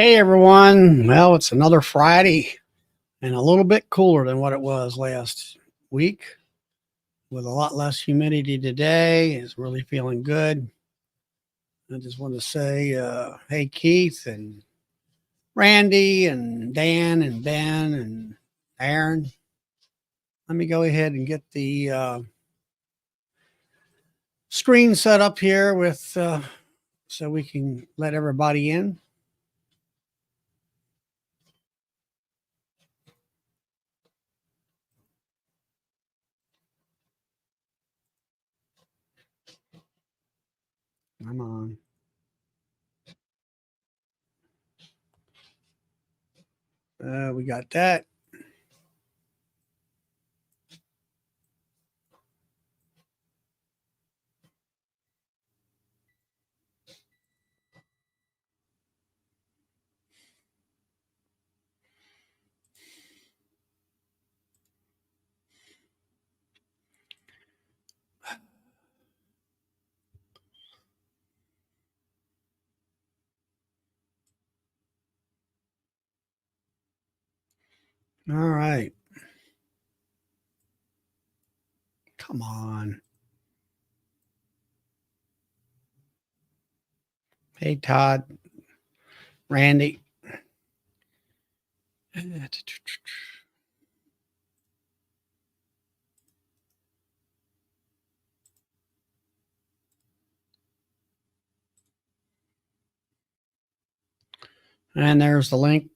Hey everyone. Well, it's another Friday and a little bit cooler than what it was last week with a lot less humidity today. It's really feeling good. I just want to say, hey, Keith and Randy and Dan and Ben and Aaron. Let me go ahead and get the screen set up here with so we can let everybody in. Come on. We got that. All right. Come on. Hey, Todd, Randy. And there's the link.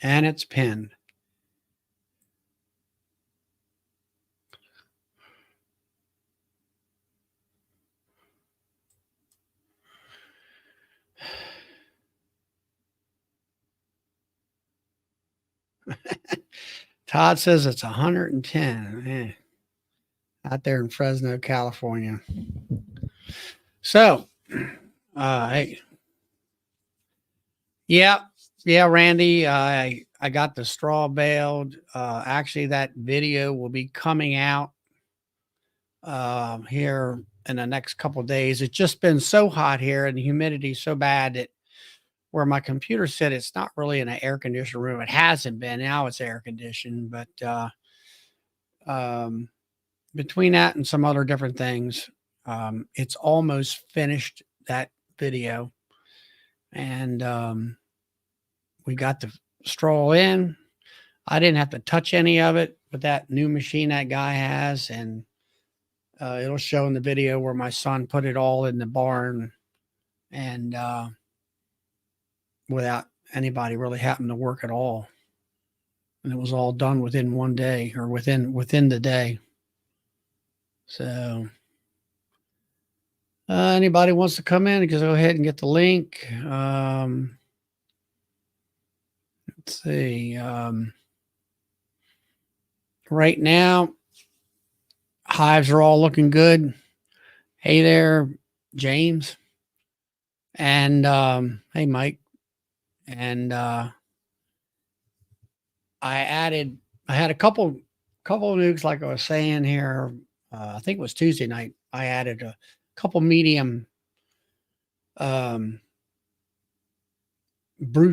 And it's pinned. Todd says it's 110 out there in Fresno, California. So, hey, yeah, Randy, I got the straw baled. Actually, that video will be coming out here in the next couple of days. It's just been so hot here, and the humidity so bad that where my computer said it's not really in an air conditioned room. It hasn't been. Now it's air conditioned, but um, between that and some other different things, it's almost finished that video. And we got the straw in. I didn't have to touch any of it with that new machine that guy has. And it'll show in the video where my son put it all in the barn and without anybody really having to work at all. And it was all done within one day or within the day. So anybody wants to come in, just go ahead and get the link. Let's see. Right now, hives are all looking good. Hey there, James. And hey, Mike. And I had a couple of nukes, like I was saying here. I think it was Tuesday night. I added a couple medium brood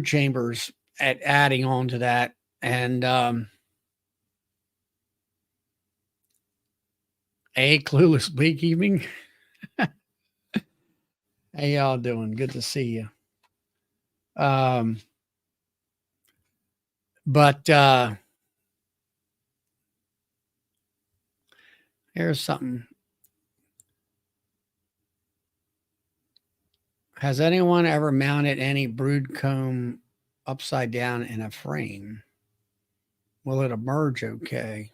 chambers at adding on to that. And clueless beekeeping. Hey, y'all doing? Good to see you. But here's something. Has anyone ever mounted any brood comb upside down in a frame? Will it emerge okay?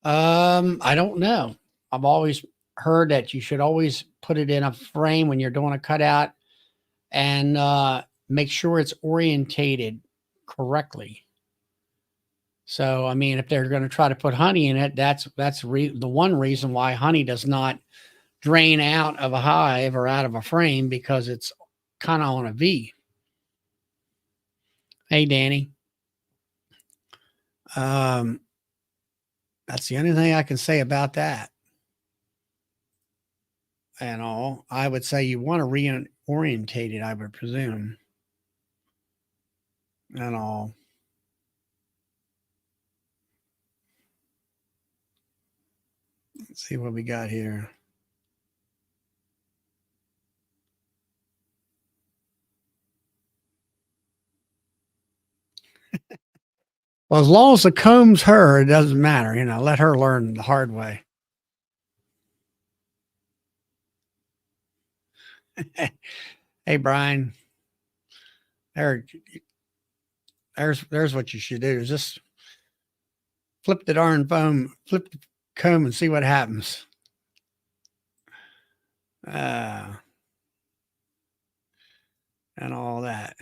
I don't know. I've always heard that you should always put it in a frame when you're doing a cutout and make sure it's orientated correctly. So, I mean, if they're going to try to put honey in it, that's the one reason why honey does not drain out of a hive or out of a frame because it's kind of on a V. Hey, Danny. That's the only thing I can say about that. And all, I would say you want to reorientate it, I would presume. And all. Let's see what we got here. Well, as long as the comb's her, it doesn't matter. You know, let her learn the hard way. Hey, Brian. There's what you should do is just flip the darn phone, flip the comb and see what happens. And all that.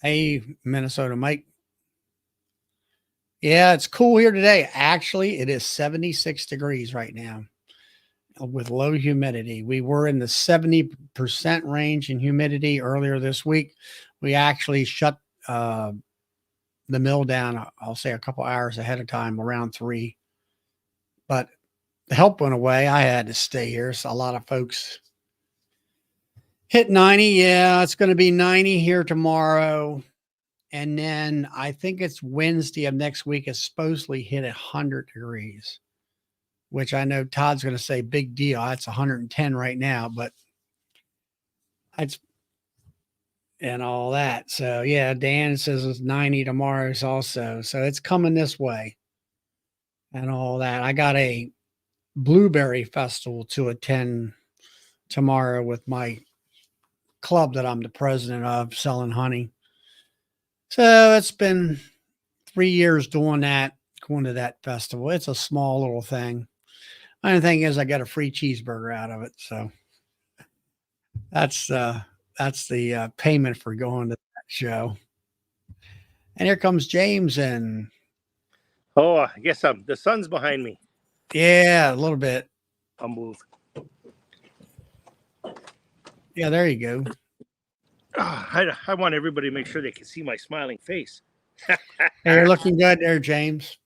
Hey, Minnesota Mike. Yeah, it's cool here today. Actually, it is 76 degrees right now with low humidity. We were in the 70% range in humidity earlier this week. We actually shut the mill down, I'll say a couple hours ahead of time, around 3. But the help went away. I had to stay here. So a lot of folks hit 90. Yeah, it's going to be 90 here tomorrow. And then I think it's Wednesday of next week is supposedly hit 100 degrees, which I know Todd's going to say big deal. It's 110 right now, but it's and all that. So yeah, Dan says it's 90 tomorrow also. So it's coming this way and all that. I got a blueberry festival to attend tomorrow with my club that I'm the president of, selling honey. So it's been 3 years doing that, going to that festival. It's a small little thing. Only thing is I got a free cheeseburger out of it. So that's the payment for going to that show. And here comes James and oh, I guess the sun's behind me. Yeah, a little bit. I'll move. Yeah, there you go. I want everybody to make sure they can see my smiling face. Hey, you're looking good there, James.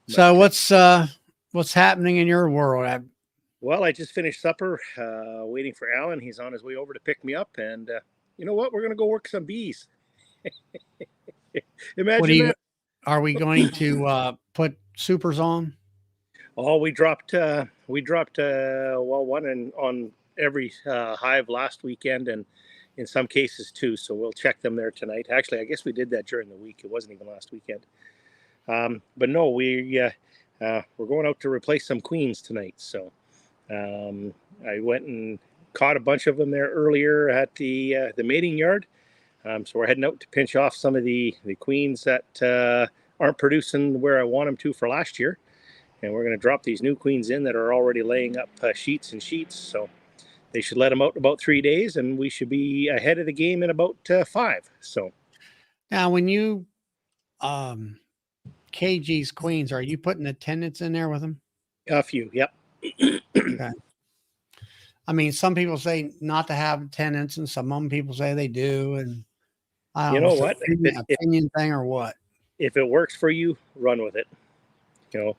So what's happening in your world? Well, I just finished supper, waiting for Alan. He's on his way over to pick me up, and you know what? We're gonna go work some bees. Imagine that. Are we going to put supers on? Oh, we dropped well one on every hive last weekend, and in some cases 2. So we'll check them there tonight. Actually, I guess we did that during the week. It wasn't even last weekend. But no, we're going out to replace some queens tonight. So I went and caught a bunch of them there earlier at the mating yard. So we're heading out to pinch off some of the queens that aren't producing where I want them to for last year. And we're going to drop these new queens in that are already laying up sheets and sheets. So they should let them out in about 3 days, and we should be ahead of the game in about 5. So now, when you KG's queens, are you putting attendants in there with them? A few, yep. Okay. I mean, some people say not to have attendants, and some people say they do. And I don't know what opinion thing or what. If it works for you, run with it. You know,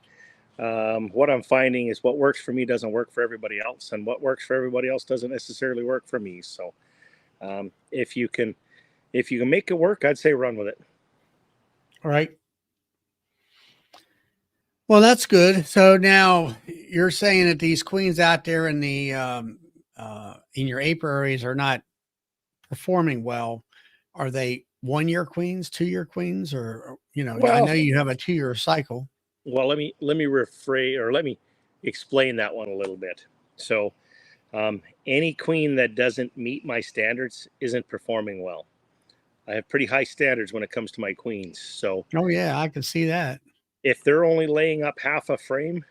what I'm finding is what works for me doesn't work for everybody else, and what works for everybody else doesn't necessarily work for me. So, if you can make it work, I'd say run with it. All right. Well, that's good. So now you're saying that these queens out there in the in your apiaries are not performing well. Are they 1-year queens, 2-year queens, or I know you have a 2-year cycle. Well, let me rephrase, or let me explain that one a little bit. So, any queen that doesn't meet my standards isn't performing well. I have pretty high standards when it comes to my queens. So, oh yeah, I can see that. If they're only laying up half a frame,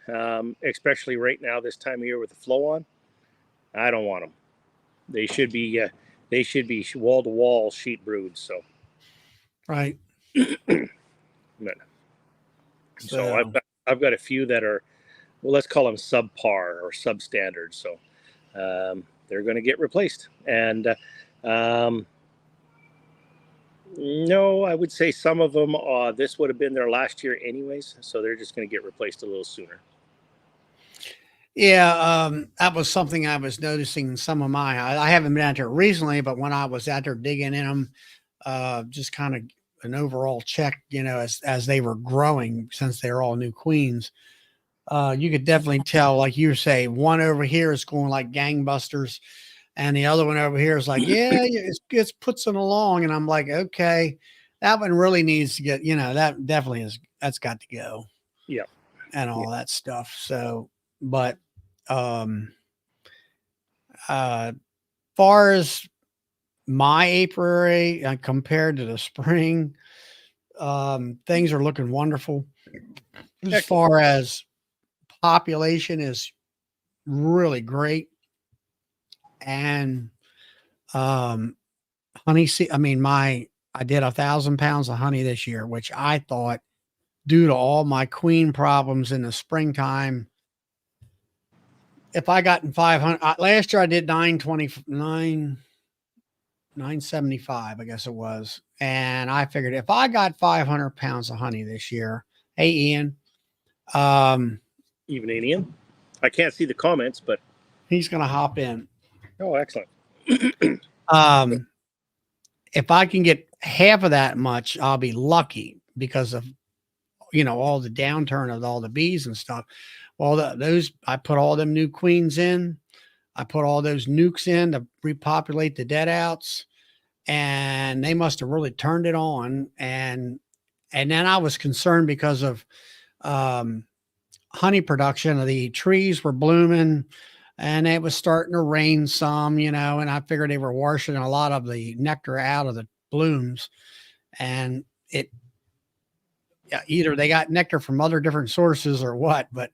especially right now this time of year with the flow on, I don't want them. They should be wall to wall sheet broods. So, right. So I've got a few that are well, let's call them subpar or substandard. So they're going to get replaced. And no, I would say some of them, this would have been their last year anyways. So they're just going to get replaced a little sooner. Yeah, that was something I was noticing in some of mine. I haven't been out there recently, but when I was out there digging in them, just kind of an overall check, as they were growing, since they're all new queens, you could definitely tell, like you say, one over here is going like gangbusters, and the other one over here is like, yeah, it's putzing along, and I'm like, okay, that one really needs to get, that definitely that's got to go. Yeah. And all that stuff. So, but far as my apiary compared to the spring, things are looking wonderful. As far as population is really great. And honey, I did 1,000 pounds of honey this year, which I thought, due to all my queen problems in the springtime, if I got in 500, last year I did 929, 975, I guess it was. And I figured if I got 500 pounds of honey this year, hey, Ian, Evening, Ian. I can't see the comments, but he's going to hop in. Oh, excellent. If I can get half of that much, I'll be lucky, because of, all the downturn of all the bees and stuff. Well, I put all them new queens in. I put all those nukes in to repopulate the dead outs, and they must have really turned it on. And then I was concerned because of honey production. The trees were blooming, and it was starting to rain some, and I figured they were washing a lot of the nectar out of the blooms, and either they got nectar from other different sources or what, but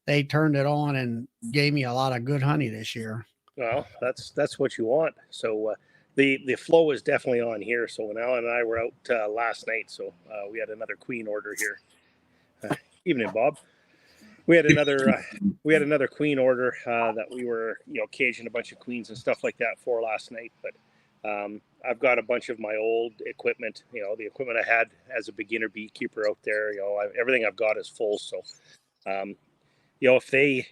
they turned it on and gave me a lot of good honey this year. Well, that's what you want. So the flow is definitely on here. So when Alan and I were out last night, so we had another queen order here. Evening, Bob. We had another queen order that we were caging a bunch of queens and stuff like that for last night. But I've got a bunch of my old equipment. The equipment I had as a beginner beekeeper out there. Everything I've got is full. So if they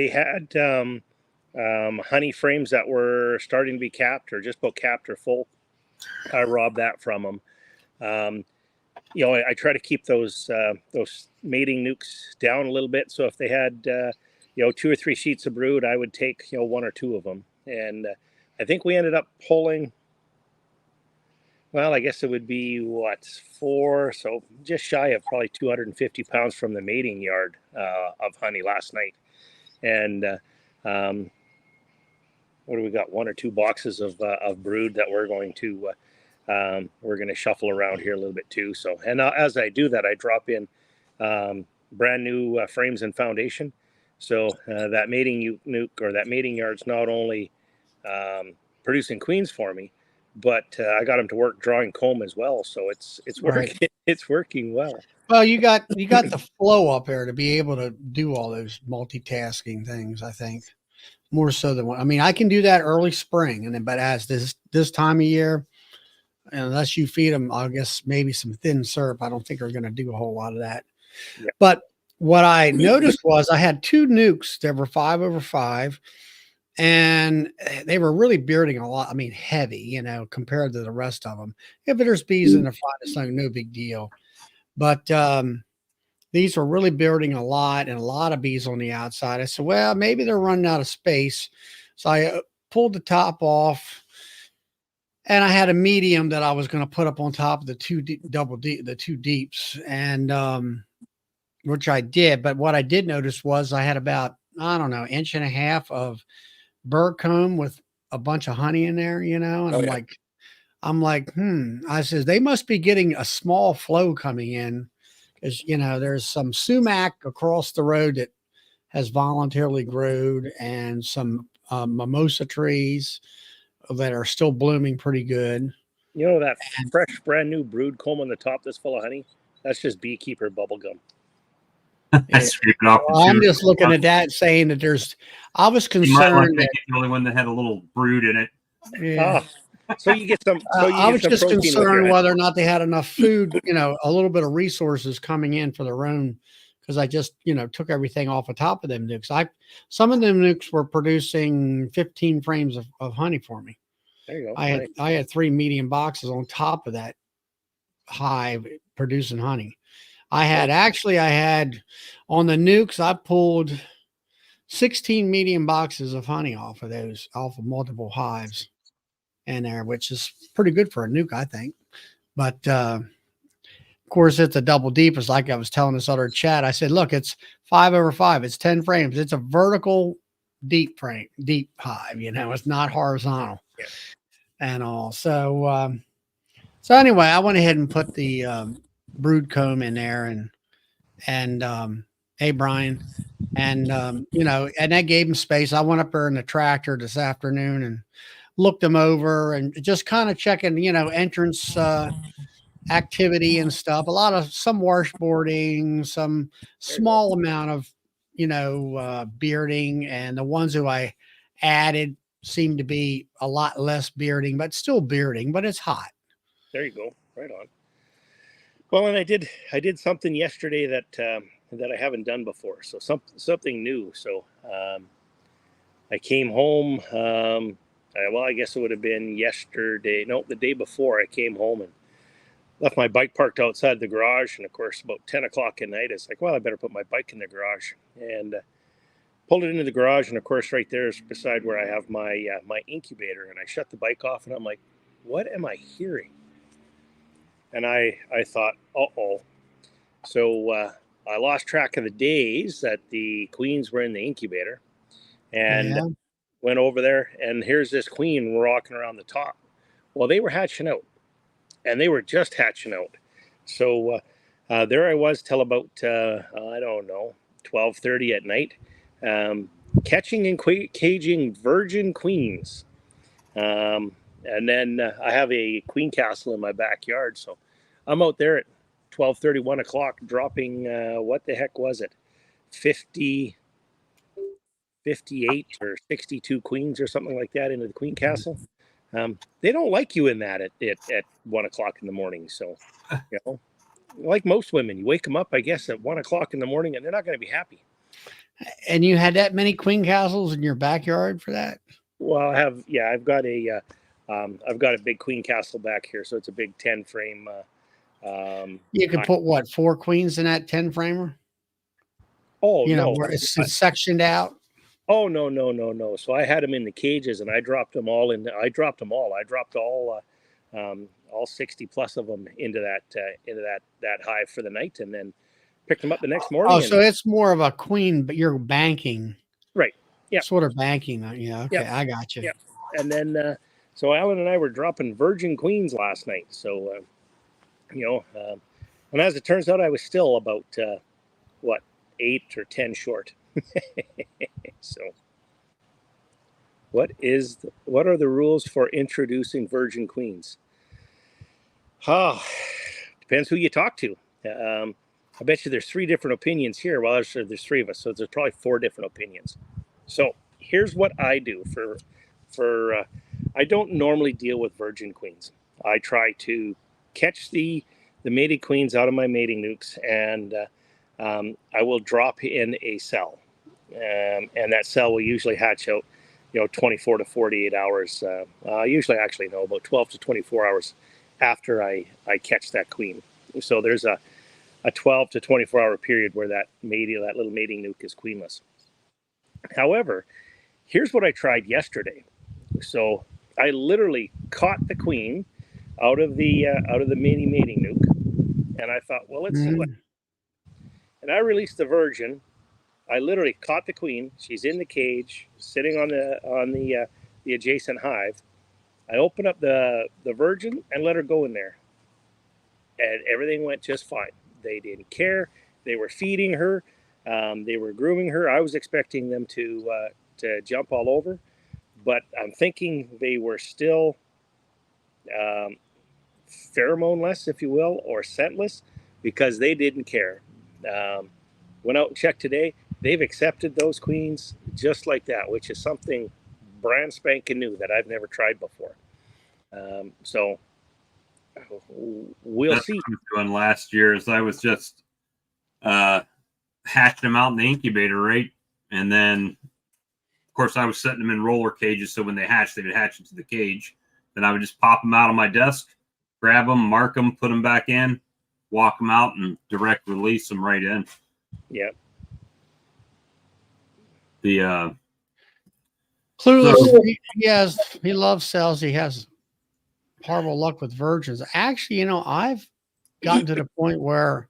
had honey frames that were starting to be capped or just about capped or full, I robbed that from them. I try to keep those mating nukes down a little bit. So if they had 2 or 3 sheets of brood, I would take 1 or 2 of them. And I think we ended up pulling, well, I guess it would be 4, so just shy of probably 250 pounds from the mating yard of honey last night. And what do we got? 1 or 2 boxes of brood that we're going to shuffle around here a little bit too. So, and as I do that, I drop in brand new frames and foundation. So that mating nuke or that mating yard's not only producing queens for me, but I got them to work drawing comb as well. So it's working. Right. It's working well. Well, you got the flow up there to be able to do all those multitasking things. I think more so than I can do that early spring, and then but as this time of year, unless you feed them, I guess maybe some thin syrup, I don't think they're going to do a whole lot of that. Yeah. But what I noticed was I had 2 nukes that were 5 over 5, and they were really bearding a lot. Heavy, compared to the rest of them. If there's bees in the front, it's no big deal. But these were really bearding a lot, and a lot of bees on the outside. I said, well, maybe they're running out of space. So I pulled the top off, and I had a medium that I was going to put up on top of the 2 deeps, and which I did. But what I did notice was I had about, I don't know, 1.5 inches of bird comb with a bunch of honey in there, and I'm like, I says, they must be getting a small flow coming in, because, there's some sumac across the road that has voluntarily grown, and some mimosa trees that are still blooming pretty good. That fresh, brand new brood comb on the top that's full of honey, that's just beekeeper bubble gum. I scrape it off the Well, I'm tube. just looking at that saying that I was You might want concerned to make it the only one that had a little brood in it. yeah. So you get some. So you I get was some just protein with your concerned honey. whether or not they had enough food, a little bit of resources coming in for their own, because I just, took everything off the top of them nukes. Some of them nukes were producing 15 frames of honey for me. There you go. I had 3 medium boxes on top of that hive producing honey. I had on the nukes, I pulled 16 medium boxes of honey off of multiple hives in there, which is pretty good for a nuke, I think. But of course, it's a double deep. It's like I was telling this other chat. I said, look, it's 5/5. It's 10 frames. It's a vertical deep hive. It's not horizontal and all. So anyway, I went ahead and put the brood comb in there and hey, Brian, and and that gave him space. I went up there in the tractor this afternoon and looked them over and just kind of checking, entrance activity and stuff. Some washboarding, some small amount of, bearding, and the ones who I added seemed to be a lot less bearding, but still bearding, but it's hot. There you go. Right on. Well, and I did something yesterday that that I haven't done before. So something new. So I came home. I guess it would have been yesterday. No, the day before. I came home and left my bike parked outside the garage. And of course, about 10 o'clock at night, it's like, well, I better put my bike in the garage. And pulled it into the garage. And of course, right there is beside where I have my my incubator. And I shut the bike off and I'm like, what am I hearing? And I thought, uh-oh. So I lost track of the days that the queens were in the incubator and went over there. And here's this queen walking around the top. Well, they were hatching out. And they were just hatching out. So there I was till about, I don't know, 12:30 at night, catching and caging virgin queens. And then I have a queen castle in my backyard. So I'm out there at 12:30, 1 o'clock, dropping, what the heck was it? 58 or 62 queens or something like that into the queen castle. They don't like you in that at 1 o'clock in the morning. So, like most women, you wake them up, I guess, at 1 o'clock in the morning, and they're not going to be happy. And you had that many queen castles in your backyard for that? Well, I've got a big queen castle back here, so it's a big 10 frame. You could put what, 4 queens in that 10 framer? Oh, no, where it's sectioned out. Oh, no. So I had them in the cages and I dropped them all I dropped all 60 plus of them into that hive for the night and then picked them up the next morning. Oh, so it's more of a queen, but you're banking. Right. Yeah. Sort of banking. Yeah. Okay. I got you. Yeah. And then, so Alan and I were dropping virgin queens last night. So, and as it turns out, I was still about, 8 or 10 short. So what are the rules for introducing virgin queens? Depends who you talk to. I bet you there's 3 different opinions here. Well, there's 3 of us, so there's probably 4 different opinions. So here's what I do for I don't normally deal with virgin queens. I try to catch the mated queens out of my mating nukes, and I will drop in a cell, and that cell will usually hatch out, 24 to 48 hours. Usually, actually, no, about 12 to 24 hours after I catch that queen. So there's a 12 to 24 hour period where that little mating nuke is queenless. However, here's what I tried yesterday. So I literally caught the queen out of the mating nuke, and I thought, well, let's see what. And I released the virgin. I literally caught the queen. She's in the cage, sitting on the adjacent hive. I opened up the virgin and let her go in there, and everything went just fine. They didn't care. They were feeding her. They were grooming her. I was expecting them to jump all over, but I'm thinking they were still pheromone-less, if you will, or scentless, because they didn't care. Went out and checked today. They've accepted those queens just like that, which is something brand spanking new that I've never tried before. So we'll That's see. what I was doing last year is I was just hatching them out in the incubator, right? And then, of course, I was setting them in roller cages, so when they hatch, they would hatch into the cage. Then I would just pop them out on my desk, grab them, mark them, put them back in, walk them out, and direct release them right in. Yeah. The Clueless. So- He loves cells. He has horrible luck with virgins. Actually, you know, I've gotten to the point where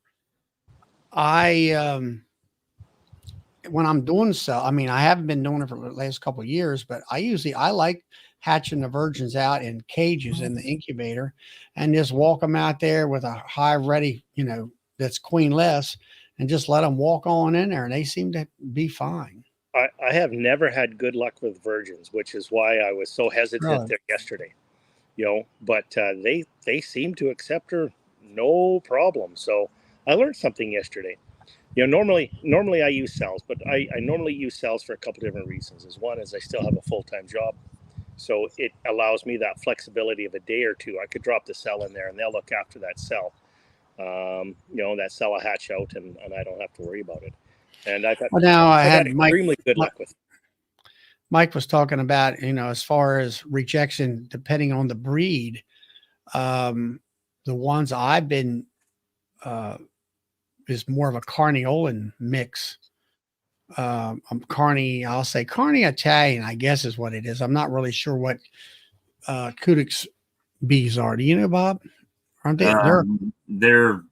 when I'm doing cell, I mean, I haven't been doing it for the last couple of years, but I like hatching the virgins out in cages in the incubator and just walk them out there with a hive ready, you know, that's queenless, and just let them walk on in there, and they seem to be fine. I have never had good luck with virgins, which is why I was so hesitant Really? there yesterday. You know, but they seem to accept her no problem. So I learned something yesterday. You know, normally I use cells, but I normally use cells for a couple different reasons. Is one is I still have a full-time job, so it allows me that flexibility of a day or two. I could drop the cell in there, and they'll look after that cell. You know, that cell will hatch out, and I don't have to worry about it. And I've had, Well, now I I've had had Mike. extremely good luck with it. Mike was talking about, you know, as far as rejection, depending on the breed, the ones I've been is more of a Carniolan mix. I'll say Carney Italian, I guess is what it is. I'm not really sure what Kudik's bees are. Do you know, Bob? Aren't they? They're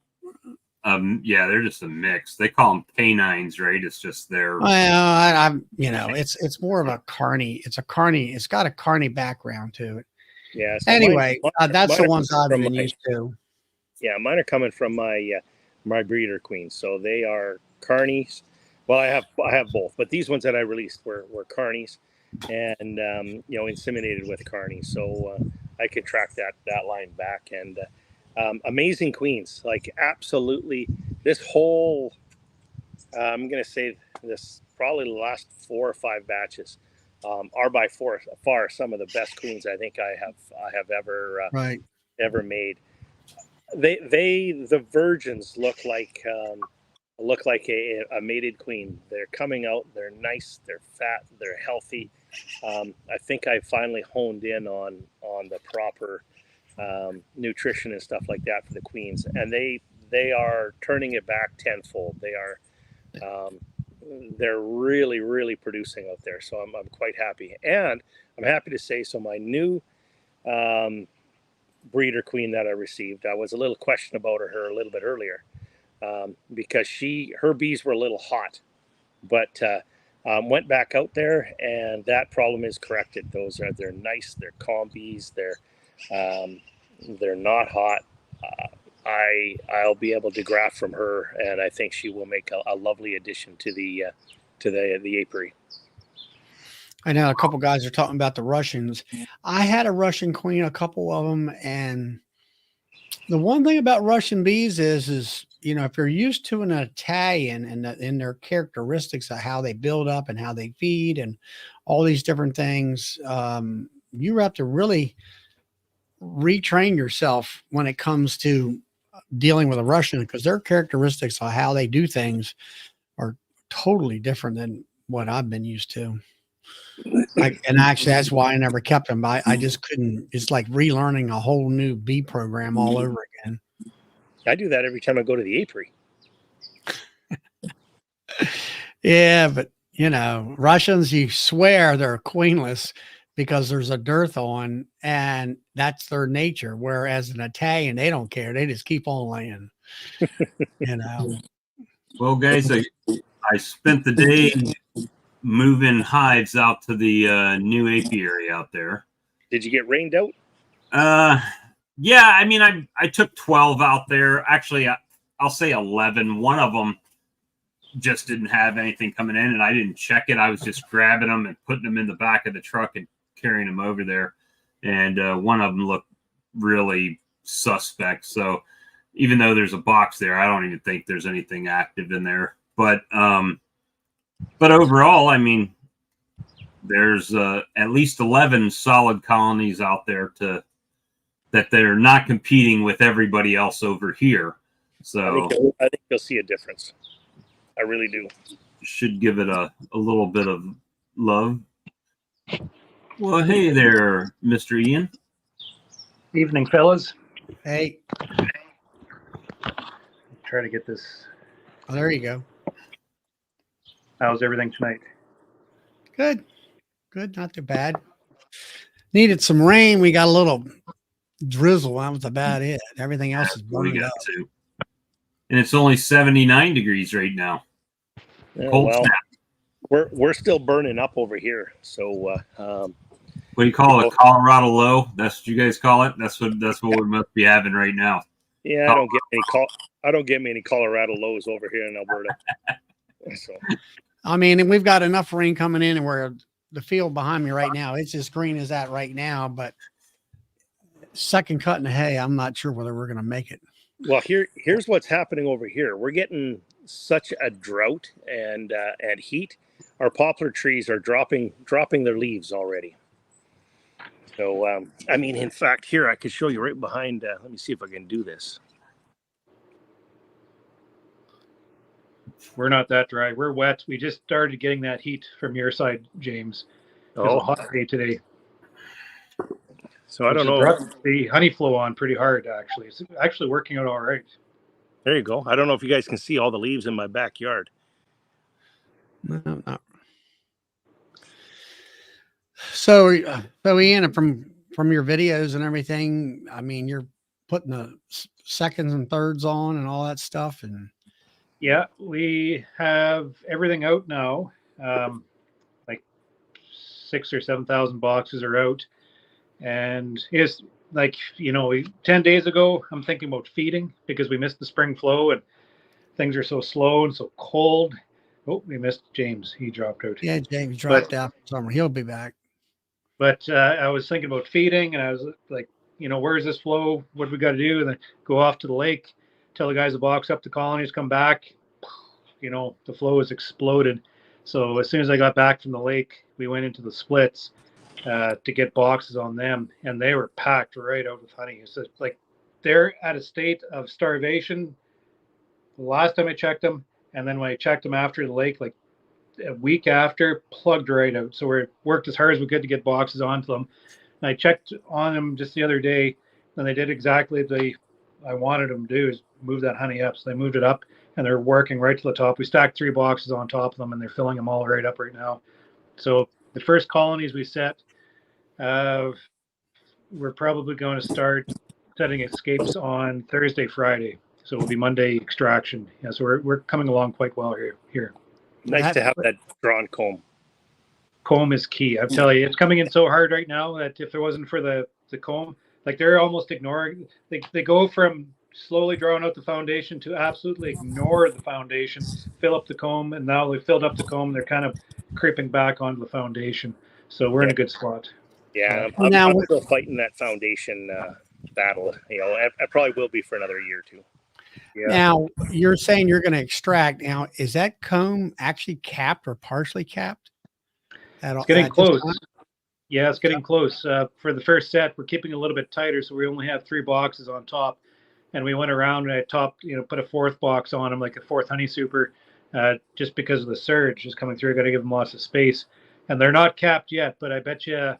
just a mix. They call them canines, right? It's just their. Well, I'm, you know, it's more of a Carney. It's a Carney. It's got a Carney background to it. Yeah. So Anyway, that's the mine ones are I've from been my- used to. Yeah, mine are coming from my breeder queens. So they are carnies. Well, I have both, but these ones that I released were carnies, and you know, inseminated with carnies. So I could track that line back, and amazing queens. Like absolutely, this whole I'm gonna say this probably the last 4 or 5 batches are by far some of the best queens I think I have Right. ever made. The virgins look like a mated queen. They're coming out. They're nice. They're fat. They're healthy. I think I finally honed in on the proper nutrition and stuff like that for the queens, and they are turning it back tenfold. They're really producing out there. So I'm quite happy, and I'm happy to say so. My new breeder queen that I received, I was a little question about her a little bit earlier because her bees were a little hot, but went back out there and that problem is corrected. They're nice, they're calm bees, they're not hot. I'll be able to graft from her, and I think she will make a lovely addition to the apiary. I know a couple guys are talking about the Russians. I had a Russian queen, a couple of them, and the one thing about Russian bees is you know, if you're used to an Italian and in their characteristics of how they build up and how they feed and all these different things, you have to really retrain yourself when it comes to dealing with a Russian, because their characteristics of how they do things are totally different than what I've been used to. And actually, that's why I never kept them. I just couldn't. It's like relearning a whole new bee program all over again. I do that every time I go to the apiary. Yeah, but you know, Russians, you swear they're queenless because there's a dearth on, and that's their nature. Whereas an Italian, they don't care; they just keep on laying. You know. Well, guys, I spent the day moving hives out to the new apiary out there. Did you get rained out? Yeah, I mean, I took 12 out there. Actually, I'll say 11. One of them just didn't have anything coming in, and I didn't check it. I was just grabbing them and putting them in the back of the truck and carrying them over there. And one of them looked really suspect. So even though there's a box there, I don't even think there's anything active in there. But overall, I mean, there's at least 11 solid colonies out there that they're not competing with everybody else over here. So I think you'll see a difference. I really do. Should give it a little bit of love. Well, hey there, Mr. Ian. Evening, fellas. Hey, Try to get this. oh, there you go. How's everything tonight? Good. Good. Not too bad. Needed some rain. We got a little drizzle. That was about it. Everything else is We burned got up. to. And it's only 79 degrees right now. Yeah, Cold well, snap. we're still burning up over here. So What do you call it? Colorado low? That's what you guys call it? That's what we must be having right now. yeah, I don't get many Colorado lows over here in Alberta. So I mean, and we've got enough rain coming in, and where the field behind me right now, it's as green as that right now. But second cut in the hay, I'm not sure whether we're going to make it. well, here's what's happening over here. We're getting such a drought and heat. Our poplar trees are dropping their leaves already. So I mean, in fact, here I could show you right behind. Let me see if I can do this. We're not that dry. We're wet. We just started getting that heat from your side, James. It was a hot day today. So I don't know. Brought the honey flow on pretty hard, actually. It's actually working out all right. There you go. I don't know if you guys can see all the leaves in my backyard. No, no. So Ian, from your videos and everything, I mean, you're putting the seconds and thirds on and all that stuff, and Yeah, we have everything out now. Like 6,000 or 7,000 boxes are out. And it's like, 10 days ago, I'm thinking about feeding because we missed the spring flow and things are so slow and so cold. Oh, we missed James. He dropped out. yeah, James dropped out for summer. He'll be back. But I was thinking about feeding, and I was like, where's this flow? What do we got to do? And then go off to the lake, tell the guys to box up the colonies, come back. The flow has exploded. So as soon as I got back from the lake, we went into the splits to get boxes on them, and they were packed right out with honey. It's like they're at a state of starvation. The last time I checked them, and then when I checked them after the lake, like a week after, plugged right out. So we worked as hard as we could to get boxes onto them. And I checked on them just the other day, and they did exactly I wanted them to do, is move that honey up. So they moved it up, and they're working right to the top. We stacked 3 boxes on top of them, and they're filling them all right up right now. So the first colonies we set, we're probably going to start setting escapes on Thursday, Friday. So it'll be Monday extraction. Yeah, so we're coming along quite well here. Nice to have that drawn comb. Comb is key. I'm telling you, it's coming in so hard right now that if it wasn't for the comb, like they're almost ignoring. They go from slowly drawing out the foundation to absolutely ignore the foundation, fill up the comb, and now they've filled up the comb. They're kind of creeping back onto the foundation. So we're in a good spot. Yeah, I'm still fighting that foundation battle. I probably will be for another year or two. Yeah. Now you're saying you're going to extract. Now, is that comb actually capped or partially capped? It's getting close. Yeah, it's getting close. For the first set, we're keeping a little bit tighter, so we only have 3 boxes on top. And we went around and I topped, put a 4th box on them, like a 4th honey super, just because of the surge is coming through. I got to give them lots of space. And they're not capped yet, but I bet you,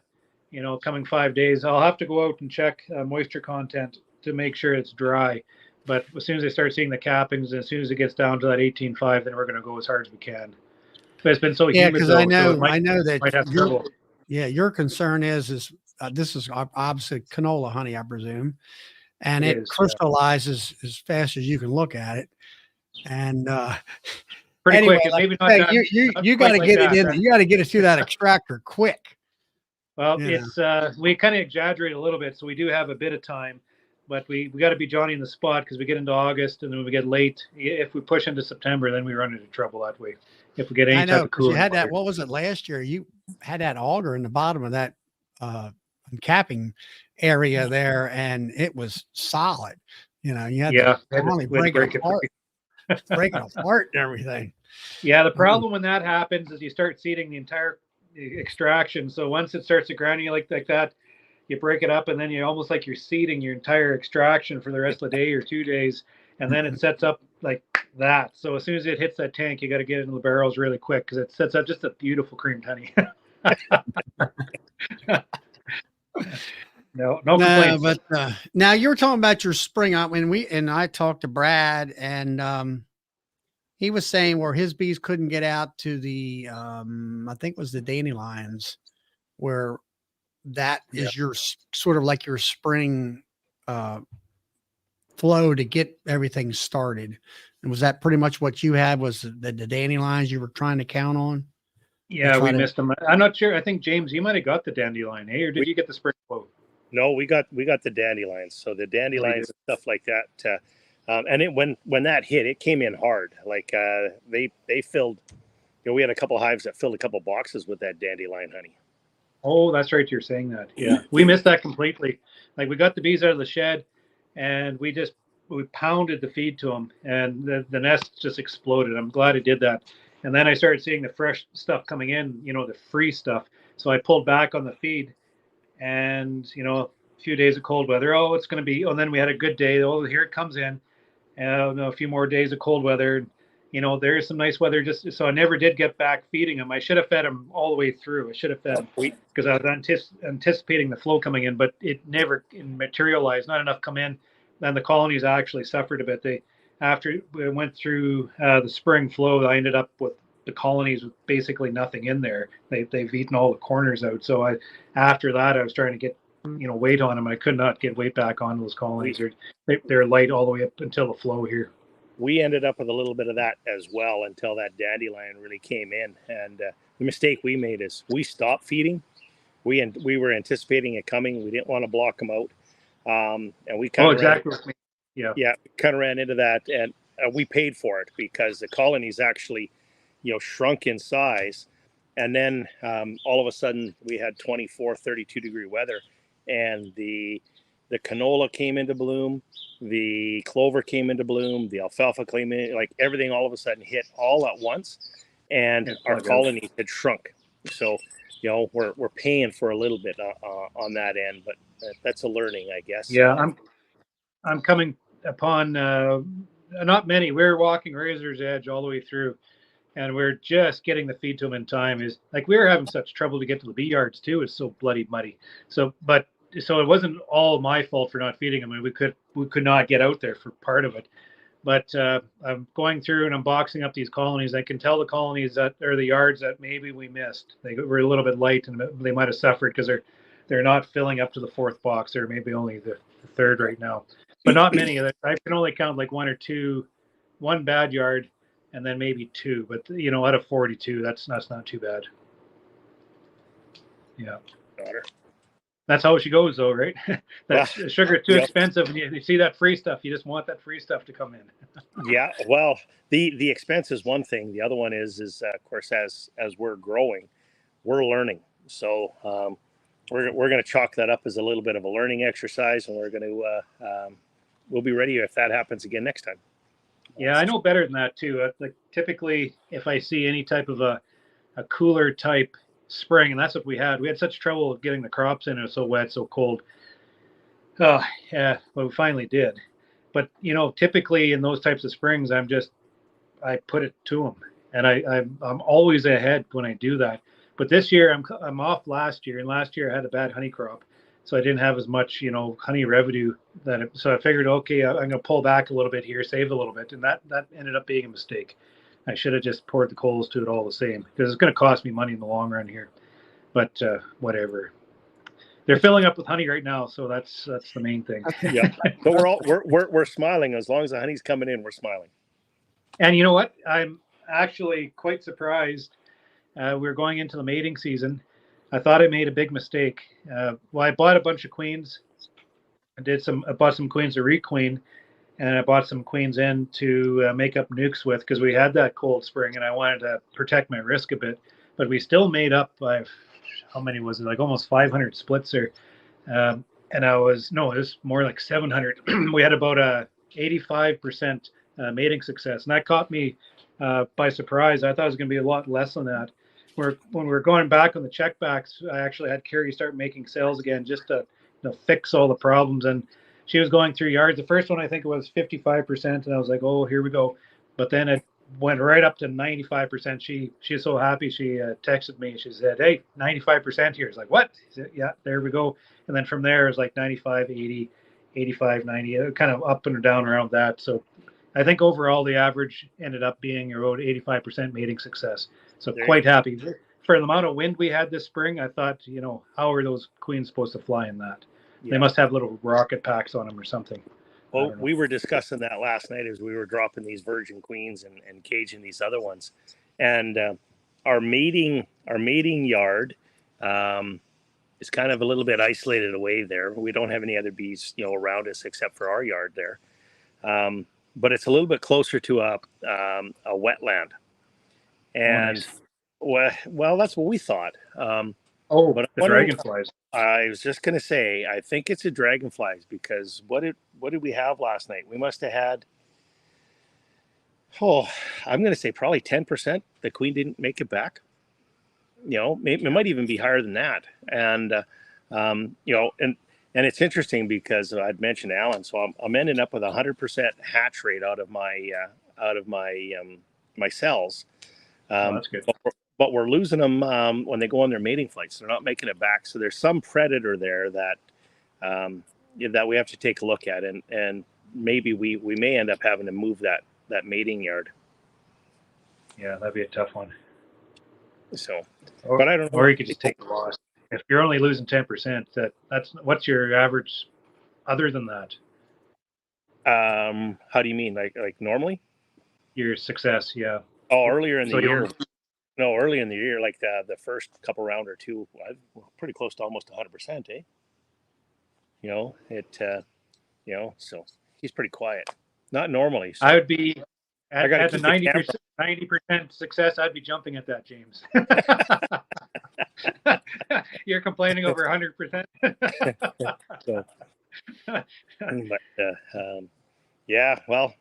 coming 5 days, I'll have to go out and check moisture content to make sure it's dry. But as soon as I start seeing the cappings, and as soon as it gets down to that 18.5, then we're going to go as hard as we can. But it's been so humid. Because though, I know might have trouble. your concern is this is obviously canola honey, I presume, and it crystallizes as fast as you can look at it, and pretty anyway, quick. Like maybe not. You got to get it in. You got to get it through that extractor quick. Well, it's we kind of exaggerate a little bit, so we do have a bit of time. But we got to be Johnny in the spot because we get into August and then we get late. If we push into September, then we run into trouble that way. If we get any type of cooling. You had that. What was it last year? You had that auger in the bottom of that capping area there, and it was solid. You had to finally break it apart. breaking apart and everything. Yeah, the problem when that happens is you start seeding the entire extraction. So once it starts to granulate like that, you break it up, and then you almost like you're seeding your entire extraction for the rest of the day or 2 days, and then it sets up like that. So as soon as it hits that tank, you got to get it into the barrels really quick because it sets up just a beautiful creamed honey. No complaints. But now you were talking about your spring. I talked to Brad, and he was saying where his bees couldn't get out to the I think it was the dandelions, where that is your sort of like your spring flow to get everything started. And was that pretty much what you had? Was the dandelions you were trying to count on? Yeah, we missed them. I'm not sure. I think James, you might have got the dandelion, or did you get the spring flow? No, we got the dandelions. So the dandelions and stuff like that. And when that hit, it came in hard. Like they filled. We had a couple hives that filled a couple boxes with that dandelion honey. Oh, that's right. You're saying that. Yeah, we missed that completely. Like we got the bees out of the shed, and we pounded the feed to them, and the nest just exploded. I'm glad it did that. And then I started seeing the fresh stuff coming in, the free stuff. So I pulled back on the feed, and a few days of cold weather. Oh, it's going to be. Oh, and then we had a good day. Oh, here it comes in. A few more days of cold weather. There is some nice weather. So I never did get back feeding them. I should have fed them all the way through. I should have fed them because I was anticipating the flow coming in, but it never materialized. Not enough come in. Then the colonies actually suffered a bit. After we went through the spring flow, I ended up with the colonies with basically nothing in there. They've eaten all the corners out. So after that, I was trying to get weight on them. I could not get weight back on those colonies. They're light all the way up until the flow here. We ended up with a little bit of that as well until that dandelion really came in. And the mistake we made is we stopped feeding. We were anticipating it coming. We didn't want to block them out. And we kind of kind of ran into that, and we paid for it because the colonies actually, shrunk in size. And then all of a sudden we had 24, 32 degree weather, and the canola came into bloom, the clover came into bloom, the alfalfa came in, like everything all of a sudden hit all at once, and our colonies had shrunk. So, we're paying for a little bit on that end, but that's a learning, I guess. Yeah, I'm coming upon not many. We're walking razor's edge all the way through, and we're just getting the feed to them in time. Is like we were having such trouble to get to the bee yards too. It's so bloody muddy. So it wasn't all my fault for not feeding them. I mean, we could not get out there for part of it. But I'm going through and I'm boxing up these colonies. I can tell the colonies that or the yards that maybe we missed. They were a little bit light and they might have suffered because they're not filling up to the fourth box. They're maybe only the third right now, but not many. I can only count like one or two, one bad yard, and then maybe two. But out of 42, that's not too bad. Yeah. That's how she goes, though, right? Sugar too expensive, and you see that free stuff. You just want that free stuff to come in. Yeah, well, the expense is one thing. The other one is of course, as we're growing, we're learning. So we're going to chalk that up as a little bit of a learning exercise, and we're going to we'll be ready if that happens again next time. Yeah, I know better than that too. Like typically, if I see any type of a cooler type spring, and that's what we had such trouble getting the crops in. It was so wet, so cold. Oh yeah, well, we finally did. But typically in those types of springs, I put it to them, and I'm always ahead when I do that. But this year I'm off last year, and last year I had a bad honey crop, so I didn't have as much honey revenue so I figured, okay, I'm going to pull back a little bit here, save a little bit, and that ended up being a mistake. I should have just poured the coals to it all the same because it's going to cost me money in the long run here. But whatever. They're filling up with honey right now, so that's the main thing. Yeah, but we're smiling as long as the honey's coming in. We're smiling. And you know what? I'm actually quite surprised. We're going into the mating season. I thought I made a big mistake. Well, I bought a bunch of queens. I bought some queens to requeen. And I bought some queens in to make up nukes with because we had that cold spring and I wanted to protect my risk a bit. But we still made up by, how many was it? Like almost 500 splits there. And it was more like 700. We had about a 85% mating success, and that caught me by surprise. I thought it was going to be a lot less than that. When we were going back on the checkbacks, I actually had Carrie start making sales again just to fix all the problems. And she was going through yards. The first one I think it was 55%, and I was like, oh, here we go. But then it went right up to 95%. She's so happy. She texted me. She said, hey, 95% here. It's like, what? Said, yeah, there we go. And then from there, it was like 95, 80, 85, 90, kind of up and down around that. So I think overall the average ended up being around 85% mating success. So quite happy. For the amount of wind we had this spring, I thought, how are those queens supposed to fly in that? Yeah. They must have little rocket packs on them or something. Well, we were discussing that last night as we were dropping these virgin queens and caging these other ones. And our mating yard is kind of a little bit isolated away there. We don't have any other bees, around us except for our yard there. But it's a little bit closer to a wetland. And nice. Well, that's what we thought. But the dragonflies. I was just going to say, I think it's a dragonflies, because what did we have last night? We must have had, I'm going to say probably 10%. The queen didn't make it back. It might even be higher than that. And, and it's interesting because I'd mentioned Alan, so I'm ending up with 100% hatch rate out of my cells. That's good. But we're losing them when they go on their mating flights. They're not making it back. So there's some predator there that that we have to take a look at, and maybe we may end up having to move that mating yard. Yeah, that'd be a tough one. So, but I don't know. Or you could just take the loss. If you're only losing 10%, that's what's your average other than that? How do you mean? Like normally? Your success, yeah. Oh, earlier in the year. No, early in the year, like the first couple round or two, we're pretty close to almost 100%, eh? So he's pretty quiet. Not normally. So. I would be at the 90% success. I'd be jumping at that, James. You're complaining over 100%. So, but yeah, well,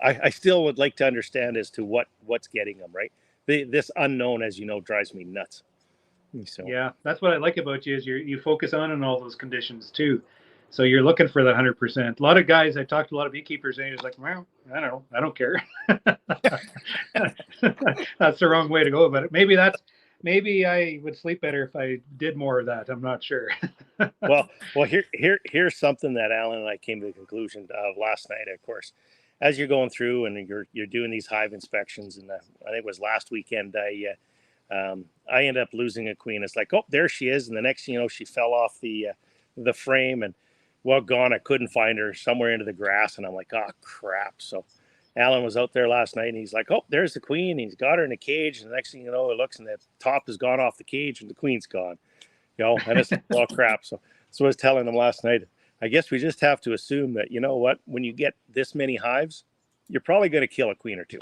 I still would like to understand as to what's getting them, right? This unknown, as you know, drives me nuts. So yeah, that's what I like about you is you focus on all those conditions too. So you're looking for the 100%. A lot of guys, I talked to a lot of beekeepers, and he's like, well, I don't know, I don't care. That's the wrong way to go about it. Maybe I would sleep better if I did more of that. I'm not sure. well, here's something that Alan and I came to the conclusion of last night. Of course, as you're going through and you're doing these hive inspections, and I think it was last weekend, I ended up losing a queen. It's like, oh, there she is, and the next thing you know, she fell off the frame and gone. I couldn't find her, somewhere into the grass, and I'm like, oh crap. So Alan was out there last night, and he's like, oh, there's the queen. He's got her in a cage, and the next thing you know, it looks, and the top has gone off the cage, and the queen's gone. And it's like, oh crap. So I was telling him last night, I guess we just have to assume that, when you get this many hives, you're probably going to kill a queen or two.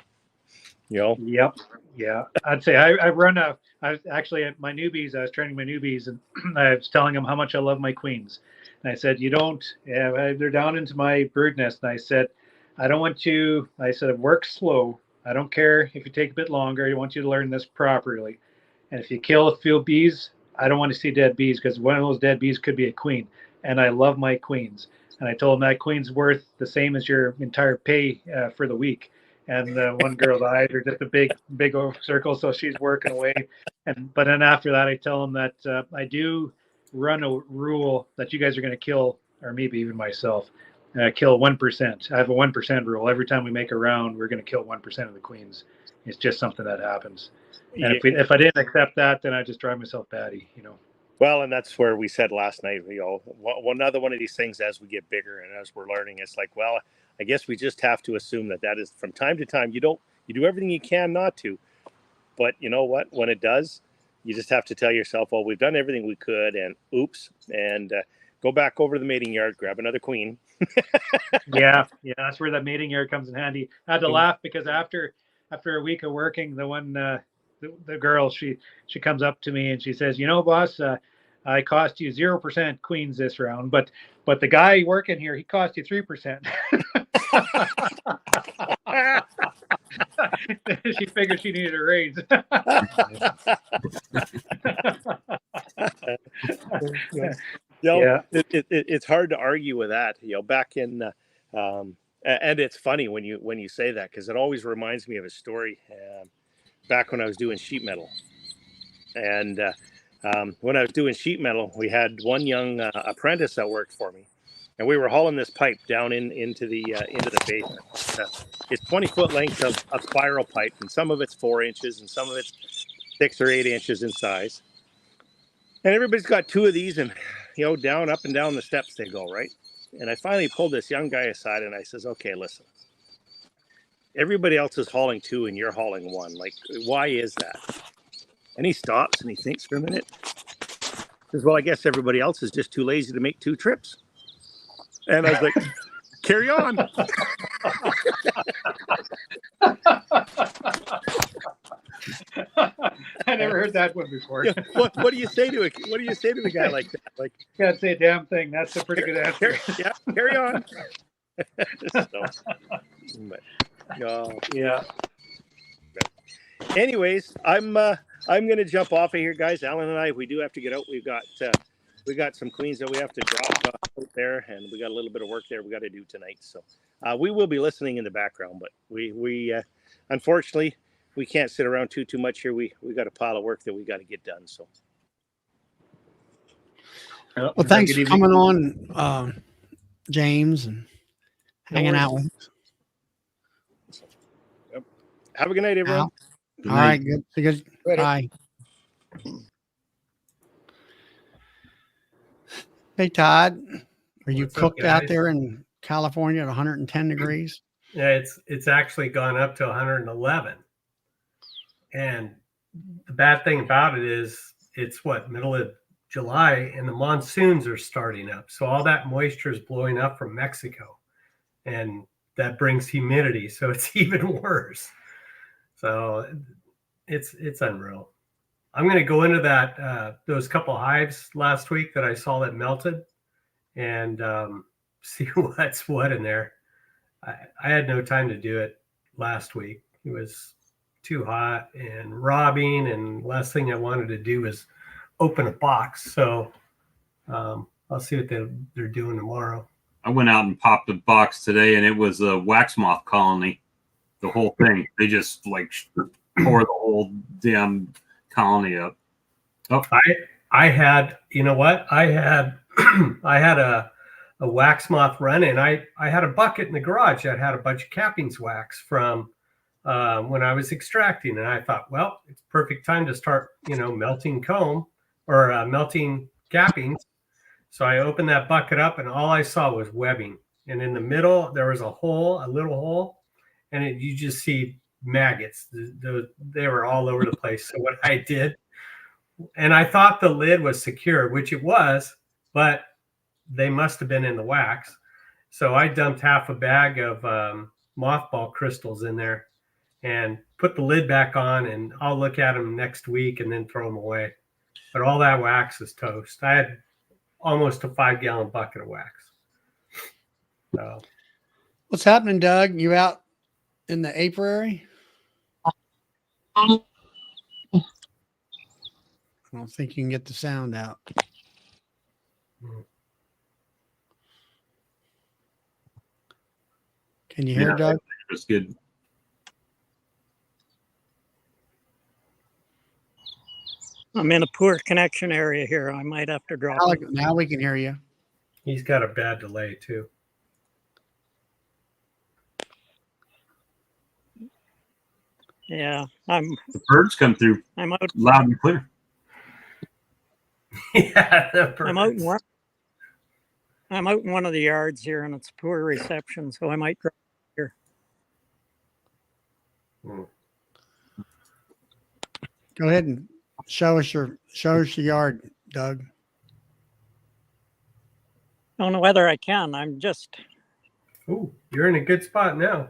Yep. Yeah. I'd say I was actually at my newbies. I was training my newbies, and I was telling them how much I love my queens. And I said, they're down into my bird nest. And I said, work slow. I don't care if you take a bit longer. I want you to learn this properly. And if you kill a few bees, I don't want to see dead bees, because one of those dead bees could be a queen. And I love my queens. And I told them that queen's worth the same as your entire pay for the week. And one girl's eyes are just a big circle, so she's working away. But then after that, I tell them that I do run a rule that you guys are going to kill, or maybe even myself, kill 1%. I have a 1% rule. Every time we make a round, we're going to kill 1% of the queens. It's just something that happens. And if I didn't accept that, then I just drive myself batty, Well, and that's where we said last night, another one of these things, as we get bigger and as we're learning, it's like, well, I guess we just have to assume that is from time to time. You do everything you can not to, but you know what? When it does, you just have to tell yourself, well, we've done everything we could, and oops, and go back over to the mating yard, grab another queen. Yeah, that's where that mating yard comes in handy. I had to laugh because after a week of working, the one the girl, she comes up to me and she says, boss, I cost you 0% queens this round, but the guy working here, he cost you 3%. She figured she needed a raise. Yeah. It's hard to argue with that. Back in, and it's funny when you say that, because it always reminds me of a story back when I was doing sheet metal. And when I was doing sheet metal, we had one young apprentice that worked for me, and we were hauling this pipe down into the basement. It's 20-foot length of spiral pipe, and some of it's 4 inches, and some of it's 6 or 8 inches in size. And everybody's got 2 of these, and down, up and down the steps they go, right? And I finally pulled this young guy aside, and I says, "Okay, listen. Everybody else is hauling 2, and you're hauling 1. Like, why is that?" And he stops and he thinks for a minute. He says, "Well, I guess everybody else is just too lazy to make 2 trips." And I was like, "Carry on." I never heard that one before. What do you say to the guy like that? Like, Can't say a damn thing. That's a pretty good answer. Carry on. Yeah. Anyways, I'm going to jump off of here, guys. Alan and I, we do have to get out. We got some queens that we have to drop out there, and we got a little bit of work there we got to do tonight. So we will be listening in the background, but we unfortunately we can't sit around too much here. We got a pile of work that we got to get done. So. Well, thanks for coming on, James, and hanging out with us. Yep. Have a good night, everyone. All right, good. Bye. Hey, Todd, are you cooked out there in California at 110 degrees? Yeah, it's actually gone up to 111. And the bad thing about it is it's middle of July, and the monsoons are starting up. So all that moisture is blowing up from Mexico, and that brings humidity. So it's even worse. So it's unreal. I'm going to go into that those couple hives last week that I saw that melted, and see what's what in there. I had no time to do it last week. It was too hot and robbing, and last thing I wanted to do was open a box. So I'll see what they're doing tomorrow. I went out and popped a box today, and it was a wax moth colony. The whole thing. They just tore the whole damn colony up. Oh, I had, you know what? I had a wax moth run, and I had a bucket in the garage that had a bunch of cappings wax from when I was extracting, and I thought, well, it's perfect time to start, melting comb or melting cappings. So I opened that bucket up, and all I saw was webbing, and in the middle there was a little hole, and you just see maggots. They were all over the place. So what I did, and I thought the lid was secure, which it was, but they must have been in the wax. So I dumped half a bag of mothball crystals in there and put the lid back on, and I'll look at them next week and then throw them away. But all that wax is toast. I had almost a 5-gallon bucket of wax. So, what's happening, Doug? You out in the apiary? I don't think you can get the sound out. Can you hear Doug? That's good. I'm in a poor connection area here. I might have to drop. Now we can hear you. He's got a bad delay too. Yeah, The birds come through. I'm out loud and clear. Yeah, I'm out in one of the yards here, and it's poor reception, so I might drop here. Go ahead and show us your yard, Doug. I don't know whether I can. I'm just. Oh, you're in a good spot now.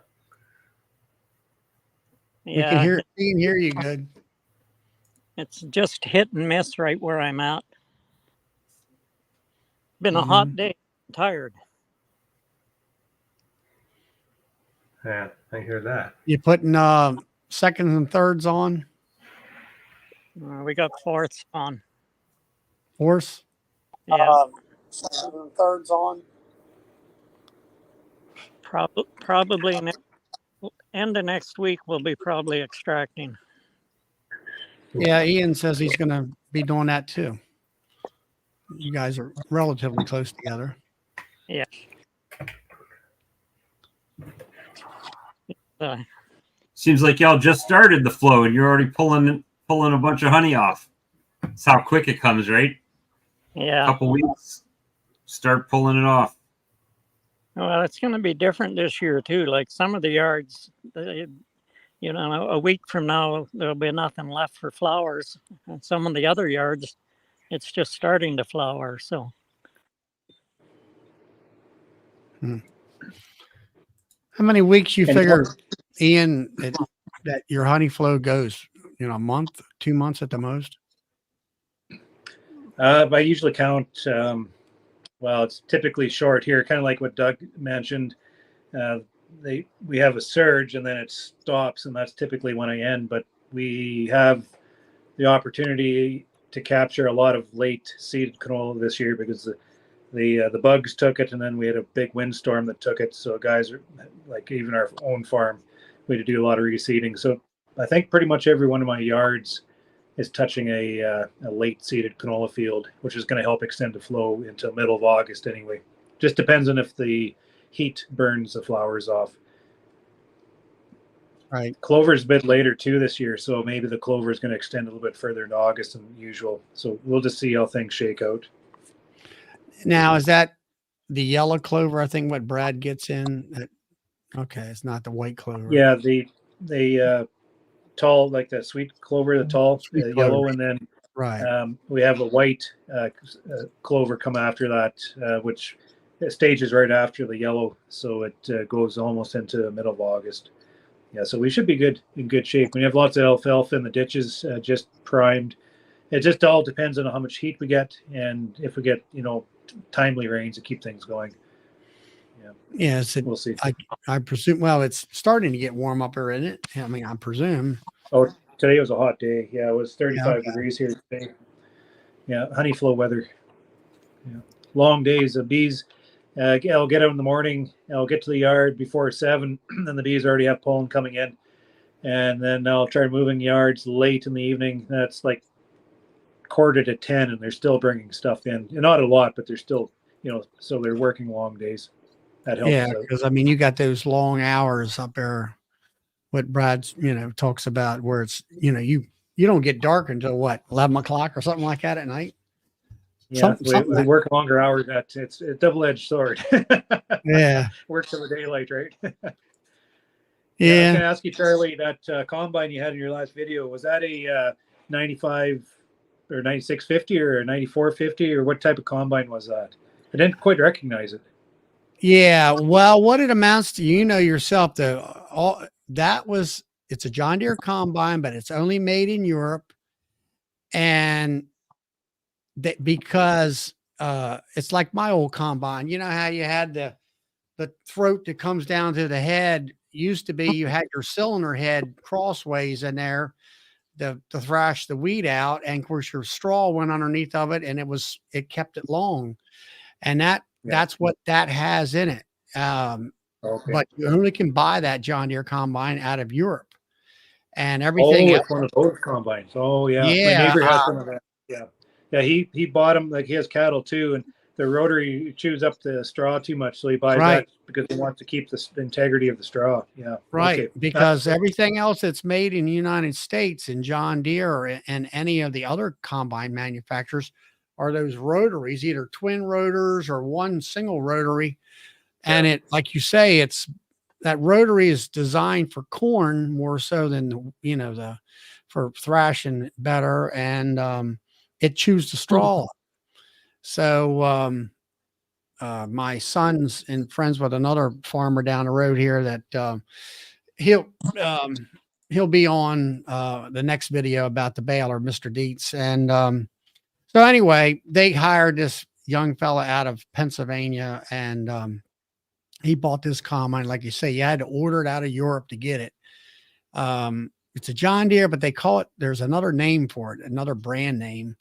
Yeah, we can hear you good. It's just hit and miss right where I'm at. Been a hot day. I'm tired. Yeah, I hear that. You putting seconds and thirds on? We got fourths on. Fourths? Yeah, Seconds and thirds on. probably end of next week we'll be probably extracting. Yeah, Ian says he's going to be doing that too. You guys are relatively close together. Yeah. Seems like y'all just started the flow and you're already pulling a bunch of honey off. That's how quick it comes, right? Yeah. A couple weeks, start pulling it off. Well, it's going to be different this year too. Like some of the yards, you know, a week from now there'll be nothing left for flowers, and some of the other yards, it's just starting to flower. So. How many weeks you And figure, Ian, that your honey flow goes? You know, a month, 2 months at the most? I usually count. Well, it's typically short here, kind of like what Doug mentioned. We have a surge and then it stops, and that's typically when I end. But we have the opportunity to capture a lot of late seeded canola this year because the bugs took it, and then we had a big windstorm that took it. So guys are like, even our own farm, we had to do a lot of reseeding. So I think pretty much every one of my yards is touching a late seeded canola field, which is going to help extend the flow until middle of August anyway. Just depends on if the heat burns the flowers off. Right. Clover's a bit later too this year, so maybe the clover is going to extend a little bit further into August than usual. So we'll just see how things shake out. Now, is that the yellow clover? I think what Brad gets in. Okay, it's not the white clover. Yeah, the tall, like the sweet clover, the tall Sweet yellow, clover. and then Right. we have a white clover come after that, which stages right after the yellow, so it goes almost into the middle of August. Yeah, so we should be in good shape. We have lots of alfalfa in the ditches, just primed. It just all depends on how much heat we get and if we get, timely rains to keep things going. Yeah. Yes, We'll see. I presume. Well, it's starting to get warm up here, isn't it? I mean, I presume. Oh, today was a hot day. Yeah, it was 35 Yeah, okay. degrees here today. Yeah, honey flow weather. Yeah, long days. The bees. I'll get out in the morning. I'll get to the yard before 7, and the bees already have pollen coming in. And then I'll try moving yards late in the evening. That's like 9:45 and they're still bringing stuff in. Not a lot, but they're still, so they're working long days. That helps Yeah, out. because I mean, you got those long hours up there. What Brad's, talks about, where it's, you don't get dark until what, 11 o'clock or something like that at night. Yeah, Something we like, work longer hours. It's a double-edged sword. yeah, Works in the daylight, right? I was yeah. going to ask you, Charlie, that combine you had in your last video, was that a 95 or 9650 or a 9450, or what type of combine was that? I didn't quite recognize it. Yeah, well, what it amounts to, yourself, though, it's a John Deere combine, but it's only made in Europe, and that because it's like my old combine. You know how you had the throat that comes down to the head. Used to be you had your cylinder head crossways in there to thrash the weed out, and of course your straw went underneath of it, and it kept it long, and that's what that has in it. Okay. But you only can buy that John Deere combine out of Europe, and everything else. It's one of those combines. Oh yeah, my Yeah, neighbor has one of that. Yeah. He bought them, like he has cattle too, and the rotary chews up the straw too much, so he buys right. that because he wants to keep the integrity of the straw. Yeah, Right, okay. because everything else that's made in the United States and John Deere and any of the other combine manufacturers are those rotaries, either twin rotors or one single rotary. And it, like you say, that rotary is designed for corn more so than for thrashing better, and it chews the straw. So my son's and friends with another farmer down the road here that he'll be on the next video about the baler, Mr. Dietz. And so anyway, they hired this young fella out of Pennsylvania, and he bought this combine. Like you say, you had to order it out of Europe to get it. It's a John Deere, but they call it, there's another name for it, another brand name.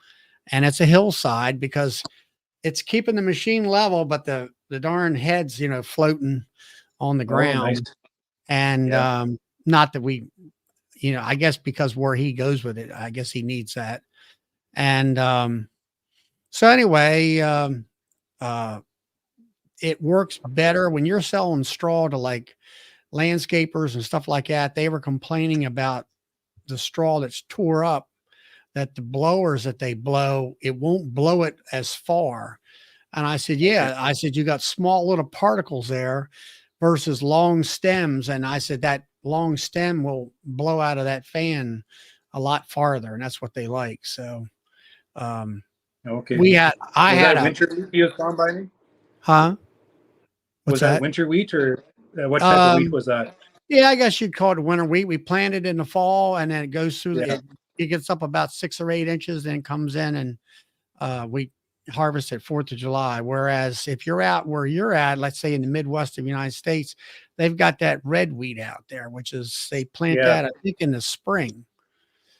And it's a hillside because it's keeping the machine level, but the darn head's, floating on the Oh, nice. ground. And Yeah. not that we, I guess because where he goes with it, I guess he needs that. And so anyway, it works better when you're selling straw to like landscapers and stuff like that. They were complaining about the straw that's tore up, that the blowers that they blow, it won't blow it as far. And I said, yeah, I said, you got small little particles there versus long stems. And I said, that long stem will blow out of that fan a lot farther. And that's what they like. So, Okay. I Was had that a, winter wheat you was combining? huh? What's Was that winter wheat, or what type of wheat was that? Yeah, I guess you'd call it winter wheat. We plant it in the fall and then it goes through Yeah. it gets up about 6 or 8 inches, then comes in and we harvest it 4th of July. Whereas if you're out where you're at, let's say in the Midwest of the United States, they've got that red wheat out there, which is they plant Yeah. that, I think, in the spring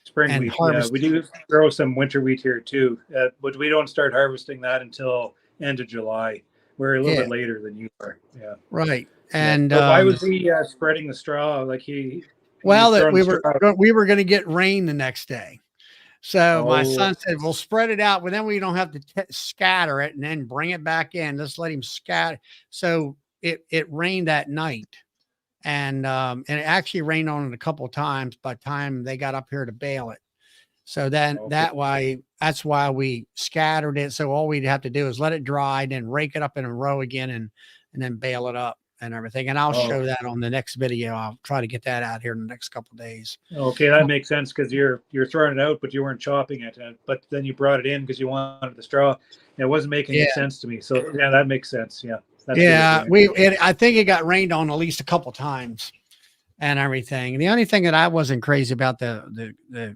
Spring and wheat. Yeah, harvest. we do grow some winter wheat here too, but we don't start harvesting that until end of July. We're a little Yeah. bit later than you are. Yeah. Right. Yeah. And But why was he spreading the straw? Like he well, was that throwing we the were straw. we were going to get rain the next day. So my Oh, son said, "We'll spread it out, but then we don't have to scatter it and then bring it back in. Just let him scatter." So it rained that night, and it actually rained on it a couple of times by the time they got up here to bale it. So then okay. that's why we scattered it. So all we'd have to do is let it dry, then rake it up in a row again, and then bale it up and everything. And I'll Oh, show that on the next video. I'll try to get that out here in the next couple of days. okay, that makes sense because you're throwing it out, but you weren't chopping it. But then you brought it in because you wanted the straw. It wasn't making any Yeah. sense to me. So yeah, that makes sense. Yeah, that's Yeah, good with me. I think it got rained on at least a couple times and everything. The only thing that I wasn't crazy about the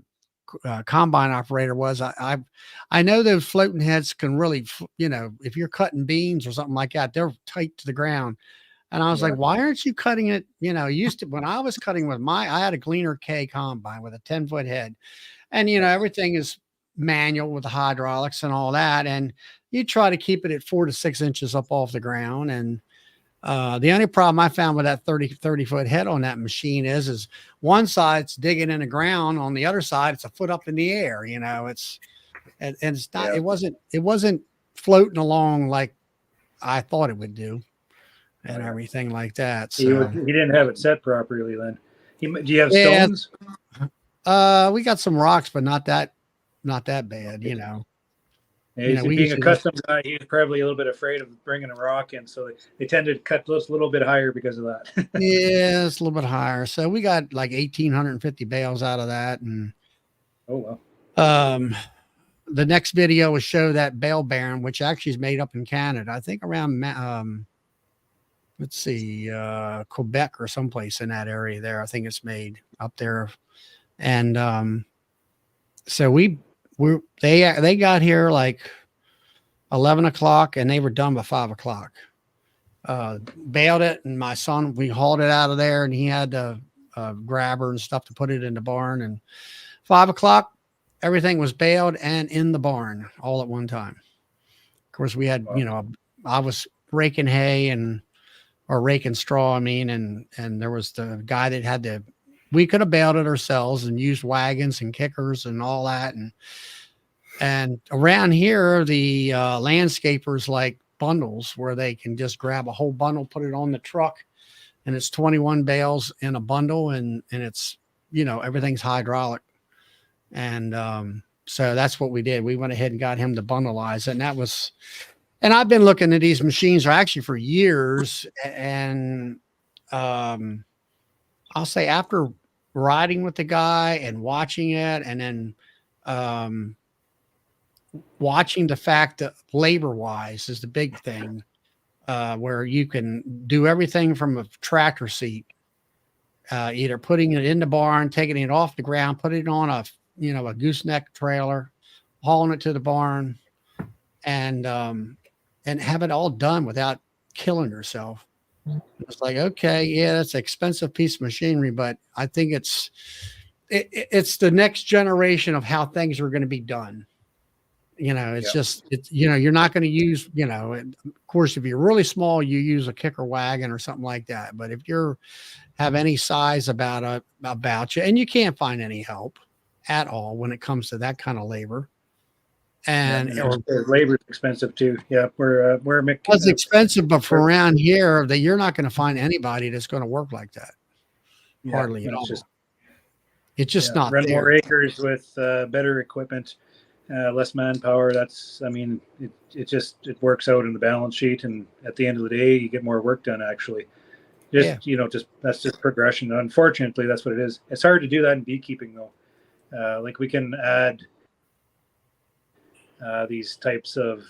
combine operator was I know those floating heads can really, if you're cutting beans or something like that, they're tight to the ground. And I was like, Yeah. why aren't you cutting it? Used to, when I was cutting with I had a Gleaner K combine with a 10-foot head, and everything is manual with the hydraulics and all that. And you try to keep it at 4 to 6 inches up off the ground. And the only problem I found with that 30-foot head on that machine is one side it's digging in the ground, on the other side it's a foot up in the air. And it's not. Yeah. It wasn't floating along like I thought it would do, and Yeah. everything like that. He So didn't have it set properly then. Do you have yeah, stones? we got some rocks, but not that bad. Yeah, he's We being a usually custom guy. He was probably a little bit afraid of bringing a rock in, so they tended to cut just a little bit higher because of that. yeah, it's a little bit higher. So we got like 1,850 bales out of that, and Oh well. the next video will show that bale bearing, which actually is made up in Canada. I think around let's see, Quebec or someplace in that area there. I think it's made up there. And so they got here like 11 o'clock and they were done by 5 o'clock. Baled it, and my son, we hauled it out of there, and he had the grabber and stuff to put it in the barn. And 5 o'clock, everything was baled and in the barn all at one time. Of course, we had, I was raking hay or raking straw, and there was the guy that we could have baled it ourselves and used wagons and kickers and all that. And around here, the landscapers like bundles where they can just grab a whole bundle, put it on the truck, and it's 21 bales in a bundle, and it's, everything's hydraulic. And so that's what we did. We went ahead and got him to bundleize it. And I've been looking at these machines actually for years. And I'll say after riding with the guy and watching it, and then watching the fact that labor wise is the big thing, where you can do everything from a tractor seat, either putting it in the barn, taking it off the ground, putting it on a gooseneck trailer, hauling it to the barn, and have it all done without killing yourself. It's like, okay, yeah, that's an expensive piece of machinery, but I think it's the next generation of how things are going to be done. It's Yeah. just, you're not going to use, and of course, if you're really small, you use a kicker wagon or something like that. But if you're have any size about you, and you can't find any help at all when it comes to that kind of labor, and Labor is expensive too. Yeah, it's expensive, but for around here, that you're not going to find anybody that's going to work like that. Hardly at all. It's just not rent there. more acres with better equipment, less manpower. It works out in the balance sheet, and at the end of the day, you get more work done. Actually, that's just progression. Unfortunately, that's what it is. It's hard to do that in beekeeping, though. Like we can add these types of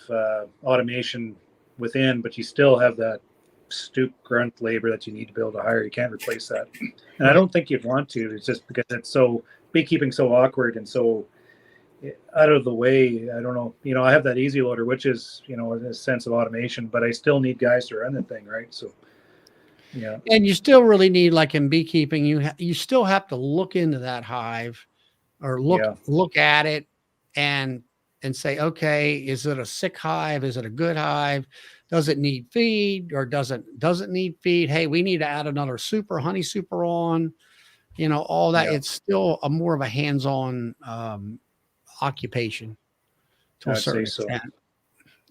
automation within, but you still have that stoop grunt labor that you need to be able to hire. You can't replace that. And I don't think you'd want to. It's just because beekeeping so awkward and so out of the way. I don't know. I have that easy loader, which is, a sense of automation, but I still need guys to run the thing, right? So, yeah. And you still really need, like in beekeeping, you still have to look into that hive or look at it and say, okay, is it a sick hive? Is it a good hive? Does it need feed or doesn't need feed? Hey, we need to add another honey super on, all that. Yeah. It's still more of a hands-on occupation to a certain extent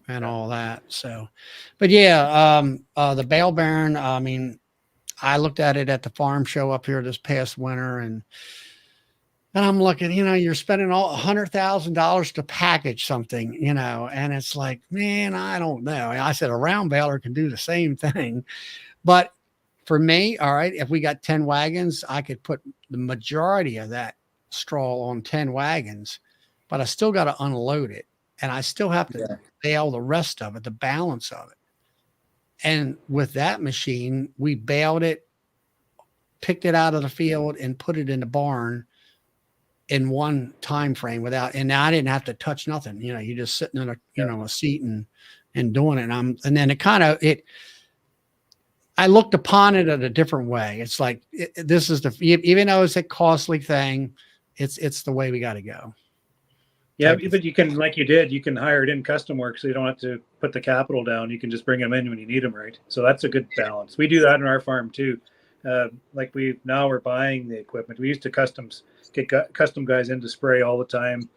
and all that. So, but yeah, the bale bearing, I mean, I looked at it at the farm show up here this past winter, and I'm looking, you're spending all $100,000 to package something, and it's like, man, I don't know. I said a round baler can do the same thing, but for me, all right, if we got 10 wagons, I could put the majority of that straw on 10 wagons, but I still got to unload it, and I still have to bale the rest of it, the balance of it. And with that machine, we baled it, picked it out of the field, and put it in the barn in one time frame and now I didn't have to touch nothing. You're just sitting in a seat and doing it. And then I looked upon it in a different way. It's like, this is even though it's a costly thing, it's the way we got to go. Yeah. But you can, like you did, you can hire it in custom work. So you don't have to put the capital down. You can just bring them in when you need them. Right. So that's a good balance. We do that in our farm too. We're buying the equipment. We used to get custom guys in to spray all the time.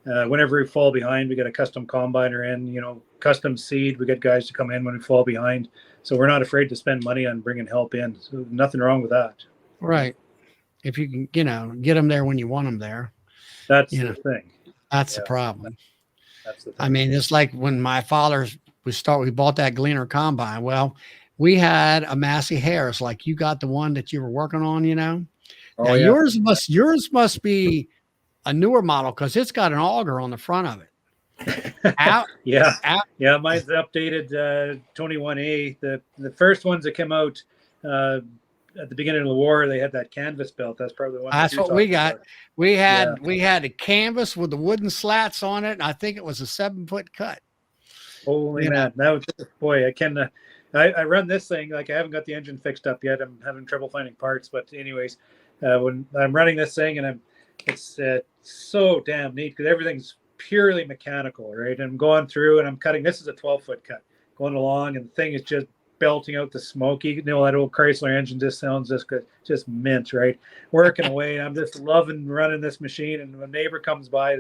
Whenever we fall behind, we get a custom combiner in, custom seed. We get guys to come in when we fall behind. So we're not afraid to spend money on bringing help in. So nothing wrong with that. Right. If you can, get them there when you want them there. That's the thing. That's the problem. That's the thing. I mean, it's like when my father, we bought that Gleaner combine. Well, we had a Massey Harris, like you got the one that you were working on, Now yours must be a newer model because it's got an auger on the front of it. Mine's updated 21A. The first ones that came out at the beginning of the war, they had that canvas belt. That's probably the one. That's what we got. We had a canvas with the wooden slats on it, and I think it was a 7-foot cut. Holy man, that was boy! I run this thing like I haven't got the engine fixed up yet. I'm having trouble finding parts, but anyways, when I'm running this thing and it's so damn neat because everything's purely mechanical, right? And I'm going through and I'm cutting. This is a 12-foot cut going along, and the thing is just belting out the smoky. That old Chrysler engine just sounds just mint, right? Working away. I'm just loving running this machine. And when a neighbor comes by,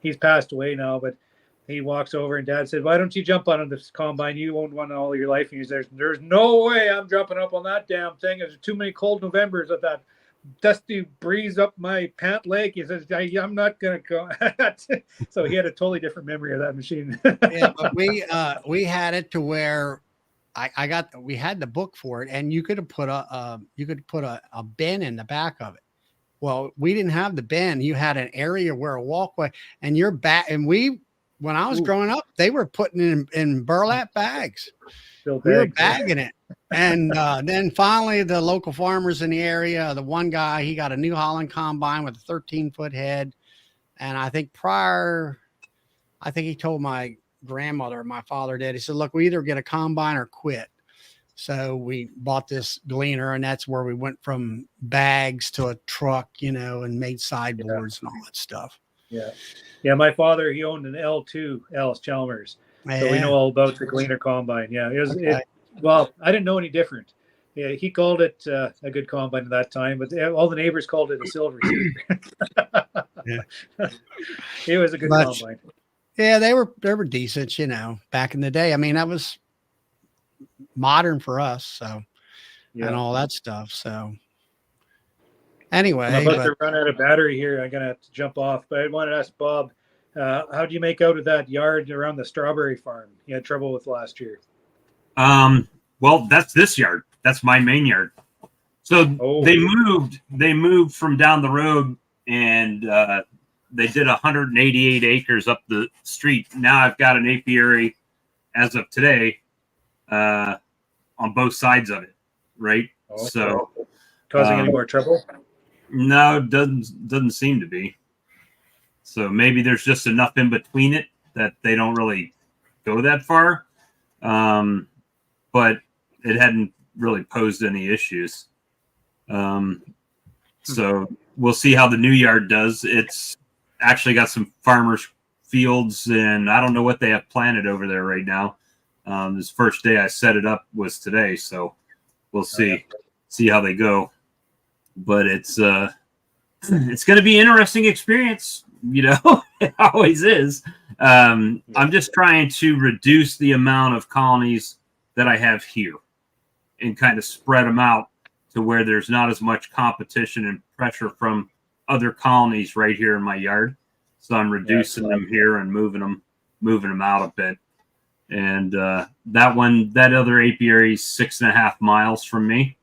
he's passed away now, but he walks over and Dad said, "Why don't you jump on this combine? You won't want it all your life." And he's there's no way I'm jumping up on that damn thing. There's too many cold Novembers with that dusty breeze up my pant leg. He says, "I'm not gonna go." So he had a totally different memory of that machine. Yeah, but we had it to where we had the book for it, and you could put a bin in the back of it. Well, we didn't have the bin. You had an area where a walkway, and your back, and when I was growing up, they were putting it in burlap bags. We were bagging it. And then finally, the local farmers in the area, the one guy, he got a New Holland combine with a 13-foot head. And I think he told my grandmother, my father did, he said, "Look, we either get a combine or quit." So we bought this gleaner, and that's where we went from bags to a truck, and made sideboards and all that stuff. Yeah. Yeah. My father, he owned an L2 Alice Chalmers. So we Yeah. know all about the gleaner combine. Yeah. Okay. Well, I didn't know any different. Yeah, he called it a good combine at that time, but all the neighbors called it a silver super. Yeah. It was a good combine. Yeah, they were decent, back in the day. I mean, that was modern for us, so and all that stuff. So anyway, I'm about to run out of battery here. I'm gonna have to jump off, but I wanted to ask Bob, how do you make out of that yard around the strawberry farm you had trouble with last year? Well, that's this yard. That's my main yard. So they moved from down the road, and they did 188 acres up the street. Now I've got an apiary as of today on both sides of it, right? So causing any more trouble? No, it doesn't seem to be. So maybe there's just enough in between it that they don't really go that far. But it hadn't really posed any issues. So we'll see how the new yard does. It's actually got some farmers' fields, and I don't know what they have planted over there right now. This first day I set it up was today, so we'll see how they go. But it's going to be an interesting experience, it always is. I'm just trying to reduce the amount of colonies that I have here and kind of spread them out to where there's not as much competition and pressure from other colonies right here in my yard. So I'm reducing them here and moving them out a bit. And that other apiary is 6.5 miles from me.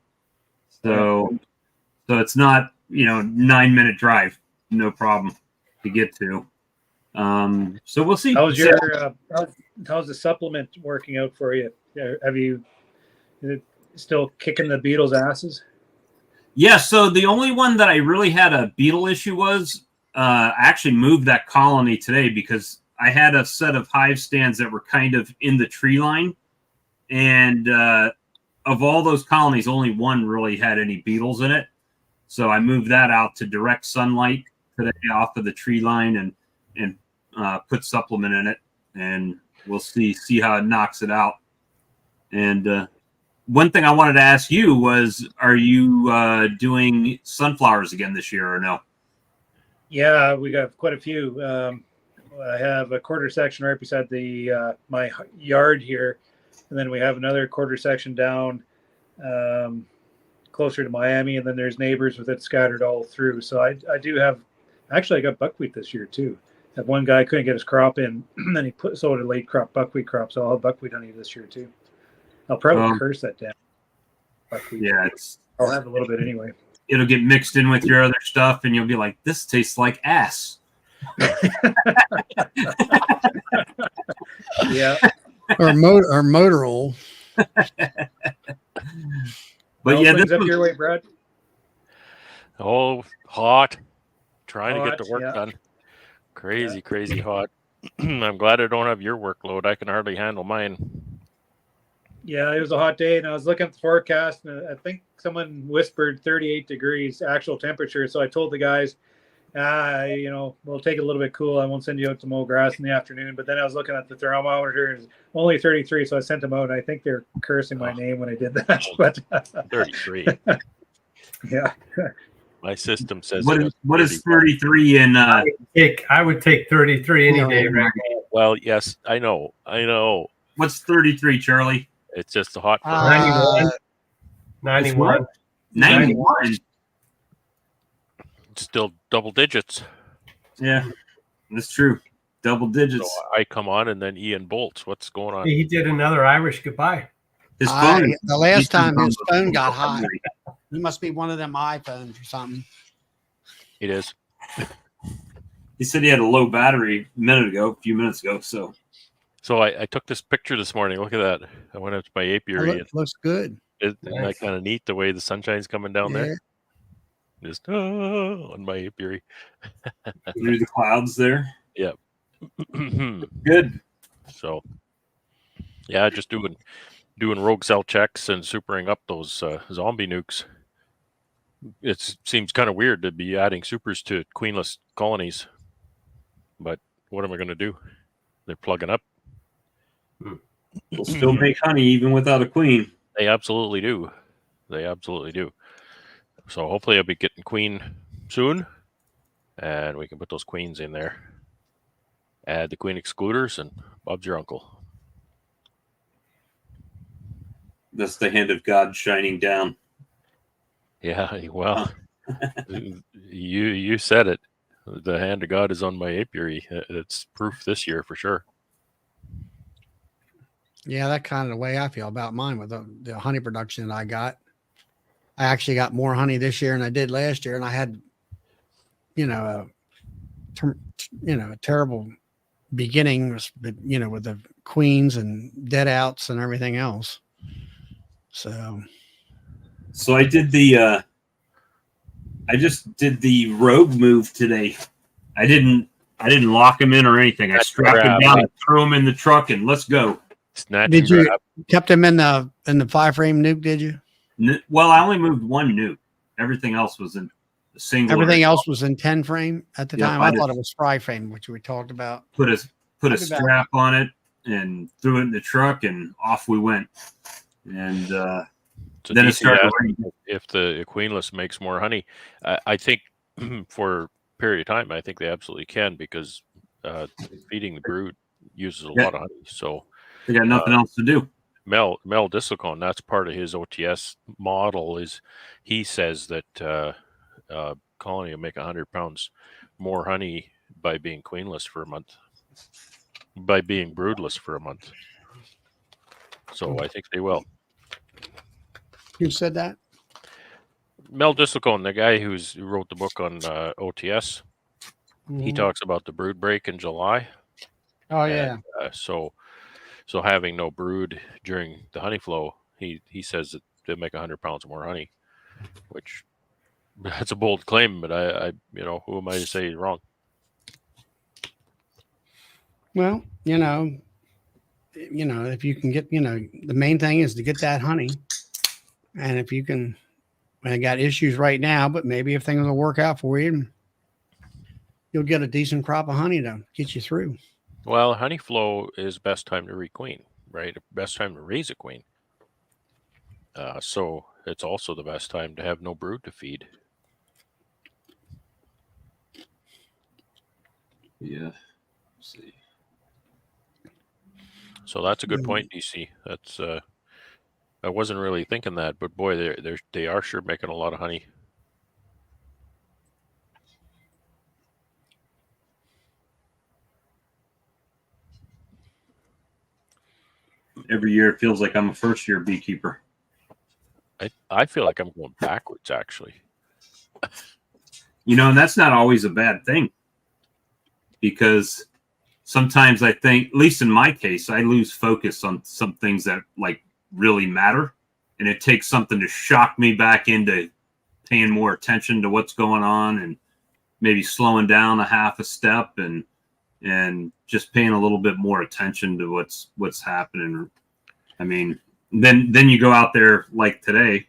So it's not, 9-minute drive, no problem to get to. So we'll see. How's the supplement working out for you? Is it still kicking the beetles' asses? Yeah. So the only one that I really had a beetle issue was I actually moved that colony today because I had a set of hive stands that were kind of in the tree line. And of all those colonies, only one really had any beetles in it. So I moved that out to direct sunlight today off of the tree line and put supplement in it. And we'll see how it knocks it out. And one thing I wanted to ask you was, are you doing sunflowers again this year or no? Yeah, we got quite a few. I have a quarter section right beside the my yard here, and then we have another quarter section down closer to Miami, and then there's neighbors with it scattered all through. So I do have, actually I got buckwheat this year too. That one guy couldn't get his crop in, and then he sowed a late crop buckwheat crop, so I'll have buckwheat honey this year too. I'll probably curse that damn buckwheat. Yeah, I'll have a little bit anyway. It'll get mixed in with your other stuff, and you'll be like, "This tastes like ass." Yeah. or motor oil. But yeah, this up your way, Brad. Oh, hot. Trying to get the work done. Crazy hot. I'm glad I don't have your workload. I can hardly handle mine. Yeah, it was a hot day, and I was looking at the forecast, and I think someone whispered 38 degrees actual temperature. So I told the guys, we'll take it a little bit cool. I won't send you out to mow grass in the afternoon. But then I was looking at the thermometer, and it's only 33. So I sent them out, and I think they're cursing my name when I did that. But 33. Yeah. My system says what is 33 in I would take 33 any day, Rick. Well, yes, I know. What's 33, Charlie? It's just a hot 91. 91. Still double digits. Yeah, that's true. Double digits. So I come on, and then Ian bolts. What's going on? He did another Irish goodbye. His phone. The last time his phone got hot. It must be one of them iPhones or something. It is. He said he had a low battery a few minutes ago. So I took this picture this morning. Look at that. I went up to my apiary. It looks good. Isn't that kind of neat, the way the sunshine's coming down there? Just on my apiary. Through the clouds there. Yeah. Good. So, yeah, just doing doing rogue cell checks and supering up those zombie nukes. It seems kind of weird to be adding supers to queenless colonies, but what am I going to do? They're plugging up. They'll still make honey even without a queen. They absolutely do. They absolutely do. So hopefully I'll be getting queen soon, and we can put those queens in there. Add the queen excluders, and Bob's your uncle. That's the hand of God shining down. Yeah, well, you said it. The hand of God is on my apiary. It's proof this year for sure. Yeah, that's kind of the way I feel about mine with the honey production that I got. I actually got more honey this year than I did last year, and I had, a terrible beginning, with the queens and dead outs and everything else. So I just did the rogue move today. I didn't lock him in or anything. I strapped him down and threw him in the truck and let's go. Snatch did and you grab. kept him in the 5-frame nuke? Did you? Well, I only moved one nuke. Everything else was in a single. Everything else was in 10-frame at the time. I thought it was 5-frame, which we talked about. Put a strap on it and threw it in the truck, and off we went. And So then it DC started asked raining. if the queenless makes more honey. I think for a period of time, I think they absolutely can, because feeding the brood uses a lot of honey. So They got nothing else to do. Mel Discicone, that's part of his OTS model, is he says that colony will make 100 pounds more honey by being queenless for a month, by being broodless for a month. So I think they will. Who said that? Mel Discicone, the guy who wrote the book on OTS, he talks about the brood break in July. Oh yeah. And, so having no brood during the honey flow, he says that they make 100 pounds more honey, which that's a bold claim, but I who am I to say he's wrong? Well, if you can get, the main thing is to get that honey. And if you can, I got issues right now, but maybe if things will work out for you, you'll get a decent crop of honey to get you through. Well, honey flow is best time to requeen, right? Best time to raise a queen. So it's also the best time to have no brood to feed. Yeah. Let's see. So that's a good point, DC. That's I wasn't really thinking that, but boy, they are sure making a lot of honey. Every year it feels like I'm a first-year beekeeper. I feel like I'm going backwards, actually. And that's not always a bad thing, because sometimes I think, at least in my case, I lose focus on some things that really matter, and it takes something to shock me back into paying more attention to what's going on, and maybe slowing down a half a step and just paying a little bit more attention to what's happening. I mean, then you go out there like today.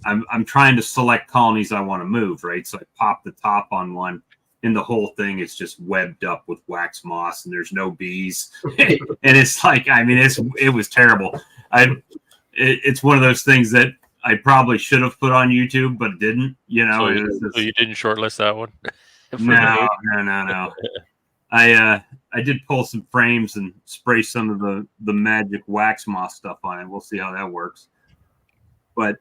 I'm trying to select colonies I want to move, right? So I pop the top on one, and the whole thing is just webbed up with wax moss, and there's no bees. And it's it was terrible. It's one of those things that I probably should have put on YouTube, but didn't. So you didn't shortlist that one? No. I did pull some frames and spray some of the magic wax moss stuff on it. We'll see how that works. But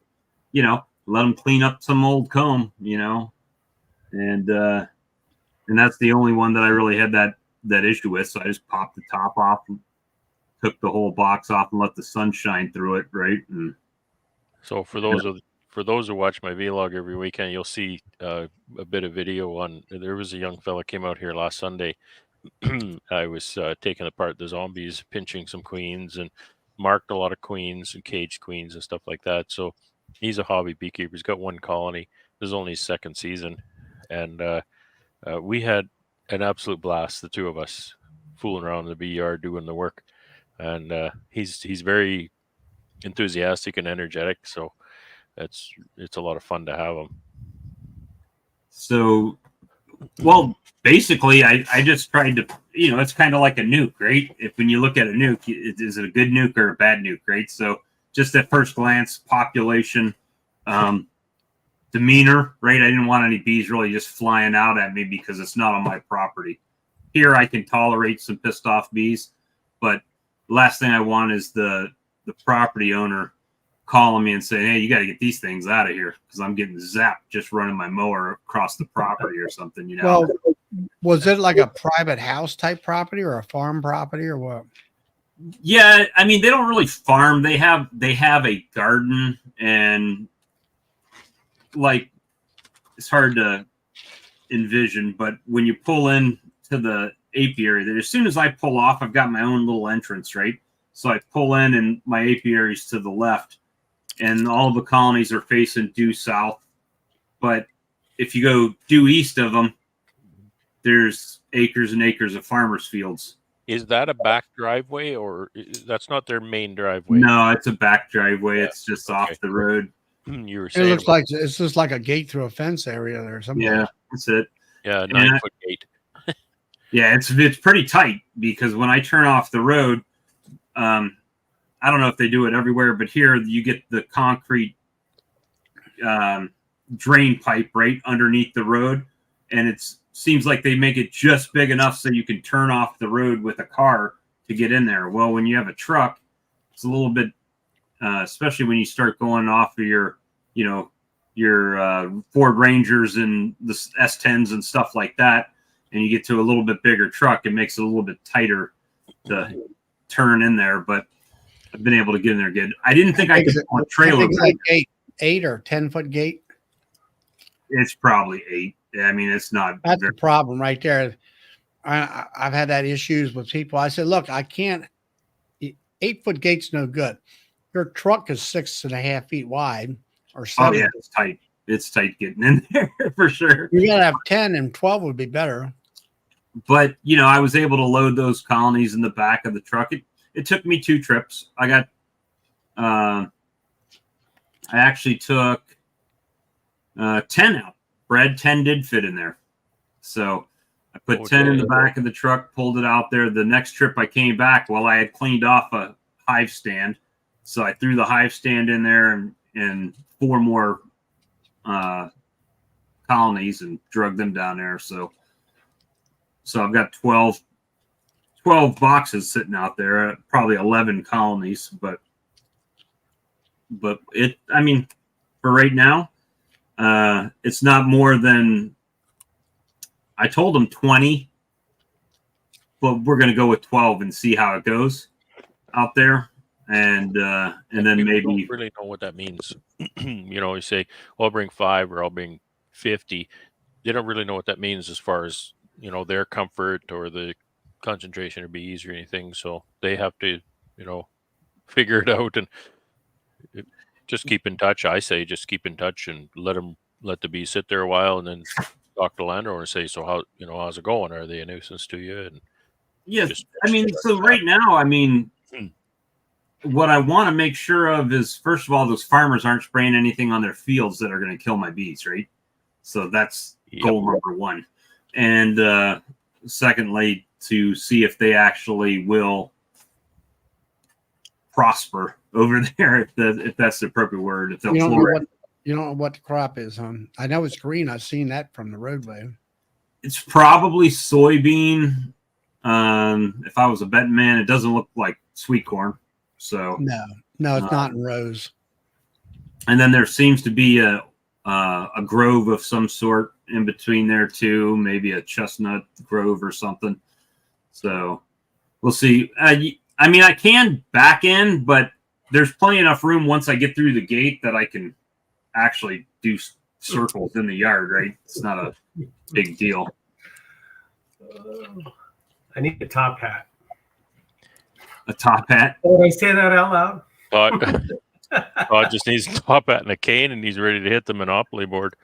let them clean up some old comb, and that's the only one that I really had that issue with. So I just popped the top off, and took the whole box off, and let the sun shine through it, right? And so for those who watch my vlog every weekend, you'll see a bit of video on. There was a young fella came out here last Sunday. I was taking apart the zombies, pinching some queens, and marked a lot of queens and caged queens and stuff like that. So he's a hobby beekeeper. He's got one colony. This is only his second season, and we had an absolute blast, the two of us, fooling around in the bee yard doing the work. And he's very enthusiastic and energetic. So it's a lot of fun to have them. So, well, basically, I just tried to, it's kind of like a nuke, right? When you look at a nuke, is it a good nuke or a bad nuke, right? So just at first glance, population, demeanor, right? I didn't want any bees really just flying out at me because it's not on my property. Here, I can tolerate some pissed off bees, but the last thing I want is the property owner calling me and saying, hey, you got to get these things out of here because I'm getting zapped just running my mower across the property or something, Well, was it like a private house type property or a farm property or what? Yeah, I mean, they don't really farm. They have a garden, and like it's hard to envision, but when you pull in to the apiary, that as soon as I pull off, I've got my own little entrance, right? So I pull in and my apiary's to the left, and all the colonies are facing due south. But if you go due east of them, there's acres and acres of farmers' fields. Is that a back driveway, or that's not their main driveway? No, it's a back driveway. Yeah. It's just off the road. You were saying it looks like it's just like a gate through a fence area there. Yeah, that's it. Yeah, 9-foot gate. Yeah, it's pretty tight because when I turn off the road, I don't know if they do it everywhere, but here you get the concrete drain pipe right underneath the road, and it seems like they make it just big enough so you can turn off the road with a car to get in there. Well, when you have a truck, it's a little bit, especially when you start going off of your Ford Rangers and the S10s and stuff like that, and you get to a little bit bigger truck, it makes it a little bit tighter to turn in there. But I've been able to get in there good. I didn't think I could pull a trailer. Like 8 or 10-foot gate. It's probably 8. I mean, it's not. That's the problem right there. I've had that issues with people. I said, look, I can't. 8-foot gate's no good. Your truck is 6.5 feet wide or 7. Oh yeah, it's tight. It's tight getting in there for sure. You gotta have 10, and 12 would be better. But I was able to load those colonies in the back of the truck. It took me 2 trips. I got. I actually took 10 out. Brad 10 did fit in there. So I put 10 in the back of the truck, pulled it out there. The next trip I came back, I had cleaned off a hive stand. So I threw the hive stand in there and 4 more colonies and drug them down there. So I've got 12 boxes sitting out there, probably 11 colonies, but for right now, it's not more than, I told them 20, but we're going to go with 12 and see how it goes out there. And then maybe don't really know what that means. You say, well, I'll bring 5 or I'll bring 50. They don't really know what that means as far as, their comfort or the concentration of bees or anything. So they have to, figure it out and just keep in touch. I say just keep in touch and let the bees sit there a while, and then talk to the landowner and say, so how's it going? Are they a nuisance to you? And yes, so right now, what I want to make sure of is, first of all, those farmers aren't spraying anything on their fields that are going to kill my bees, right? So that's goal number 1. And secondly, to see if they actually will prosper over there, if that's the appropriate word. If they'll flourish. You don't know what the crop is, huh? I know it's green. I've seen that from the roadway. It's probably soybean. If I was a betting man, it doesn't look like sweet corn. So no, it's not in rows. And then there seems to be a grove of some sort in between there too, maybe a chestnut grove or something. So we'll see. I can back in, but there's plenty enough room once I get through the gate that I can actually do circles in the yard, right? It's not a big deal. I need a top hat. A top hat? Did I say that out loud? Todd just needs a top hat and a cane, and he's ready to hit the Monopoly board.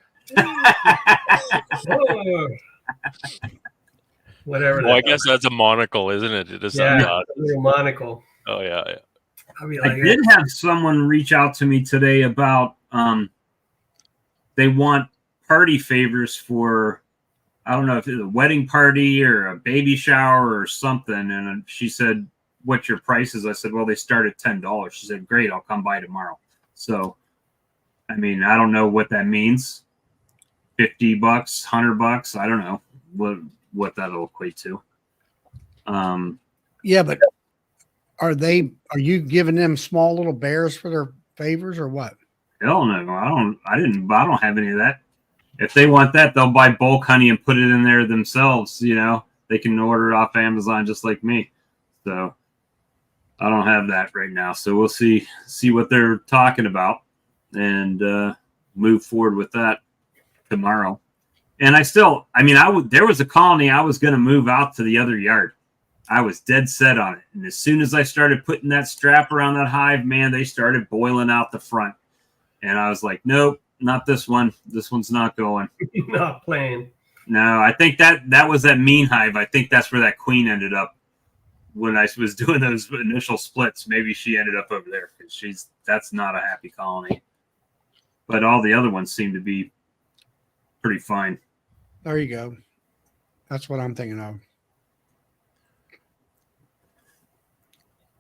Whatever. Well, I guess that's a monocle, isn't it? It is a monocle. Oh yeah. I'll be I like, did have someone reach out to me today about they want party favors for, I don't know if it's a wedding party or a baby shower or something. And she said, "What's your prices?" I said, "Well, they start at $10." She said, "Great, I'll come by tomorrow." So, I mean, I don't know what that means. $50, $100. I don't know what that'll equate to. Yeah, but are you giving them small little bears for their favors or what? Hell no, I don't have any of that. If they want that, they'll buy bulk honey and put it in there themselves. You know, they can order it off Amazon just like me. So I don't have that right now. So we'll see what they're talking about and move forward with that tomorrow. And there was a colony I was going to move out to the other yard. I was dead set on it. And as soon as I started putting that strap around that hive, man, they started boiling out the front. And I was like, nope, not this one. This one's not going. not playing. No, I think that was that mean hive. I think that's where that queen ended up when I was doing those initial splits. Maybe she ended up over there because that's not a happy colony. But all the other ones seem to be pretty fine. There you go. That's what I'm thinking of.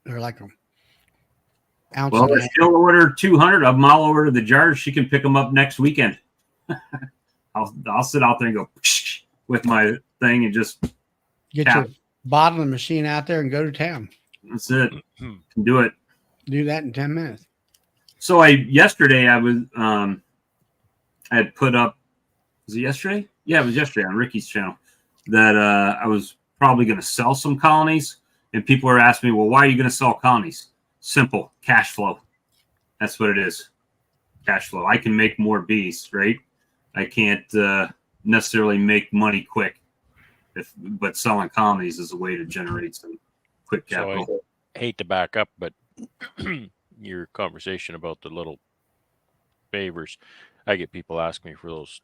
They're like an ounce. Well, if she'll order 200 of them, I'll order the jars. She can pick them up next weekend. I'll sit out there and go with my thing and just get your bottling machine out there and go to town. That's it. Can do it. Do that in 10 minutes. So yesterday I was I had put up, was it yesterday? Yeah, it was yesterday on Ricky's channel that I was probably going to sell some colonies, and people were asking me, well, why are you going to sell colonies? Simple, cash flow. That's what it is. Cash flow. I can make more bees, right? I can't necessarily make money quick, but selling colonies is a way to generate some quick capital. So I hate to back up, but your conversation about the little favors, I get people ask me for those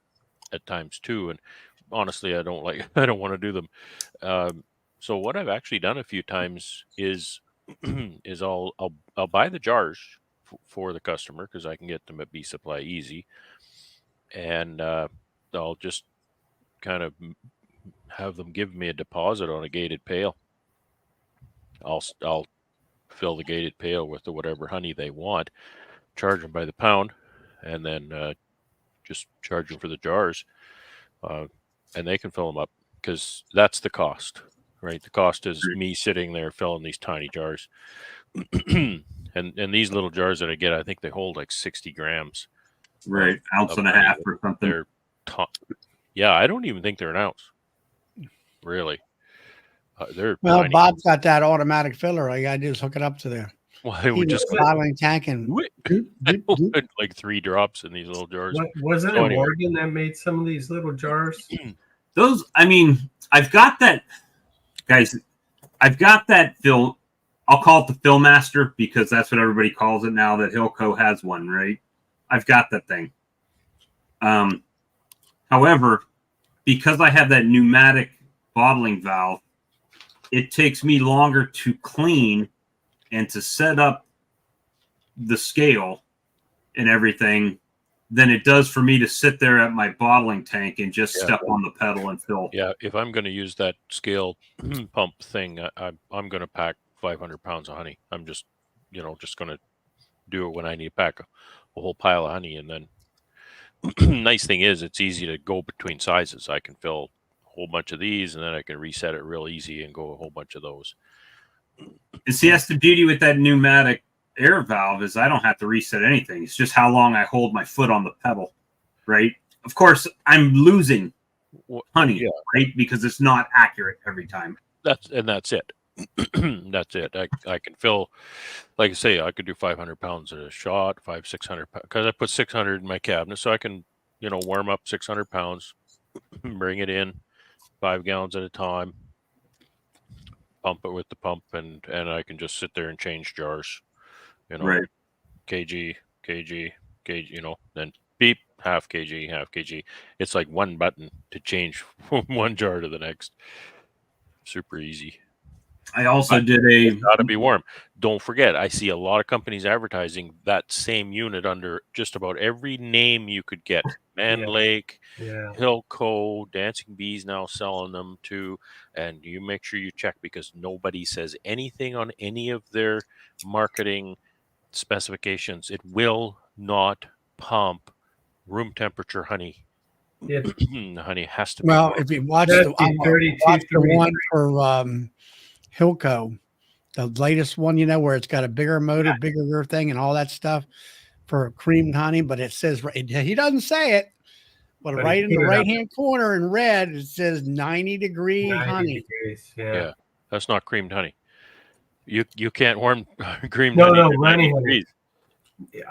at times too, and honestly, I don't want to do them. So what I've actually done a few times is I'll buy the jars for the customer because I can get them at Bee Supply easy, and I'll just kind of have them give me a deposit on a gated pail. I'll fill the gated pail with whatever honey they want, charge them by the pound, and then just charge them for the jars, and they can fill them up because that's the cost, right? The cost is me sitting there filling these tiny jars, and these little jars that I get, I think they hold like 60 grams, right? Ounce and a half or something. They're yeah, I don't even think they're an ounce, really. They're well, tiny. Bob's got that automatic filler. All you gotta do is hook it up to there. Well, it would just bottling tank and like 3 drops in these little jars. Wasn't it Morgan that made some of these little jars? Those, I mean, I've got that, guys. I've got that fill. I'll call it the Fill Master because that's what everybody calls it now. That Hilco has one, right? I've got that thing. However, because I have that pneumatic bottling valve, it takes me longer to clean and to set up the scale and everything than it does for me to sit there at my bottling tank and just step on the pedal and fill. Yeah, if I'm going to use that scale pump thing, I'm going to pack 500 pounds of honey. I'm just going to do it when I need to pack a whole pile of honey. And then nice thing is it's easy to go between sizes. I can fill a whole bunch of these and then I can reset it real easy and go a whole bunch of those. And see, that's the beauty with that pneumatic air valve is I don't have to reset anything. It's just how long I hold my foot on the pedal, right? Of course, I'm losing honey, right? Because it's not accurate every time. That's it. That's it. I can fill, like I say, I could do 500 pounds at a shot, 600 because I put 600 in my cabinet, so I can, warm up 600 pounds, bring it in 5 gallons at a time, pump it with the pump, and I can just sit there and change jars, right? kg, then beep, half kg. It's like one button to change from one jar to the next. Super easy. I also did It's a got to be warm. Don't forget, I see a lot of companies advertising that same unit under just about every name you could get. Man Yeah. Lake, Yeah. Hillco, Dancing Bees now selling them too. And you make sure you check because nobody says anything on any of their marketing specifications. It will not pump room temperature honey. It Honey has to be Well, warm. if you watch That's the, the 32, watch the 33. one for Hilco, the latest one, where it's got a bigger motor, bigger thing, and all that stuff for creamed honey, but it says he doesn't say it, but But right he in the put it up right hand corner in red, it says 90-degree 90 honey. degrees. Yeah, Yeah. that's not creamed honey. You can't warm creamed No, honey no, to 90 runny honey. degrees.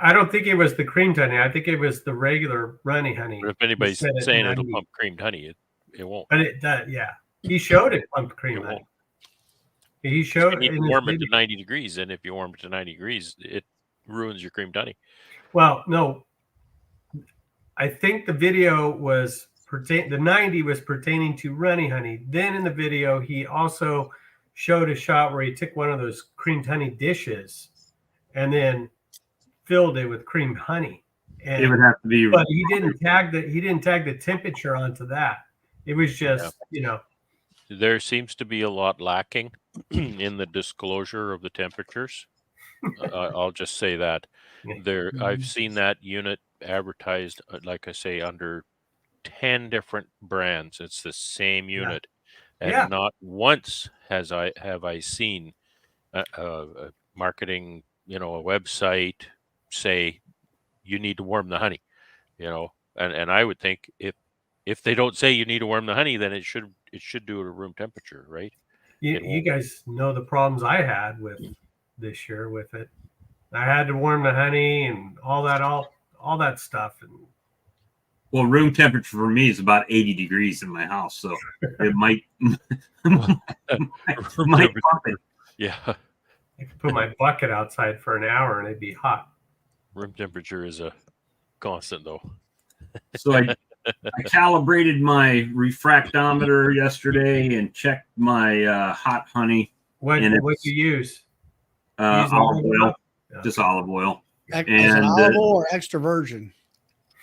I don't think it was the creamed honey. I think it was the regular runny honey. But if anybody's said it saying it'll 90. pump creamed honey, it won't. But yeah. He showed it pumped cream It honey. won't. He showed You need in to his warm it video. to 90 degrees, and if you warm it to 90 degrees, it ruins your creamed honey. Well, no. I think the video was the 90 was pertaining to runny honey. Then in the video, he also showed a shot where he took one of those creamed honey dishes and then filled it with creamed honey. And, it would have to be but he didn't tag the temperature onto that. It was just, There seems to be a lot lacking in the disclosure of the temperatures. I'll just say that. I've seen that unit advertised, like I say, under 10 different brands. It's the same unit, and not once have I seen a marketing, a website say you need to warm the honey, and I would think if they don't say you need to warm the honey, then it should do it at room temperature, right? You guys know the problems I had with this year with it. I had to warm the honey and all that stuff. And well, room temperature for me is about 80 degrees in my house, so it might pump it. Yeah. I could put my bucket outside for an hour and it'd be hot. Room temperature is a constant, though. So I calibrated my refractometer yesterday and checked my hot honey. What you use? Olive oil, Yeah. just olive oil. Is it olive oil or extra virgin?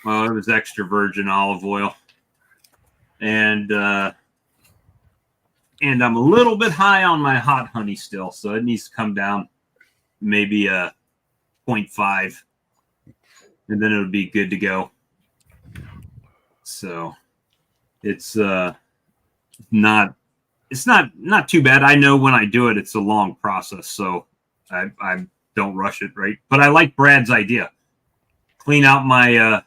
Well, it was extra virgin olive oil, and I'm a little bit high on my hot honey still, so it needs to come down maybe a 0.5, and then it'll be good to go. So it's not too bad. I know when I do it, it's a long process, so I don't rush it, right? But I like Brad's idea. Clean out my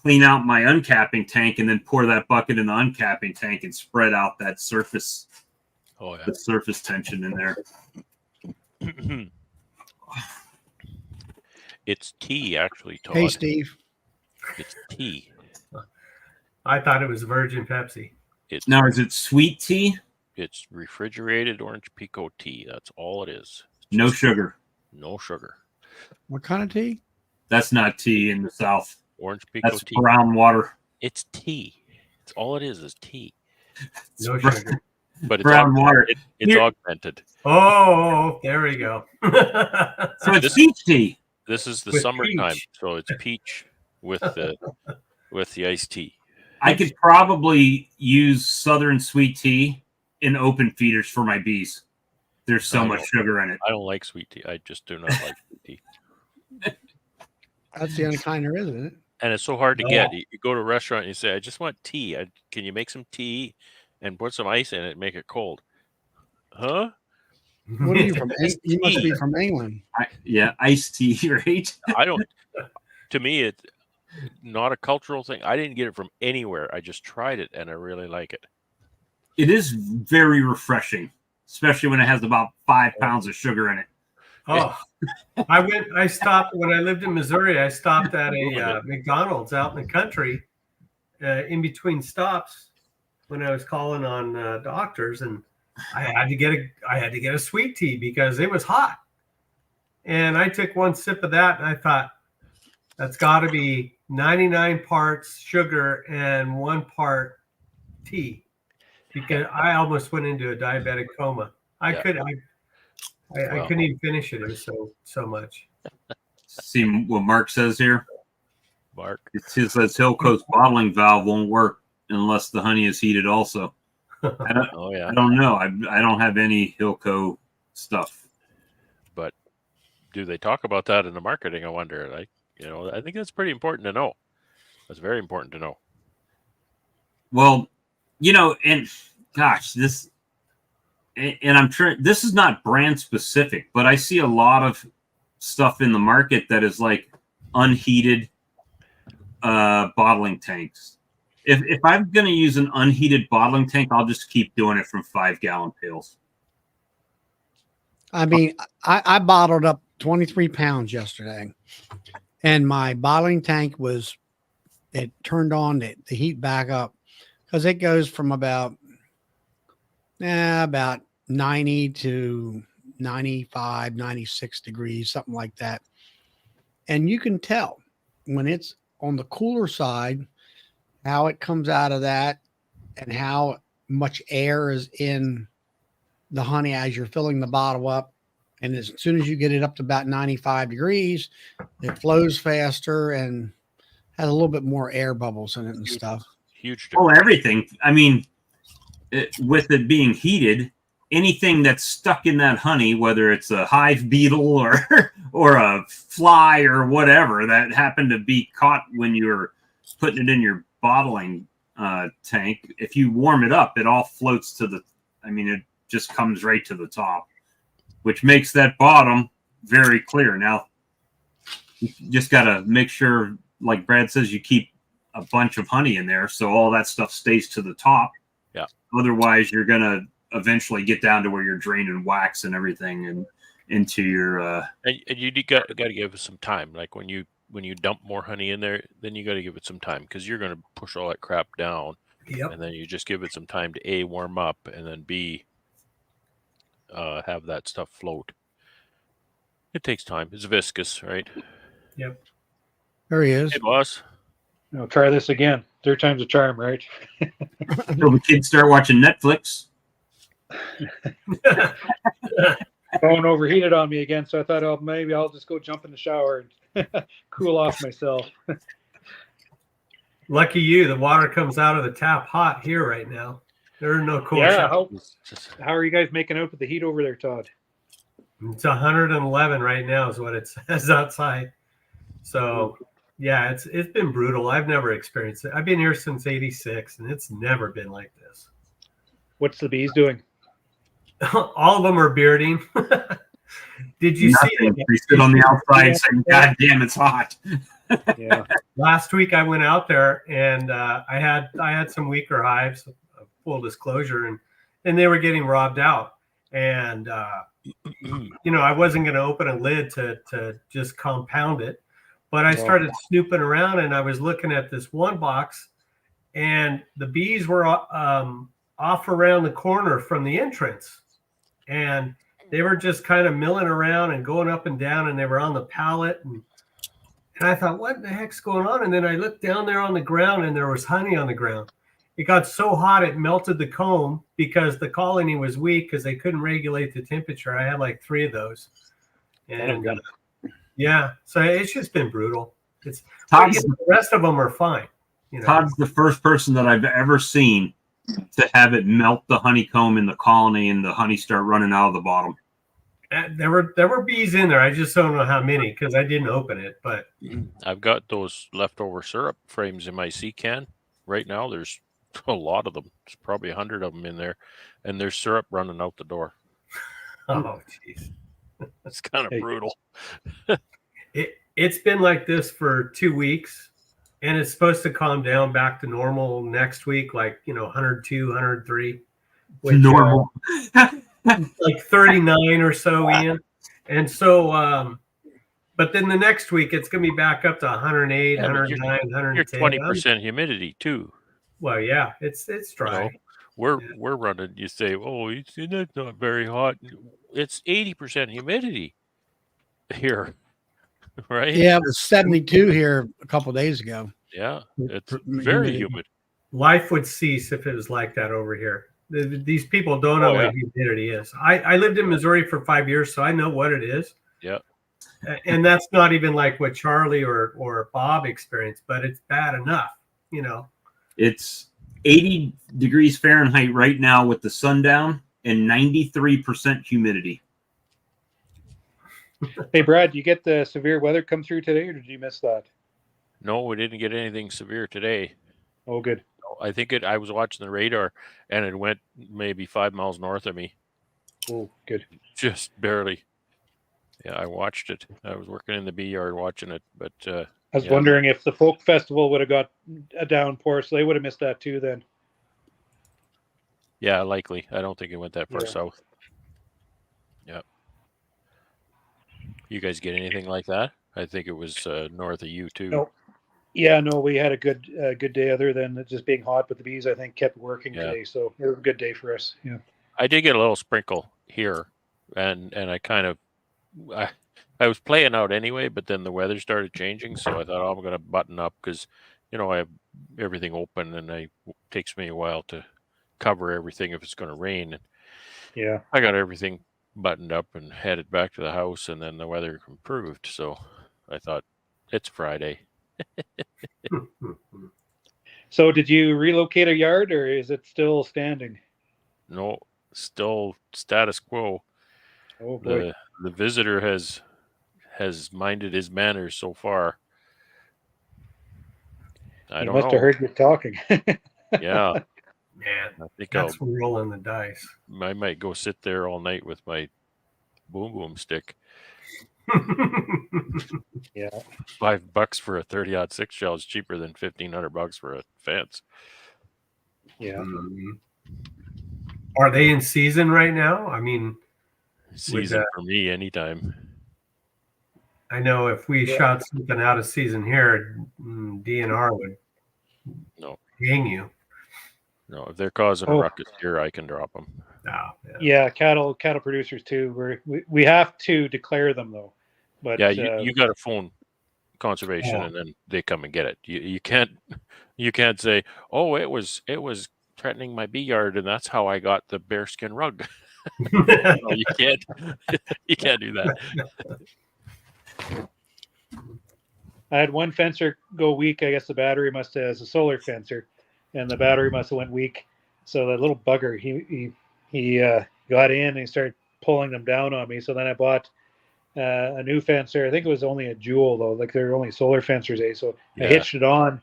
uncapping tank and then pour that bucket in the uncapping tank and spread out that surface. Oh, yeah. The surface tension in there. It's tea, actually, Todd. Hey, Steve. It's tea. I thought it was virgin Pepsi. Now, is it sweet tea? It's refrigerated orange pico tea. That's all it is. No sugar. No sugar. What kind of tea? That's not tea in the South. Orange pico That's tea. brown water. It's tea. It's all it is tea. No sugar. But it's brown water. It's Here- augmented. Oh, there we go. So it's peach tea. This is the With summertime, peach. so it's peach with the iced tea. I could probably use Southern sweet tea in open feeders for my bees. There's so I much don't- sugar in it. I don't like sweet tea. I just do not like sweet tea. That's the only kind there is, isn't it? And it's so hard to No. get. You go to a restaurant and you say, I just want tea. Can you make some tea and put some ice in it and make it cold? Huh? What are you from? It's You must tea. be from England. Iced tea, right? I don't. To me, it's not a cultural thing. I didn't get it from anywhere. I just tried it and I really like it. It is very refreshing, especially when it has about 5 pounds of sugar in it. Oh, I stopped when I lived in Missouri. I stopped at a McDonald's out in the country in between stops when I was calling on doctors, and I had to get a sweet tea because it was hot. And I took one sip of that and I thought, that's got to be 99 parts sugar and 1 part tea, because I almost went into a diabetic coma. I Yeah. I couldn't even finish it. It was so much. See what Mark says here. Mark. It says that Hilco's bottling valve won't work unless the honey is heated. Also, Oh yeah. I don't know. I don't have any Hilco stuff. But do they talk about that in the marketing? I wonder. Like, I think that's pretty important to know. That's very important to know. Well, and gosh, and I'm sure this is not brand specific, but I see a lot of stuff in the market that is like unheated bottling tanks. If I'm going to use an unheated bottling tank, I'll just keep doing it from 5-gallon pails. I mean, I bottled up 23 pounds yesterday, and my bottling tank it turned on the heat back up because it goes from about 90 to 95, 96 degrees, something like that. And you can tell when it's on the cooler side, how it comes out of that and how much air is in the honey as you're filling the bottle up. And as soon as you get it up to about 95 degrees, it flows faster and has a little bit more air bubbles in it and stuff. Huge. Oh, everything. I mean, with it being heated, anything that's stuck in that honey, whether it's a hive beetle or a fly or whatever that happened to be caught when you're putting it in your bottling tank, if you warm it up, it all floats it just comes right to the top, which makes that bottom very clear. Now, you just got to make sure, like Brad says, you keep a bunch of honey in there so all that stuff stays to the top. Yeah. Otherwise, you're going to eventually get down to where you're draining wax and everything and into your And you got to give it some time. Like when you dump more honey in there, then you got to give it some time because you're going to push all that crap down. Yep. And then you just give it some time to A, warm up, and then B, have that stuff float. It takes time. It's viscous, right? Yep. There he is. It was. No, try this again. Third time's a charm, right? so the kids start watching Netflix. Phone overheated on me again, so I thought, maybe I'll just go jump in the shower and cool off myself. Lucky you, the water comes out of the tap hot here right now. There are no cool Yeah, showers. how are you guys making out with the heat over there, Todd? It's 111 right now is what it says outside. So yeah, it's been brutal. I've never experienced it. I've been here since '86 and it's never been like this. What's the bees doing? All of them are bearding. Did you see Nothing. They sit on the outside saying, God damn, it's hot. Yeah. Last week I went out there and I had some weaker hives, full disclosure, and they were getting robbed out. And I wasn't going to open a lid to just compound it, but I started snooping around and I was looking at this one box, and the bees were off around the corner from the entrance, and they were just kind of milling around and going up and down, and they were on the pallet, and I thought, what the heck's going on? And then I looked down there on the ground and there was honey on the ground. It got so hot it melted the comb because the colony was weak because they couldn't regulate the temperature. I had like 3 of those. And yeah, so it's just been brutal. The rest of them are fine. Todd's the first person that I've ever seen to have it melt the honeycomb in the colony and the honey start running out of the bottom. There were bees in there. I just don't know how many because I didn't open it. But I've got those leftover syrup frames in my sea can right now. There's a lot of them. There's probably 100 of them in there, and there's syrup running out the door. oh, jeez, It's kind of brutal. It's been like this for 2 weeks, and it's supposed to calm down back to normal next week, like 102, 103. Which, Normal. like 39 or so, Ian. And so, but then the next week it's going to be back up to 108, 109, 110. You're 20% humidity too. Well, yeah, it's dry. We're running. You say, oh, it's not very hot. It's 80% humidity here, right? Yeah, it was 72 here a couple of days ago. Yeah, it's very humid. Life would cease if it was like that over here. These people don't know what humidity is. I lived in Missouri for 5 years, so I know what it is. Yeah. And that's not even like what Charlie or Bob experienced, but it's bad enough, you know. It's 80 degrees Fahrenheit right now with the sun down and 93% humidity. Hey, Brad, do you get the severe weather come through today, or did you miss that? No, we didn't get anything severe today. Oh, good. I think I was watching the radar, and it went maybe 5 miles north of me. Oh, good. Just barely. Yeah, I watched it. I was working in the bee yard watching it, but I was wondering if the folk festival would have got a downpour, so they would have missed that too then. yeah, likely. I don't think it went that far south. Yeah. You guys get anything like that? I think it was north of you too. No. Yeah, no, we had a good day other than it just being hot, but the bees, I think, kept working today. So it was a good day for us. Yeah. I did get a little sprinkle here, and I kind of I was playing out anyway, but then the weather started changing, so I thought, oh, I'm going to button up because, you know, I have everything open, and it takes me a while to cover everything if it's going to rain. And Yeah. I got everything buttoned up and headed back to the house, and then the weather improved. So I thought, it's Friday. So did you relocate a yard, or is it still standing? No, still status quo. Oh boy. The visitor has minded his manners so far. I don't must know. have heard you talking. Yeah. Man, I think that's rolling the dice. I might go sit there all night with my boom stick. Yeah. $5 for a 30-06 shell is cheaper than $1,500 for a fence. Yeah. Are they in season right now? I mean, season for me anytime. I know if we shot something out of season here, DNR would hang you. No, if they're causing a ruckus here, I can drop them. Oh, yeah, cattle producers too. We have to declare them though. But yeah, you got to phone conservation and then they come and get it. You can't say, oh, it was threatening my bee yard and that's how I got the bearskin rug. No, you can't do that. I had one fencer go weak. I guess the battery must have, as a solar fencer, and the battery must have went weak. So that little bugger, he got in and he started pulling them down on me. So then I bought a new fencer. I think it was only a Jewel though, like they're only solar fencers. So I hitched it on,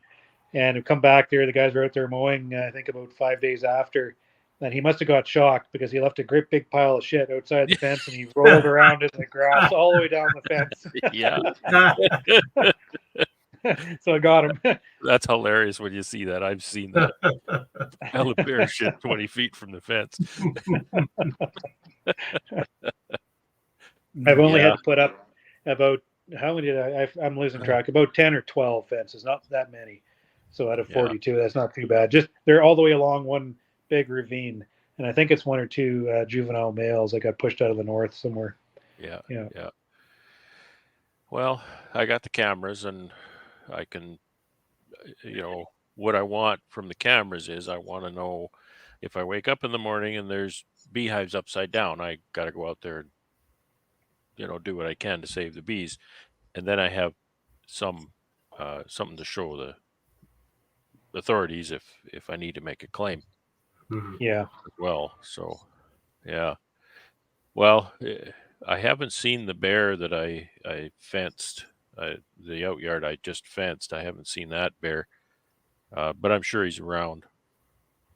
and it come back there. The guys were out there mowing. I think about 5 days after. And he must have got shocked because he left a great big pile of shit outside the fence and he rolled around in the grass all the way down the fence. Yeah. So I got him. That's hilarious when you see that. I've seen that. Hell of bear shit 20 feet from the fence. I've only had to put up about, how many did I'm losing track, about 10 or 12 fences, not that many. So out of 42, that's not too bad. Just they're all the way along one big ravine, and I think it's one or two juvenile males that got pushed out of the north somewhere. Yeah. Well, I got the cameras, and I can, what I want from the cameras is I want to know if I wake up in the morning and there's beehives upside down, I got to go out there and, do what I can to save the bees. And then I have something to show the authorities if I need to make a claim. Yeah. Well, so, yeah. Well, I haven't seen the bear that I fenced, the out yard I just fenced. I haven't seen that bear, but I'm sure he's around.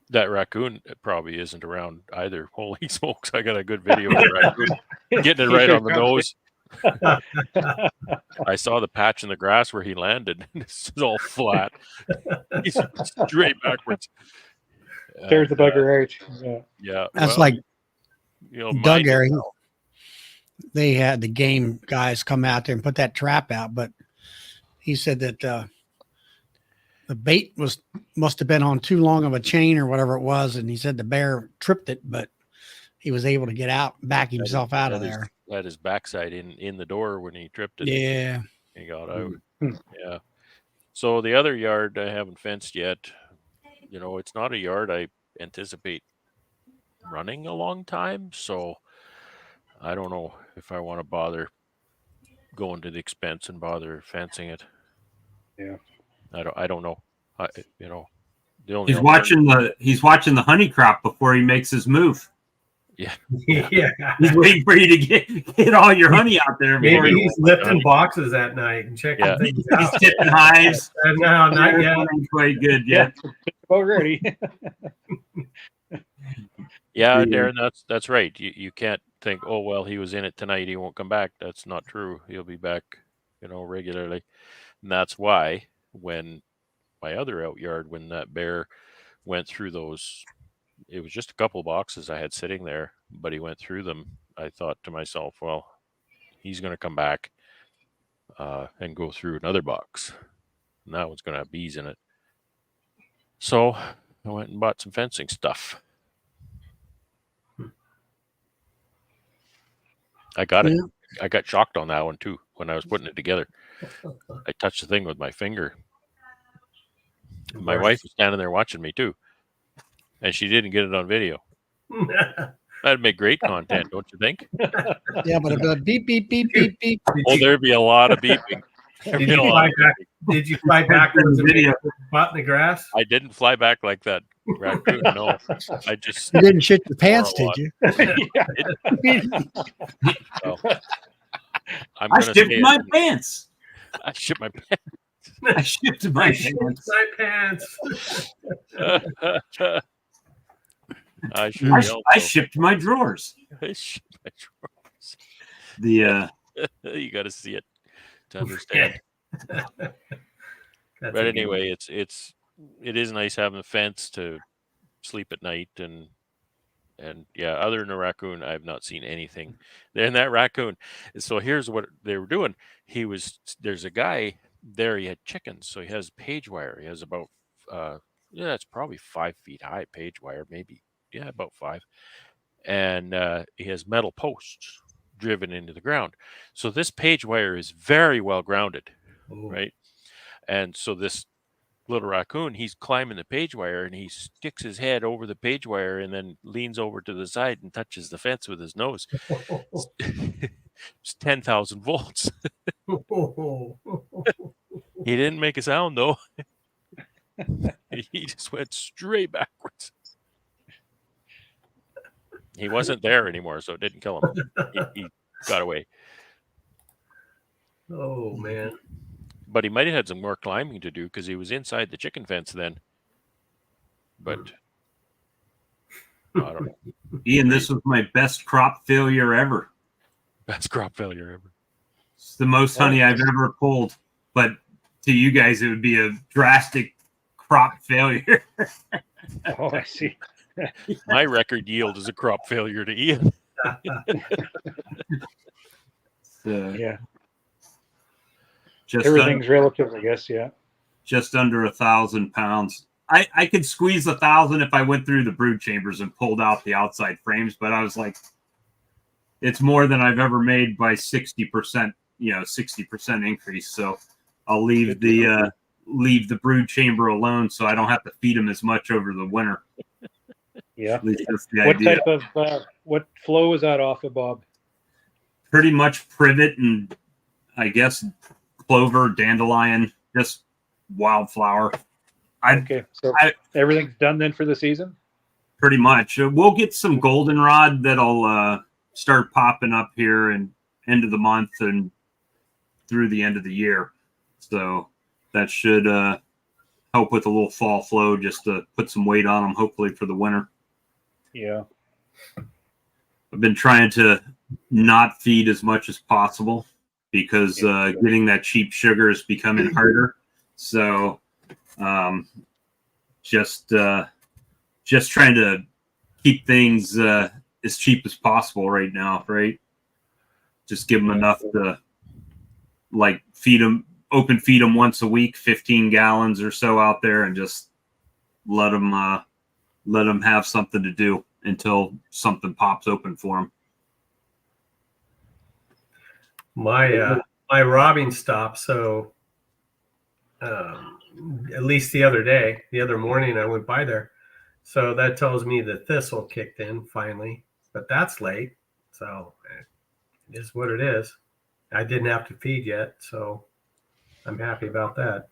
That raccoon probably isn't around either. Holy smokes, I got a good video of the raccoon getting it right on the nose. I saw the patch in the grass where he landed. It's all flat. He's straight backwards. There's the bugger arch. Yeah. That's like Doug area. They had the game guys come out there and put that trap out, but he said that the bait must have been on too long of a chain or whatever it was, and he said the bear tripped it, but he was able to get out, back himself out of there. Had his backside in the door when he tripped it. Yeah, he got out. Yeah. So the other yard I haven't fenced yet. It's not a yard I anticipate running a long time, so I don't know if I want to bother going to the expense and bother fencing it. Yeah. I don't know. The only He's watching the honey crop before he makes his move. Yeah. Yeah. He's waiting for you to get all your honey out there. Maybe he's lifting boxes at night and checking things He's out. tipping hives. No, not yet. Quite good yet. Already. Yeah, Darren, that's right. You can't think, oh well, he was in it tonight, he won't come back. That's not true. He'll be back, regularly. And that's why when my other out yard, when that bear went through those, it was just a couple boxes I had sitting there, but he went through them. I thought to myself, well, he's going to come back and go through another box. And that one's going to have bees in it. So I went and bought some fencing stuff. I got it. I got shocked on that one too when I was putting it together. I touched the thing with my finger. My wife was standing there watching me too, and she didn't get it on video. That'd make great content, don't you think? Yeah, but a beep, beep, beep, beep, beep. Oh, there'd be a lot of beeping. Did you fly backwards and make a spot in the grass? I didn't fly back like that raccoon. No, I just. You didn't shit your pants, did you? So, I shipped my pants. I shipped my pants. I shipped my pants. My pants. I shipped my drawers. I shipped my drawers. The you got to see it to understand. But anyway, it is nice having a fence to sleep at night and yeah, other than a raccoon, I've not seen anything. Then that raccoon. So here's what they were doing. There's a guy there. He had chickens, so he has page wire. He has about it's probably 5 feet high page wire, maybe about 5, and he has metal posts driven into the ground. So this page wire is very well grounded, right? And so this little raccoon, he's climbing the page wire and he sticks his head over the page wire and then leans over to the side and touches the fence with his nose. It's 10,000 volts. He didn't make a sound though. He just went straight backwards. He wasn't there anymore, so it didn't kill him. He got away. Oh, man. But he might have had some more climbing to do because he was inside the chicken fence then. But I don't know. Ian, this was my best crop failure ever. Best crop failure ever. It's the most honey I've ever pulled. But to you guys, it would be a drastic crop failure. Oh, I see. My record yield is a crop failure to Ian. Yeah. Just Everything's relative, I guess. Yeah. Just under 1,000 pounds. I could squeeze 1,000 if I went through the brood chambers and pulled out the outside frames, but I was like, it's more than I've ever made by 60%, 60% increase. So I'll leave the brood chamber alone so I don't have to feed them as much over the winter. Yeah. At least that's the What idea. type of what flow is that off of, Bob? Pretty much privet and I guess clover, dandelion, just wildflower. Okay, so everything's done then for the season? Pretty much. We'll get some goldenrod that'll start popping up here and end of the month and through the end of the year. So that should help with a little fall flow just to put some weight on them, hopefully for the winter. Yeah. I've been trying to not feed as much as possible because getting that cheap sugar is becoming harder. So just trying to keep things as cheap as possible right now, right? Just give them enough to like open feed them once a week, 15 gallons or so out there, and just let them have something to do until something pops open for them. My robbing stopped, so at least the other morning I went by there. So that tells me the thistle kicked in finally, but that's late. So it is what it is. I didn't have to feed yet, so I'm happy about that.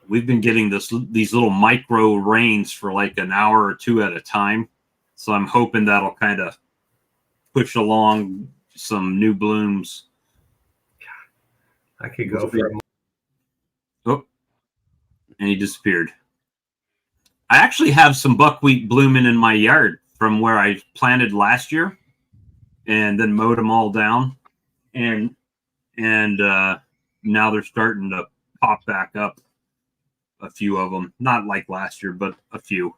We've been getting these little micro rains for like an hour or two at a time. So I'm hoping that'll kind of push along some new blooms. I could go for a Oh, and he disappeared. I actually have some buckwheat blooming in my yard from where I planted last year and then mowed them all down. And now they're starting to pop back up. A few of them, not like last year, but a few.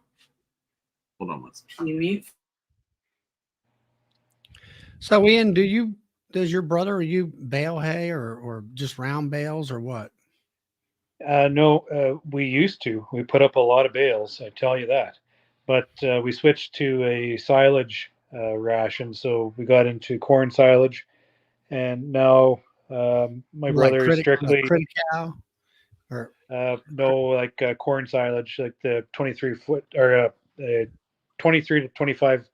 Hold on, let's. Can you mute? So Ian, does your brother or you bale hay or just round bales or what? No, we used to. We put up a lot of bales, I tell you that. But we switched to a silage ration, so we got into corn silage, and now my brother is strictly critical or no, like corn silage, like the 23 foot or 23 to 25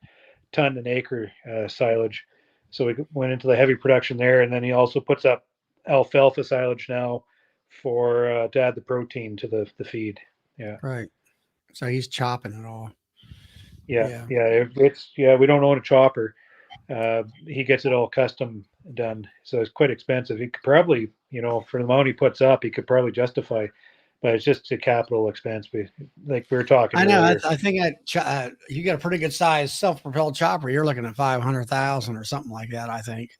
ton an acre silage. So we went into the heavy production there, and then he also puts up alfalfa silage now for to add the protein to the feed. Yeah, right. So he's chopping it all. yeah. We don't own a chopper. He gets it all custom done, so it's quite expensive. He could probably, for the amount he puts up, he could probably justify, but it's just a capital expense. Like we were talking. I know. Earlier. I think you got a pretty good size self-propelled chopper. You're looking at 500,000 or something like that. I think.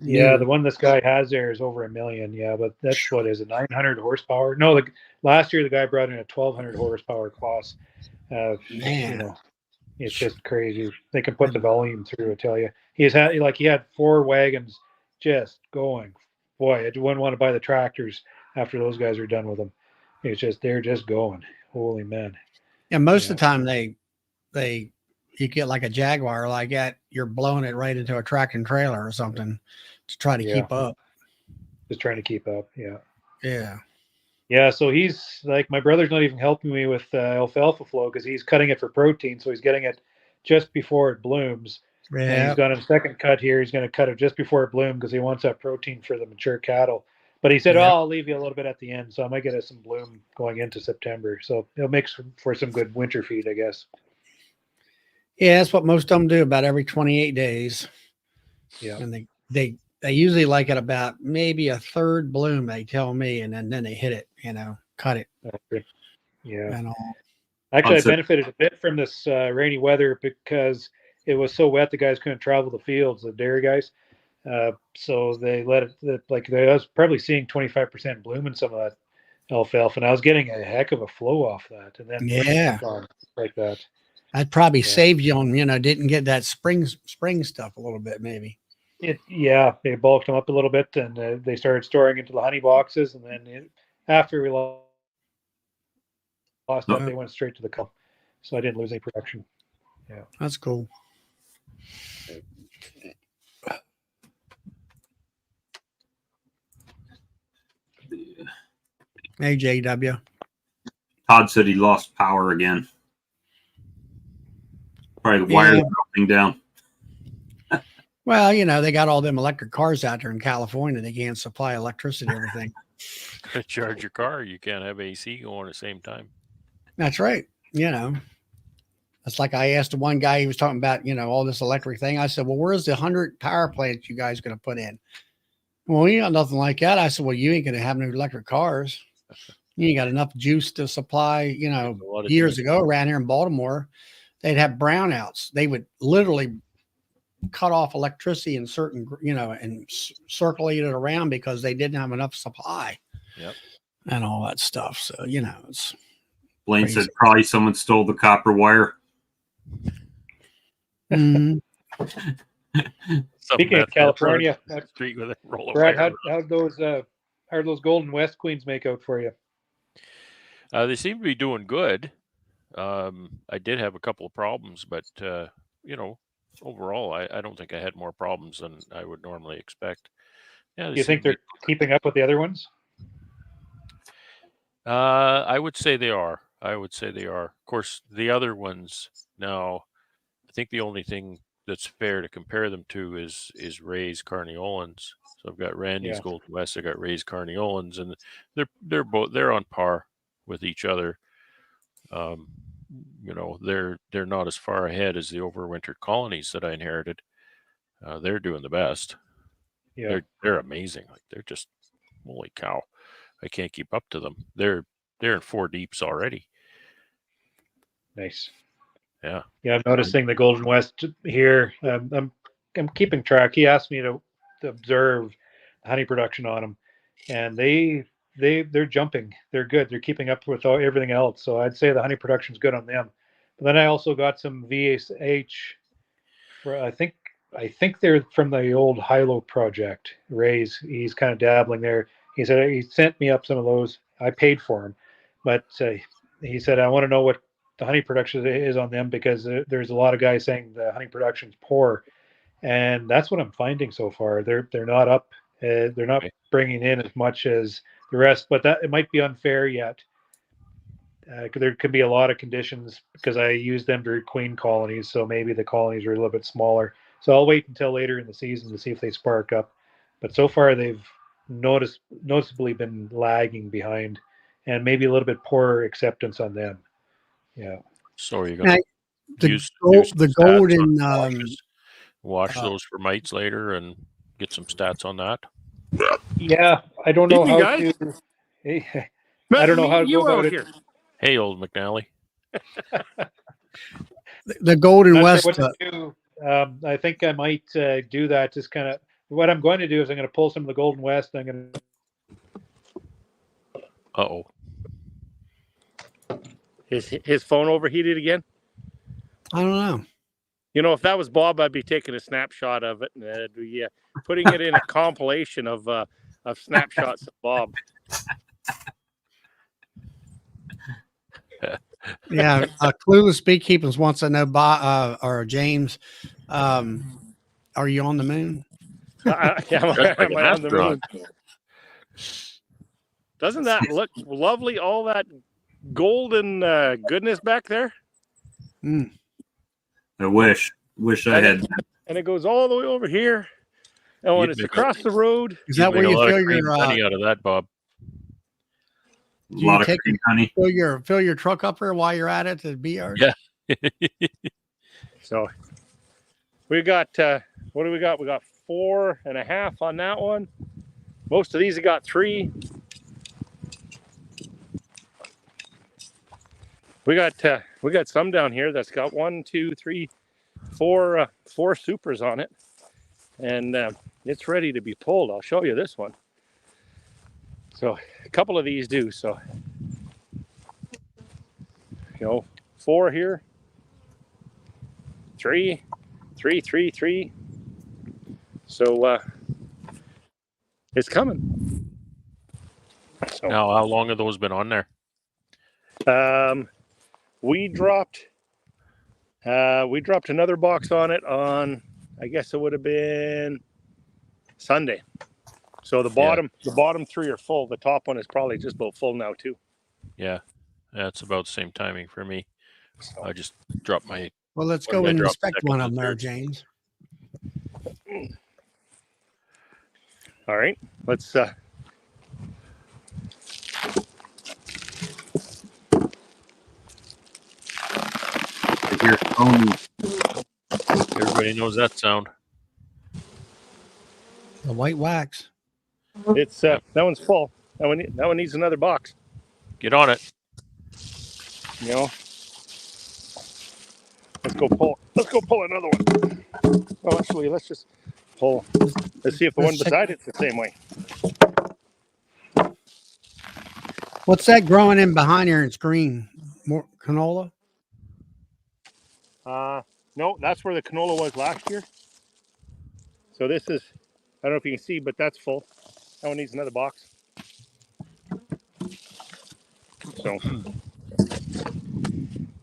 Yeah, the one this guy has there is over $1 million. Yeah, but that's what is it, 900 horsepower? No, last year the guy brought in a 1,200 horsepower class. Man, it's just crazy. They can put the volume through. I tell you, he had 4 wagons just going. Boy, I wouldn't want to buy the tractors after those guys are done with them. It's just they're just going. Holy man! Yeah, most of the time you get like a Jaguar like that, you're blowing it right into a tractor trailer or something to try to keep up. Just trying to keep up. Yeah. Yeah. Yeah. So he's like, my brother's not even helping me with alfalfa flow because he's cutting it for protein. So he's getting it just before it blooms. Yeah. And he's got a second cut here. He's going to cut it just before it blooms because he wants that protein for the mature cattle. But he said, I'll leave you a little bit at the end. So I might get us some bloom going into September. So it'll make for some good winter feed, I guess. Yeah, that's what most of them do about every 28 days. Yeah. And they usually like it about maybe a third bloom, they tell me, and then they hit it, cut it. Yeah. And all. Actually, I benefited a bit from this rainy weather because it was so wet the guys couldn't travel the fields, the dairy guys. So they let it, I was probably seeing 25% bloom in some of that alfalfa, and I was getting a heck of a flow off that. And then like that. I'd probably saved you on, didn't get that spring stuff a little bit, maybe. They bulked them up a little bit, and they started storing into the honey boxes, and then after we lost that, they went straight to the cup. So I didn't lose any production. Yeah, that's cool. Hey, JW. Todd said he lost power again. Probably the wire dropping down. Well, they got all them electric cars out there in California. They can't supply electricity to everything. To charge your car, you can't have AC going at the same time. That's right. That's like I asked the one guy, he was talking about, all this electric thing. I said, well, where's the 100 power plants you guys going to put in? Well, you got nothing like that. I said, well, you ain't going to have no electric cars. You ain't got enough juice to supply, years ago around here in Baltimore, they'd have brownouts. They would literally cut off electricity in certain, and circulate it around because they didn't have enough supply. Yep. And all that stuff. So, it's Blaine crazy. said probably someone stole the copper wire. Mm-hmm. Speaking of California, street with it, Brad, how those Golden West Queens make out for you? They seem to be doing good. I did have a couple of problems, but overall, I don't think I had more problems than I would normally expect. Yeah, Do you think they're keeping up with the other ones? I would say they are. I would say they are. Of course, the other ones now, I think the only thing that's fair to compare them to is Ray's Carniolans. So I've got Randy's Yeah. Golden West, I got Ray's Carniolans, and they're on par with each other. You know, they're not as far ahead as the overwintered colonies that I inherited. They're doing the best. Yeah. They're amazing. Like they're just, holy cow, I can't keep up to them. They're in 4 deeps already. Nice. Yeah. Yeah, I'm noticing the Golden West here. I'm keeping track. He asked me to observe honey production on them, and they're jumping. They're good. They're keeping up with everything else. So I'd say the honey production's good on them. But then I also got some VSH. I think they're from the old Hilo project. Ray's. He's kind of dabbling there. He said he sent me up some of those. I paid for them, but he said I want to know what the honey production is on them because there's a lot of guys saying the honey production's poor, and that's what I'm finding so far. They're not up. They're not Okay. bringing in as much as the rest, but that it might be unfair yet. There could be a lot of conditions because I use them to queen colonies, so maybe the colonies are a little bit smaller. So I'll wait until later in the season to see if they spark up. But so far they've noticeably been lagging behind, and maybe a little bit poorer acceptance on them. Yeah. So you're Now, gonna the use the stats golden on wash uh, those for mites later and get some stats on that. Yeah, I don't know Evening, how guys. to. I don't know how to go about it. here. Hey, old McNally. the golden Not west. sure what to do. I think I might do that. Just kind of what I'm going to do is I'm going to pull some of the Golden West. I'm going to. Uh-oh. His phone overheated again. I don't know. You know, if that was Bob, I'd be taking a snapshot of it and putting it in a compilation of snapshots of Bob. Yeah, Clueless Beekeepers wants to know, or James, are you on the moon? Yeah, am I on the moon? Doesn't that look lovely? All that golden goodness back there. Mm. I wish I had. And it goes all the way over here. And when You'd it's make across the road. Is that where Made a you lot of fill cream your honey out of that, Bob? A lot of cream honey. fill your truck up here while you're at it to the bee yard? Yeah. So we got what do we got? We got 4.5 on that one. Most of these have got 3. We got some down here that's got 1, 2, 3, 4 supers on it, and it's ready to be pulled. I'll show you this one. So a couple of these do. So 4 here, 3, 3, 3, 3. So it's coming. So, Now, how long have those been on there? we dropped another box on it on, I guess it would have been Sunday. So the bottom 3 are full. The top one is probably just about full now too. Yeah, that's about the same timing for me. I just dropped my. Well, let's What go did I and drop inspect second one to of them there, third? James. All right, let's. Here's Tony. Everybody knows that sound. The white wax. It's that one's full. That one needs another box. Get on it. Let's go pull another one. Oh, actually, let's just pull. Let's see if the one beside it's the same way. What's that growing in behind here? It's green. More canola? No, that's where the canola was last year. So this is, I don't know if you can see, but that's full. That one needs another box. So, I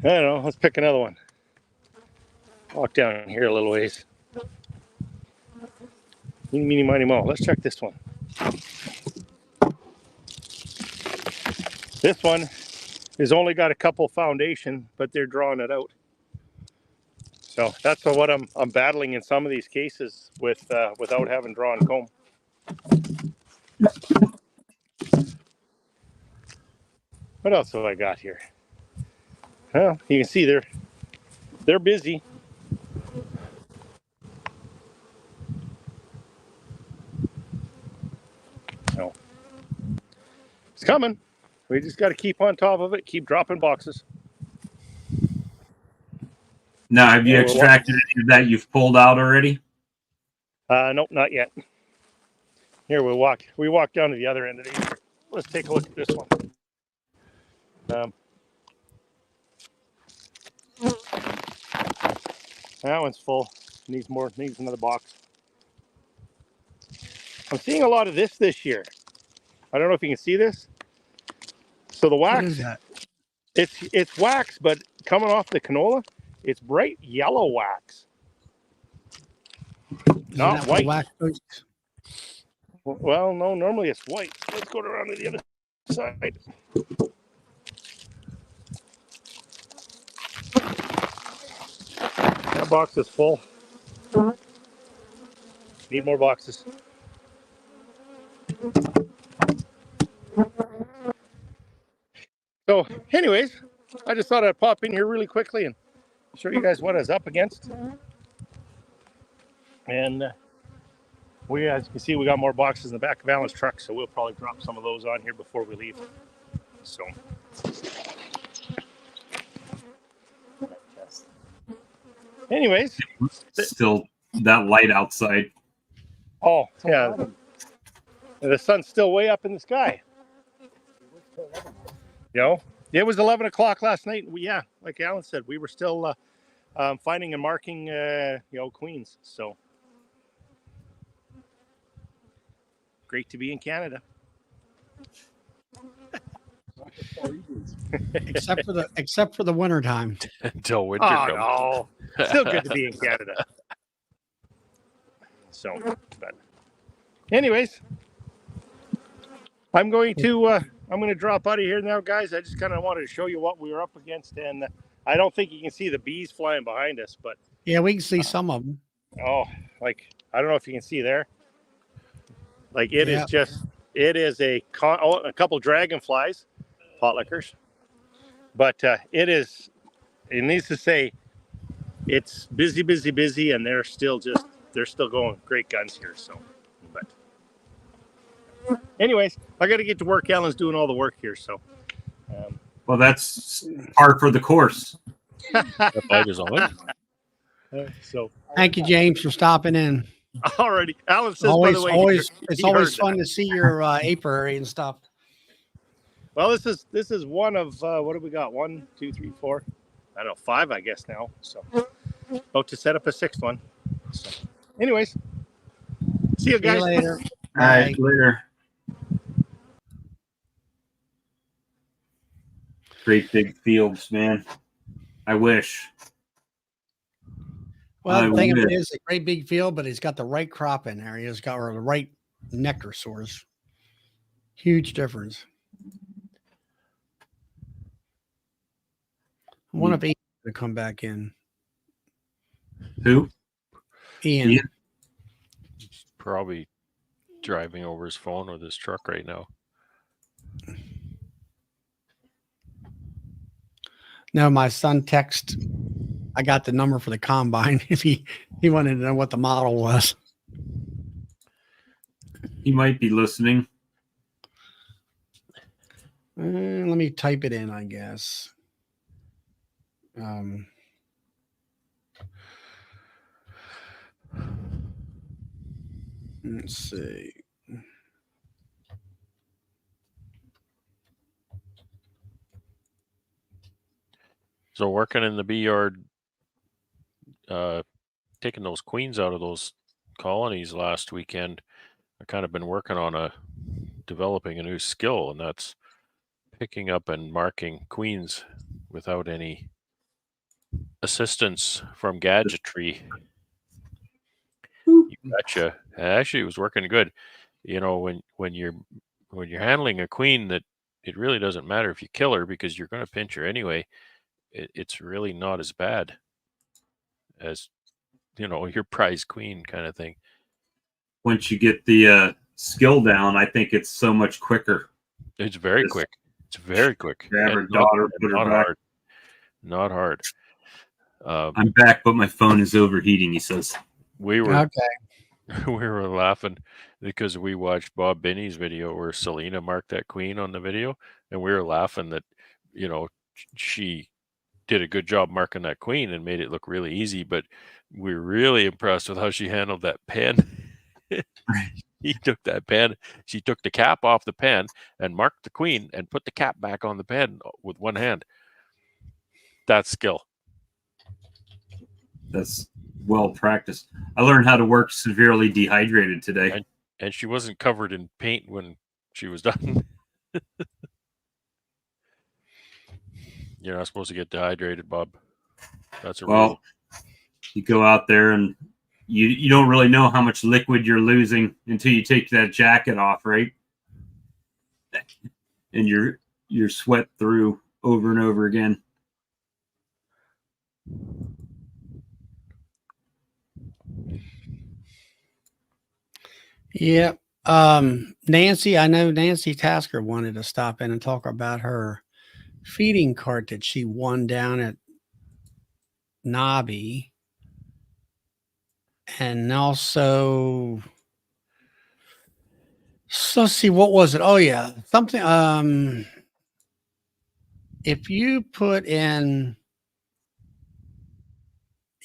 don't know. Let's pick another one. Walk down here a little ways. Eeny, meeny, miny, mo. Let's check this one. This one is only got a couple foundation, but they're drawing it out. So that's what I'm battling in some of these cases with without having drawn comb. What else have I got here? Well, you can see they're busy. So it's coming. We just got to keep on top of it, keep dropping boxes. Now, have you Yeah, extracted any of that you've pulled out already? Nope, not yet. Here we walk down to the other end of these. Let's take a look at this one. That one's full. Needs another box. I'm seeing a lot of this year. I don't know if you can see this. So the wax, What is that? it's wax, but coming off the canola, it's bright yellow wax. Isn't Not that white. wax boots? Well, no, normally it's white. Let's go around to the other side. That box is full. Need more boxes. So, anyways, I just thought I'd pop in here really quickly and show you guys what I was up against. And we, as you can see, we got more boxes in the back of Alan's truck, so we'll probably drop some of those on here before we leave. So, anyways, Still that light outside. oh yeah, the sun's still way up in the sky. You know, it was 11 o'clock last night. Yeah, like Alan said, we were still finding and marking, queens. So great to be in Canada. except for the winter time. Until winter Oh comes. no, still good to be in Canada. So, but anyways, I'm going to drop out of here now, guys. I just kind of wanted to show you what we were up against, and I don't think you can see the bees flying behind us, but Yeah, we can see some of them. oh, like I don't know if you can see there. Like it is a couple dragonflies, potlickers, but it needs to say it's busy, and they're still going great guns here. So, but anyways, I got to get to work. Alan's doing all the work here, so. Well, that's par for the course. That light is on. So, Thank you, James, for stopping in. already, Alan says, by the way, It's always fun to see your apiary and stuff. Well, this is one of what have we got? 1, 2, 3, 4. I don't know, 5, I guess now. So, about to set up a 6th one. So, anyways, see you guys later. All right, later. Great big fields, man. I wish. Well, the thing of it is a great big field, but he's got the right crop in there. He's got the right nectar source. Huge difference. I wonder if Ian's going to come back in. Who? Ian. He's probably driving over his phone with his truck right now. No, my son I got the number for the combine if he wanted to know what the model was. He might be listening. Let me type it in, I guess. Let's see. So working in the bee yard, taking those queens out of those colonies last weekend, I kind of been working on developing a new skill, and that's picking up and marking queens without any assistance from gadgetry. You betcha. Actually, it was working good. You know, when you're handling a queen that it really doesn't matter if you kill her because you're going to pinch her anyway. It's really not as bad as, your prize queen kind of thing. Once you get the skill down, I think it's so much quicker. It's very quick. It's very quick. Grab her And not, daughter, put her not back. hard. Not hard. I'm back, but my phone is overheating, he says. We were Okay. we were laughing because we watched Bob Binney's video where Selena marked that queen on the video, and we were laughing that, she did a good job marking that queen and made it look really easy, but we were really impressed with how she handled that pen. She took the cap off the pen and marked the queen and put the cap back on the pen with one hand. That's skill. That's well practiced. I learned how to work severely dehydrated today. And she wasn't covered in paint when she was done. You're not supposed to get dehydrated, Bob. That's a rule. You go out there and you don't really know how much liquid you're losing until you take that jacket off, right? And you're sweat through over and over again. Yep. Nancy, I know Nancy Tasker wanted to stop in and talk about her feeding cart that she won down at Nobby. And also, so let's see, what was it? Oh yeah, something. If you put in,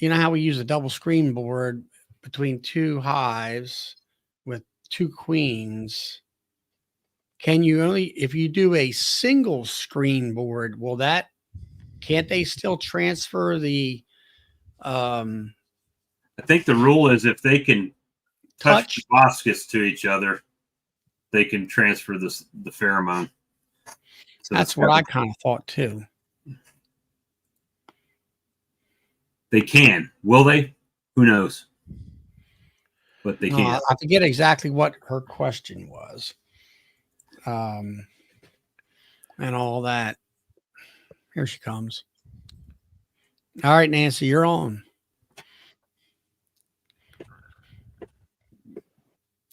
you know how we use a double screen board between two hives with two queens, can you only, if you do a single screen board, can't they still transfer the I think the rule is if they can touch touch? proboscis to each other, they can transfer the pheromone. So That's what I kind of thought too. They can. Will they? Who knows? But they can. I forget exactly what her question was. And all that. Here she comes. All right, Nancy, you're on.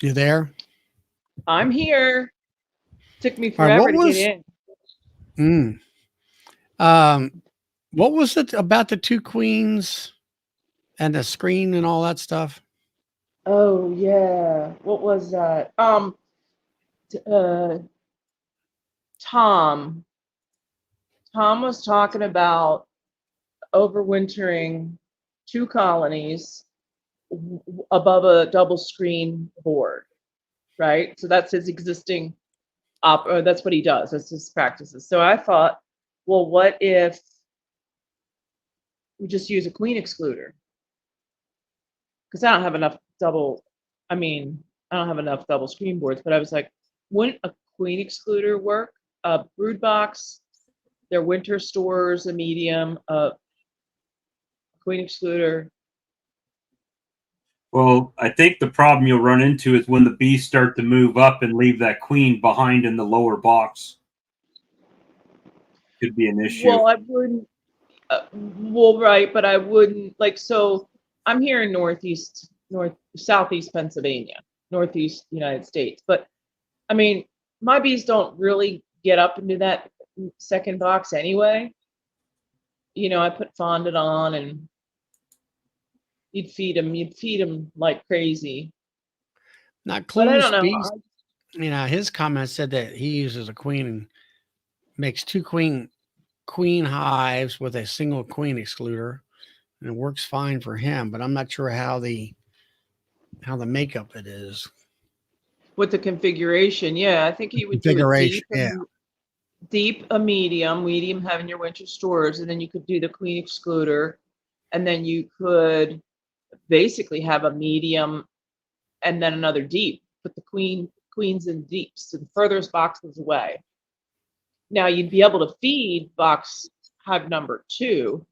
You there? I'm here. Took me forever to get in. What was it about the two queens and the screen and all that stuff? Oh yeah. What was that? Tom was talking about overwintering 2 colonies above a double screen board, right? So that's his existing that's what he does. That's his practices. So I thought, well, what if we just use a queen excluder? Because I don't have enough double screen boards, but I was like, wouldn't a queen excluder work? A brood box, their winter stores, a medium, a queen excluder. Well, I think the problem you'll run into is when the bees start to move up and leave that queen behind in the lower box. Could be an issue. Well, I wouldn't. Right, but I wouldn't like. So I'm here in southeast Pennsylvania, northeast United States. But I mean, my bees don't really get up into that second box anyway. I put fondant on, and you'd feed them like crazy. Not But I Clues don't know. Bees. His comment said that he uses a queen and makes 2 queen hives with a single queen excluder, and it works fine for him. But I'm not sure how the makeup it is. With the configuration, yeah, I think he would do it deep, a medium having your winter stores, and then you could do the queen excluder, and then you could basically have a medium and then another deep. Put the queens in deeps, so the furthest boxes away. Now you'd be able to feed box hive number 2,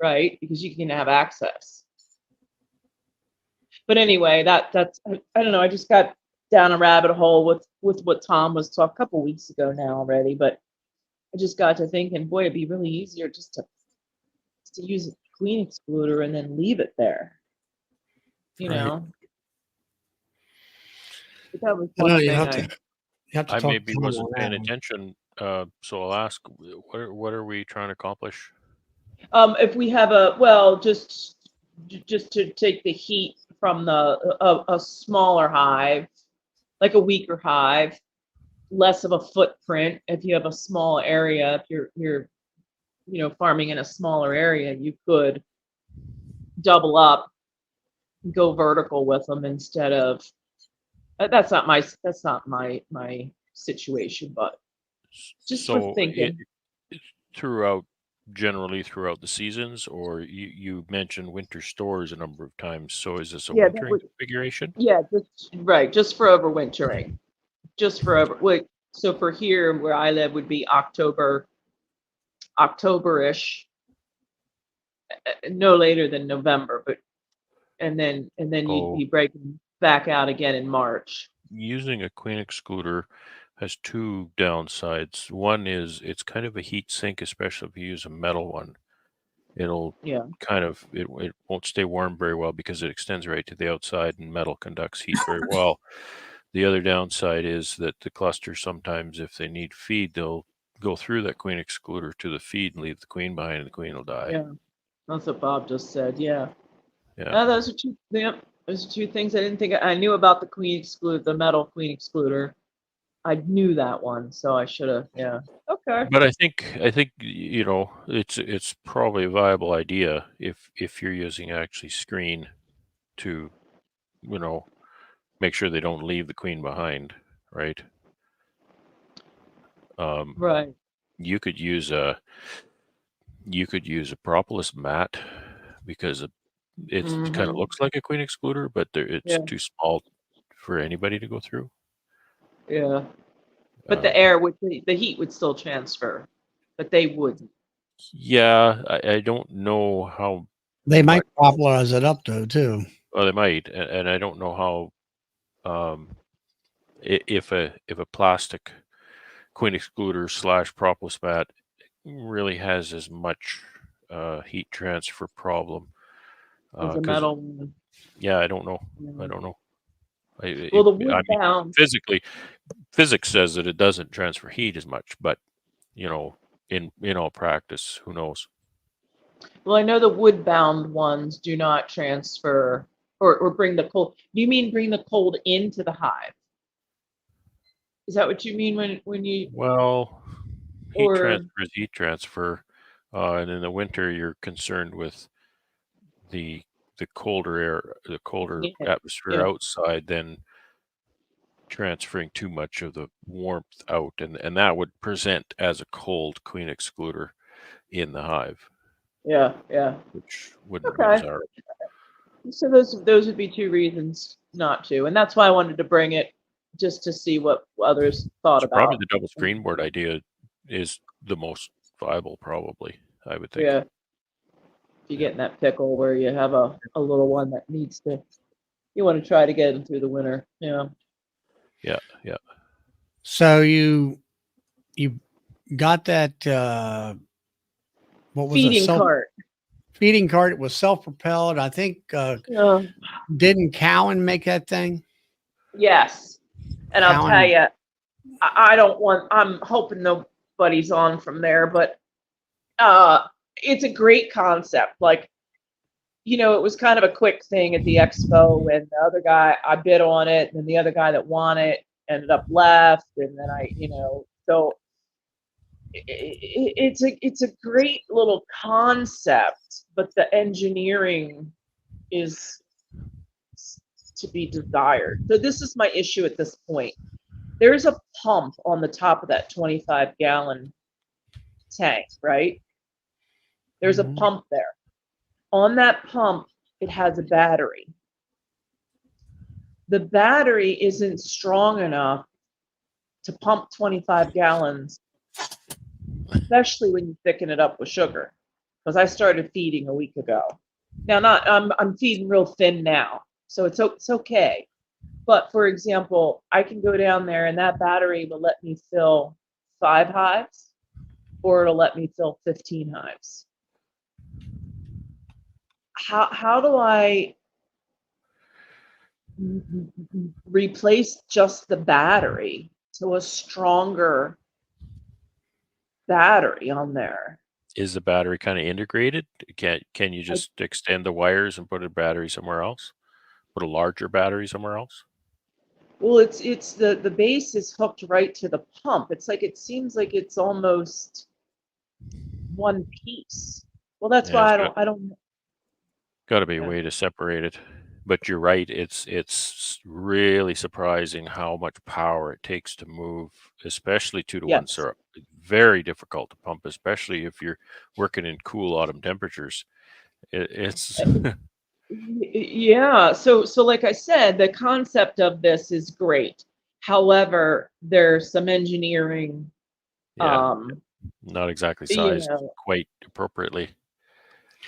right? Because you can have access. But anyway, that's I don't know. I just got down a rabbit hole with what Tom was talking a couple weeks ago now already, but I just got to thinking, boy, it'd be really easier just to use a queen excluder and then leave it there. You Right. know. But that was I know one you thing have to. You have to I talk maybe to Tom wasn't on paying that one. attention, so I'll ask, what are we trying to accomplish? If we have just to take the heat from a smaller hive, like a weaker hive, less of a footprint. If you have a small area, if you're farming in a smaller area, you could double up, go vertical with them instead of. That's not my situation, but just for So thinking. generally throughout the seasons, or you mentioned winter stores a number of times. So is this a Yeah, that wintering would, configuration? yeah, just for overwintering, so for here where I live would be October-ish, no later than November, but and then you'd Oh, be breaking back out again in March. using a queen excluder has two downsides. One is it's kind of a heat sink, especially if you use a metal one. It'll Yeah, it won't stay warm very well because it extends right to the outside, and metal conducts heat very well. The other downside is that the cluster sometimes, if they need feed, they'll go through that queen excluder to the feed and leave the queen behind, and the queen will die. yeah, that's what Bob just said. Yeah, Yeah. those are two. Yeah, those are two things I didn't think I knew about the the metal queen excluder. I knew that one, so I should have. Yeah. Okay. But I think it's probably a viable idea if you're using actually screen to make sure they don't leave the queen behind, right? Right. You could use a propolis mat because it kind of Mm-hmm. looks like a queen excluder, but it's Yeah. too small for anybody to go through. Yeah. But the air the heat would still transfer, but they wouldn't. Yeah, I don't know how They might much. popularize it up though too. Well, they might, and I don't know how if a plastic queen excluder / propolis mat really has as much heat transfer problem. As a Because metal one. yeah, I don't know. Yeah. I don't know. Well, the I wood mean, bound. physics says that it doesn't transfer heat as much, but in all practice, who knows? Well, I know the wood bound ones do not transfer or bring the cold. Do you mean bring the cold into the hive? Is that what you mean when you Well, or heat transfer, and in the winter you're concerned with the colder air, the colder yeah, atmosphere yeah. outside, then transferring too much of the warmth out, and that would present as a cold queen excluder in the hive, Yeah, yeah. which wouldn't be Okay. desirable. So those would be two reasons not to, and that's why I wanted to bring it just to see what others thought So probably about. the double screen board idea is the most viable, probably, I would think. Yeah. If you get in that pickle where you have a little one that you want to try to get them through the winter. Yeah. Yeah, yeah. So you got that what was Feeding cart. feeding cart? It was self-propelled. I think Yeah. didn't Cowan make that thing? Yes. And I'll Cowan- tell you, I don't want, I'm hoping nobody's on from there, but it's a great concept. Like, it was kind of a quick thing at the expo when the other guy, I bid on it, and then the other guy that won it ended up left. And then so it's a great little concept, but the engineering is to be desired. So this is my issue at this point. There's a pump on the top of that 25-gallon tank, right? There's a pump there. On that pump, it has a battery. The battery isn't strong enough to pump 25 gallons, especially when you thicken it up with sugar. Because I started feeding a week ago. Now, I'm feeding real thin now, so it's okay. But for example, I can go down there and that battery will let me fill 5 hives, or it'll let me fill 15 hives. How do I replace just the battery to a stronger battery on there? Is the battery kind of integrated? Can you just extend the wires and put a battery somewhere else? Put a larger battery somewhere else? Well, it's the base is hooked right to the pump. It's like, it seems like it's almost one piece. Well, that's Yeah, why it's I don't. got to be a Yeah. way to separate it. But you're right. It's really surprising how much power it takes to move, especially 2 to 1 Yes. syrup. It's very difficult to pump, especially if you're working in cool autumn temperatures. It's Yeah. So like I said, the concept of this is great. However, there's some engineering, yeah, not exactly you sized know, quite appropriately.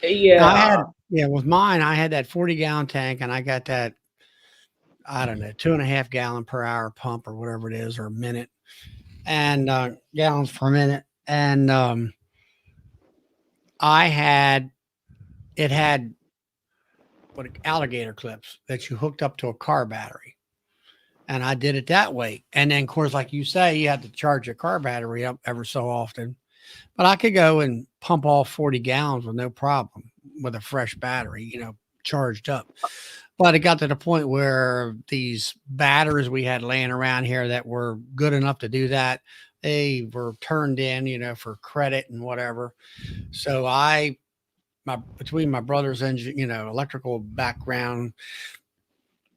I had, yeah. with mine, I had that 40-gallon tank, and I got that, I don't know, 2.5 gallon per hour pump or whatever it is, or a minute, and gallons per minute. And it had what, alligator clips that you hooked up to a car battery. And I did it that way. And then, of course, like you say, you had to charge your car battery up ever so often. But I could go and pump all 40 gallons with no problem with a fresh battery, charged up. But it got to the point where these batteries we had laying around here that were good enough to do that, they were turned in, for credit and whatever. So between my brother's engine, electrical background,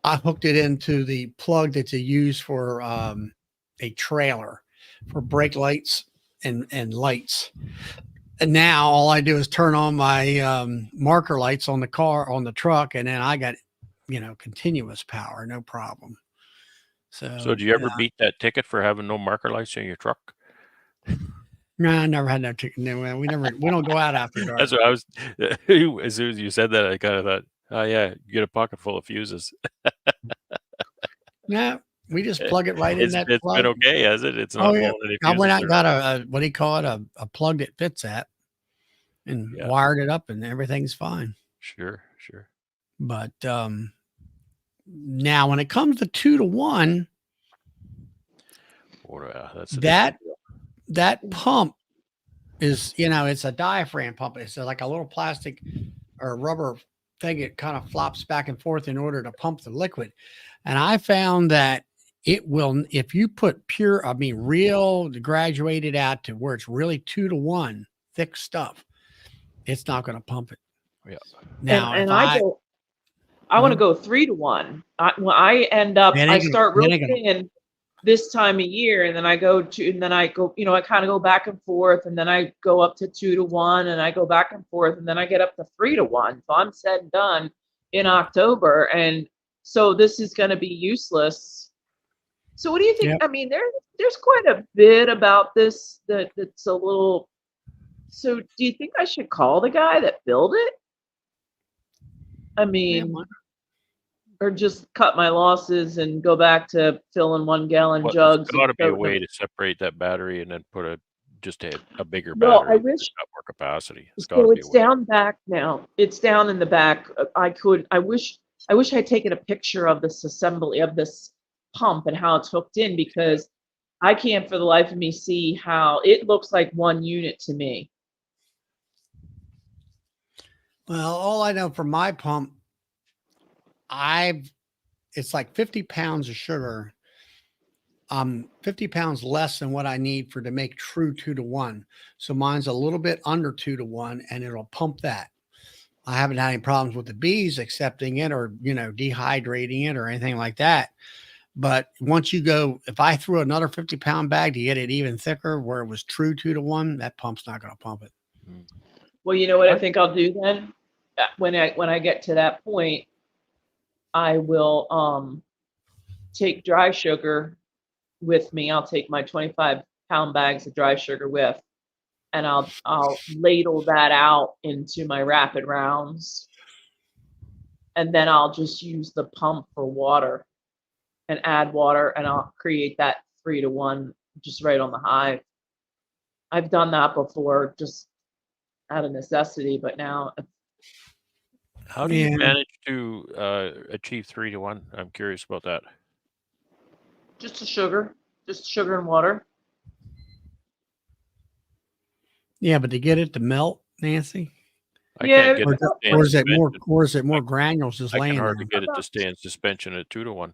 I hooked it into the plug that you use for a trailer for brake lights and lights. And now all I do is turn on my marker lights on the truck, and then I got, continuous power, no problem. So, do you ever Yeah. beat that ticket for having no marker lights in your truck? No, I never had no chicken. No, we don't go out after dark. That's what I was. As soon as you said that, I kind of thought, oh yeah, you get a pocket full of fuses. No, we just plug it right in that It's been plug. okay, has it? It's Oh not yeah, blowing any I went fuses. out and got a what do you call it, a plug that fits that, and Yeah. wired it up, and everything's fine. Sure. But now when it comes to 2 to 1, That's a that pump is, it's a diaphragm pump. It's like a little plastic or rubber thing. It kind of flops back and forth in order to pump the liquid. And I found that it will, if you put real graduated out to where it's really 2 to 1 thick stuff, it's not going to pump it. Yeah. Now, and I want to go 3 to 1. When I end up, I start real thin this time of year, and then I go, I kind of go back and forth, and then I go up to 2 to 1, and I go back and forth, and then I get up to 3 to 1. So I'm said and done in October, and so this is going to be useless. So what do you think? Yep. I mean, there's quite a bit about this that's a little. So do you think I should call the guy that built it? I mean, or just cut my losses and go back to filling 1 gallon jugs. There's got to be a way to separate that battery and then put just a bigger Well, battery. I wish that's got more capacity. so. It's down back now. It's down in the back. I wish I'd taken a picture of this assembly of this pump and how it's hooked in, because I can't for the life of me see how it looks like one unit to me. Well, all I know from my pump, it's like 50 pounds of sugar. 50 pounds less than what I need to make true 2 to 1. So mine's a little bit under 2 to 1, and it'll pump that. I haven't had any problems with the bees accepting it or, dehydrating it or anything like that. But once if I threw another 50-pound bag to get it even thicker where it was true 2 to 1, that pump's not going to pump it. Well, you know what I think I'll do then? When I get to that point, I will take dry sugar with me. I'll take my 25-pound bags of dry sugar with, and I'll ladle that out into my rapid rounds, and then I'll just use the pump for water. and add water, and I'll create that 3-to-1 just right on the hive. I've done that before just out of necessity, but now How do you Yeah. manage to achieve 3-to-1? I'm curious about that. just sugar and water. Yeah, but to get it to melt, Nancy, I Yeah, can't get or, it to stay in or is it more, suspension. or is it more granules just I laying can there? hardly get it to stay in suspension at 2-to-1.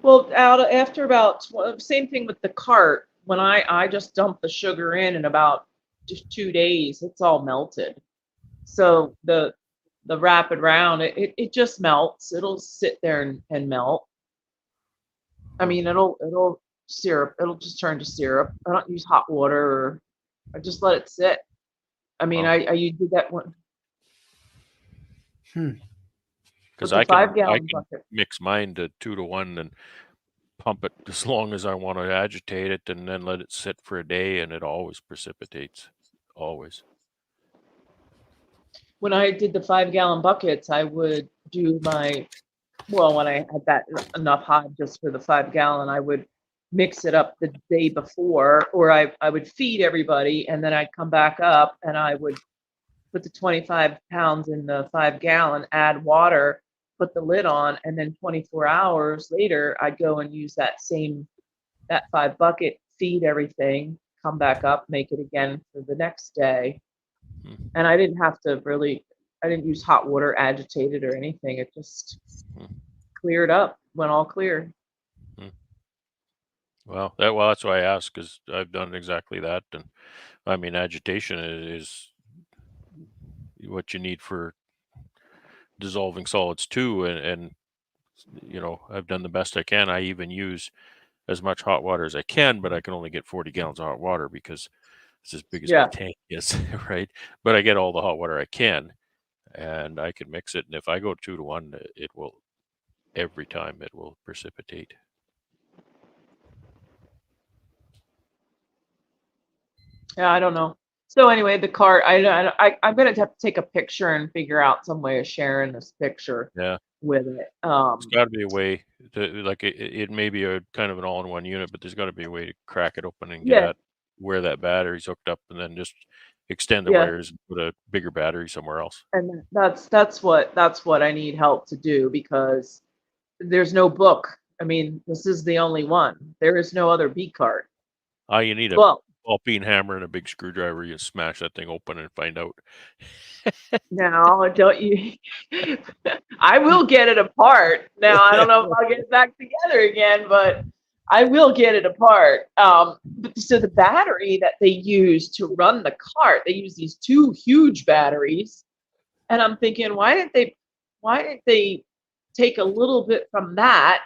Well, after about same thing with the cart. When I just dump the sugar in about just 2 days, it's all melted. So the rapid round, it just melts. It'll sit there and melt. I mean, it'll syrup. It'll just turn to syrup. I don't use hot water, or I just let it sit. I mean, Oh. I did that one with Because the I can 5-gallon bucket. mix mine to 2-to-1 and pump it as long as I want to agitate it, and then let it sit for a day, and it always precipitates. Always. When I did the 5-gallon buckets, I would do when I had that enough hive just for the 5-gallon, I would mix it up the day before, or I would feed everybody, and then I'd come back up and I would put the 25 pounds in the 5-gallon, add water, put the lid on, and then 24 hours later, I'd go and use that 5 bucket, feed everything, come back up, make it again for the next day. And I didn't use hot water, agitated or anything. It just cleared up, went all clear. Well, that's why I asked, because I've done exactly that. And I mean, agitation is what you need for dissolving solids too. And I've done the best I can. I even use as much hot water as I can, but I can only get 40 gallons of hot water because it's as big as my tank is, right? But I get all the hot water I can, and I can mix it. And if I go 2-to-1, it will, every time it will precipitate. Yeah, I don't know. So anyway, the cart, I'm gonna have to take a picture and figure out some way of sharing this picture. Yeah. With it. There's got to be a way to, like, it may be a kind of an all-in-one unit, but there's got to be a way to crack it open and get at where that battery's hooked up, and then just extend the wires and put a bigger battery somewhere else. And that's what I need help to do, because there's no book. I mean, this is the only one. There is no other bee cart. You need a ball peen hammer and a big screwdriver. You smash that thing open and find out. No, don't you? I will get it apart. Now, I don't know if I'll get it back together again, but I will get it apart. So the battery that they use to run the cart, they use these 2 huge batteries. And I'm thinking, why didn't they take a little bit from that?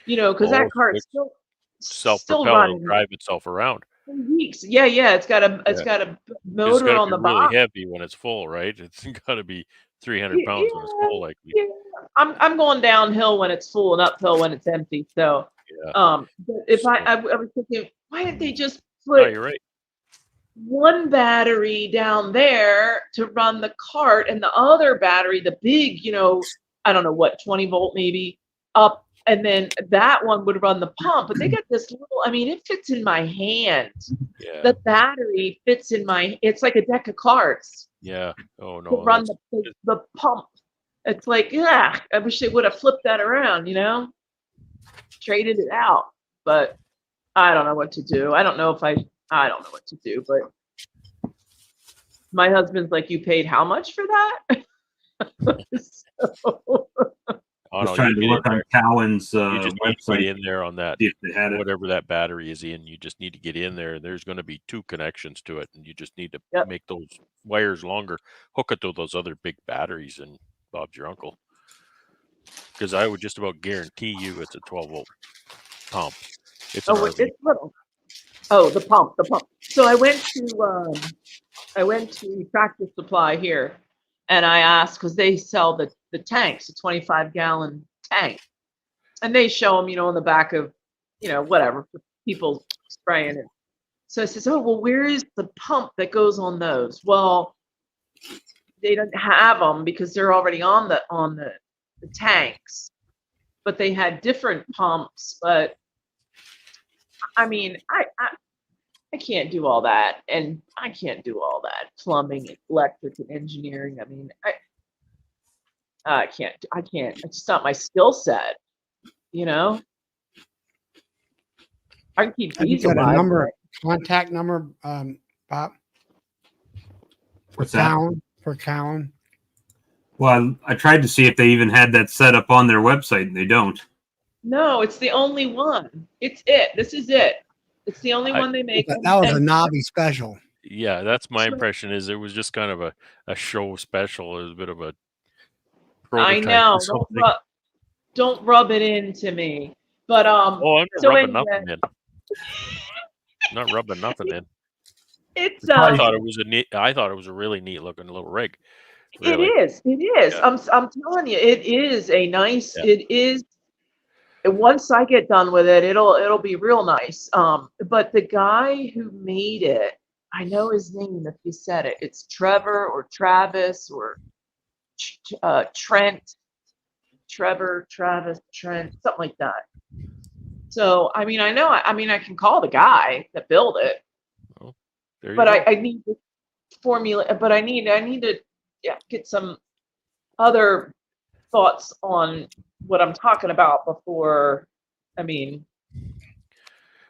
Because that cart's still self-propelling, drive itself around. Weeks. Yeah. It's got a motor on the bottom. Really heavy when it's full, right? It's got to be 300 pounds when it's full, likely. Yeah. I'm going downhill when it's full and uphill when it's empty. So, but if I was thinking, why didn't they just put you're right. one battery down there to run the cart, and the other battery, the big, I don't know what, 20 volt maybe, up, and then that one would run the pump. But they got this little, I mean, it fits in my hand. Yeah. The battery fits in it's like a deck of cards. Yeah. Oh no. To run the pump. It's like, I wish they would have flipped that around, traded it out. But I don't know what to do. I don't know what to do, but my husband's like, you paid how much for that? I was trying to look on Cowan's you just need to website. get in there on that, if they had it. whatever that battery is in. You just need to get in there, and there's going to be 2 connections to it, and you just need to make those wires longer, hook it to those other big batteries, and Bob's your uncle. Because I would just about guarantee you it's a 12 volt pump. It's an RV. It's little. Oh, the pump. So I went to Tractor Supply here, and I asked, because they sell the tanks, a 25-gallon tank, and they show them, in the back of, whatever, for people spraying it. So I says, oh, well, where is the pump that goes on those? Well, they don't have them because they're already on the tanks. but they had different pumps. But I mean, I can't do all that, and I can't do all that plumbing, and electric, and engineering. I mean, I can't. It's just not my skill set. You know, I can keep Have you bees got a alive. number, contact number, Bob? What's that? For Cowan. Well, I tried to see if they even had that set up on their website, and they don't. No, it's the only one. It's it. This is it. It's the only one they make. That was a And- Nobby special. Yeah, that's my Sure. impression. Is it was just kind of a show special. It was a bit of a I prototype know. or something. Don't rub it into me. But Oh, I'm not so rubbing anyway, nothing in. Not rubbing nothing in. it's I thought it was a really neat looking little rig. Really. It is. It is. Yeah. I'm telling you, it is a nice. Yeah. It is. And once I get done with it, it'll be real nice. But the guy who made it, I know his name if you said it. It's Trevor or Travis or Trent. Trevor, Travis, Trent, something like that. So I mean, I can call the guy that built it, There you but go. I need the formula. But I need to get some other thoughts on what I'm talking about before. I mean,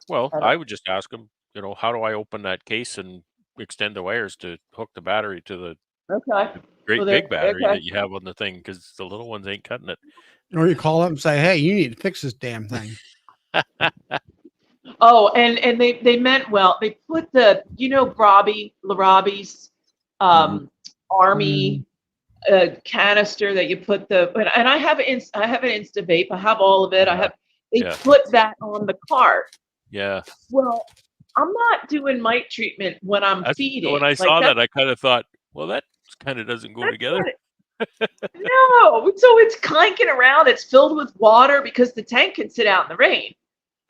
Well, I don't- I would just ask them, how do I open that case and extend the wires to hook the battery to the okay. great Well, big battery okay. that you have on the thing, because the little ones ain't cutting it. Or you call up and say, hey, you need to fix this damn thing. Oh, and they meant well. They put the Robbie's Army canister that you put and I have an Insta vape. I have all of it. They put that on the cart. Yeah. Well, I'm not doing mite treatment when I'm feeding. When I saw that, I kind of thought, well, that kind of doesn't go together. No, so it's clanking around. It's filled with water because the tank can sit out in the rain.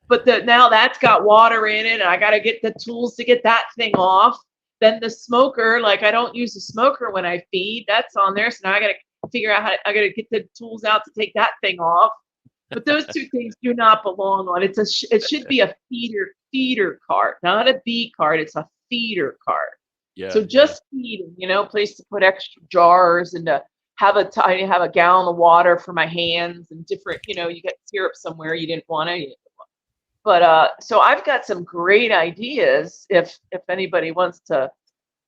But now that's got water in it, and I got to get the tools to get that thing off. Then the smoker, like I don't use a smoker when I feed. That's on there, so now I got to figure out I got to get the tools out to take that thing off. But those two things do not belong on. It should be a feeder cart, not a bee cart. It's a feeder cart. Yeah. So just feeding, place to put extra jars and to have a gallon of water for my hands and different, you get syrup somewhere you didn't want to. But so I've got some great ideas if anybody wants to,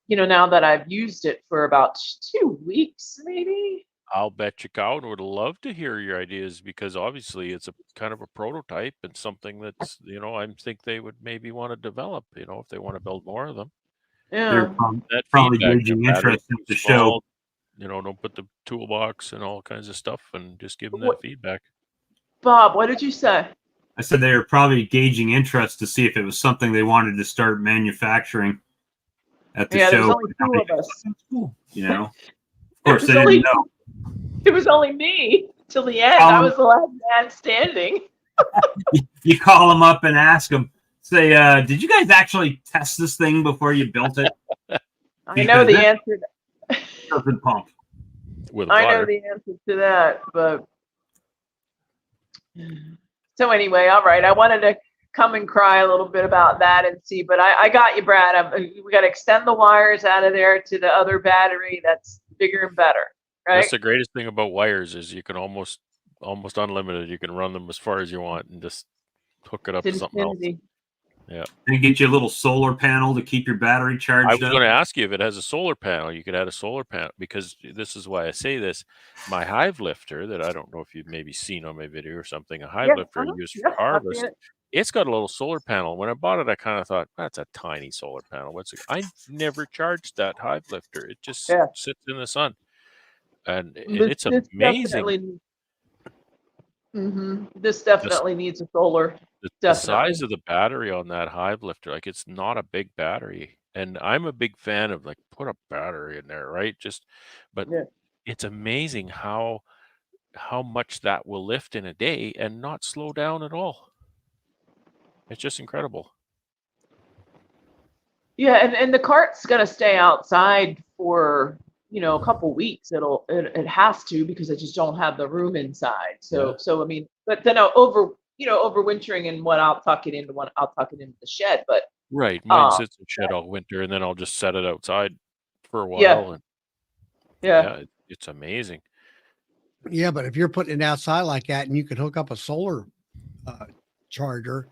now that I've used it for about 2 weeks, maybe. I'll bet you Cowan would love to hear your ideas, because obviously it's a kind of a prototype and something that's, I think they would maybe want to develop, if they want to build more of them. Yeah. That Probably feedback, gauging battery interest in the small, show. Don't put the toolbox and all kinds of stuff, and just give them that feedback. Bob, what did you say? I said they were probably gauging interest to see if it was something they wanted to start manufacturing at the show. There's only 2 of us. Of course, they didn't know. It was only me till the end. I was the last man standing. You call them up and ask them, say, did you guys actually test this thing before you built it? I know the answer. Doesn't pump. I know the answer to that, but so anyway, all right. I wanted to come and cry a little bit about that and see, but I got you, Brad. We got to extend the wires out of there to the other battery. That's bigger and better, right? That's the greatest thing about wires, is you can almost unlimited. You can run them as far as you want and just hook it up to something else. Yeah. And get you a little solar panel to keep your battery charged I up. was going to ask you if it has a solar panel. You could add a solar panel, because this is why I say this. My hive lifter that I don't know if you've maybe seen on my video or something, a hive lifter I use for harvest. It's got a little solar panel. When I bought it, I kind of thought, that's a tiny solar panel. I never charged that hive lifter. It just sits in the sun. And it's amazing. This definitely needs a solar. The size of the battery on that hive lifter, like, it's not a big battery. And I'm a big fan of, like, put a battery in there, right? But it's amazing how much that will lift in a day and not slow down at all. It's just incredible. Yeah, and the cart's gonna stay outside for, a couple weeks, it has to, because I just don't have the room inside. So I mean, but then overwintering and I'll tuck it into the shed. But Right. Mine sits in shed all winter, and then I'll just set it outside for a while. Yeah. And yeah, it's amazing. Yeah, but if you're putting it outside like that, and you could hook up a solar charger,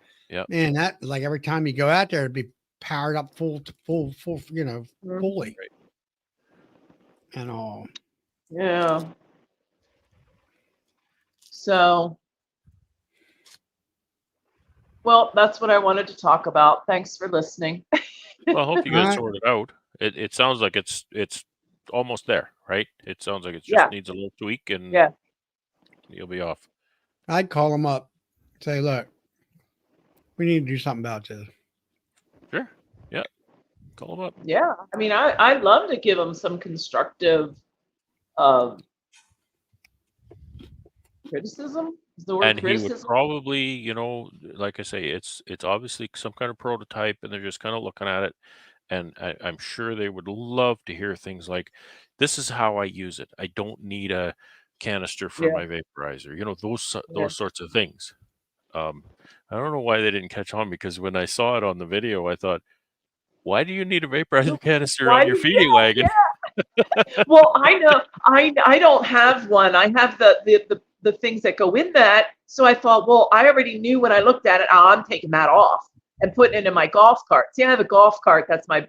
man, that like every time you go out there, it'd be powered up full, fully. Right. And all. yeah. So, well, that's what I wanted to talk about. Thanks for listening. Well, I hope you All guys right. sort it out. It sounds like it's almost there, right? It sounds like it just needs a little tweak, and you'll be off. I'd call them up, say, look, we need to do something about this. Sure. Yeah. Call them up. Yeah, I mean, I'd love to give them some constructive criticism. Is the word And criticism? he would probably, like I say, it's obviously some kind of prototype, and they're just kind of looking at it. And I'm sure they would love to hear things like, "This is how I use it. I don't need a canister for my vaporizer." Those sorts of things. I don't know why they didn't catch on, because when I saw it on the video, I thought, "Why do you need a vaporizer canister on your feeding wagon?" Well, I know I don't have one. I have the things that go in that. So I thought, well, I already knew when I looked at it, I'm taking that off and putting it in my golf cart. See, I have a golf cart. That's my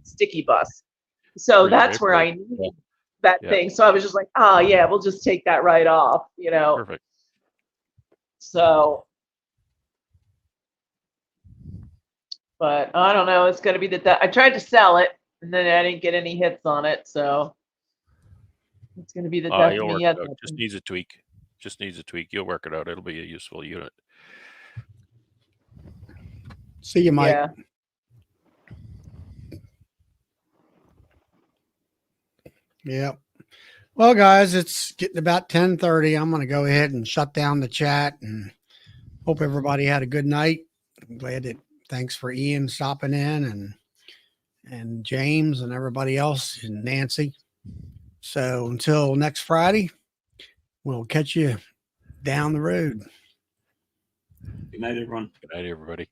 sticky bus. So that's where I need that thing. So I was just like, oh yeah, we'll just take that right off, Perfect. So, but I don't know. It's going to be that I tried to sell it, and then I didn't get any hits on it. So it's going to be the death of me yet. Just needs a tweak. Just needs a tweak. You'll work it out. It'll be a useful unit. See you, Mike. Yeah. Yep. Well, guys, it's getting about 10:30. I'm going to go ahead and shut down the chat, and hope everybody had a good night. I'm glad that. Thanks for Ian stopping in, and James and everybody else, and Nancy. So until next Friday, we'll catch you down the road. Good night, everyone. Good night, everybody.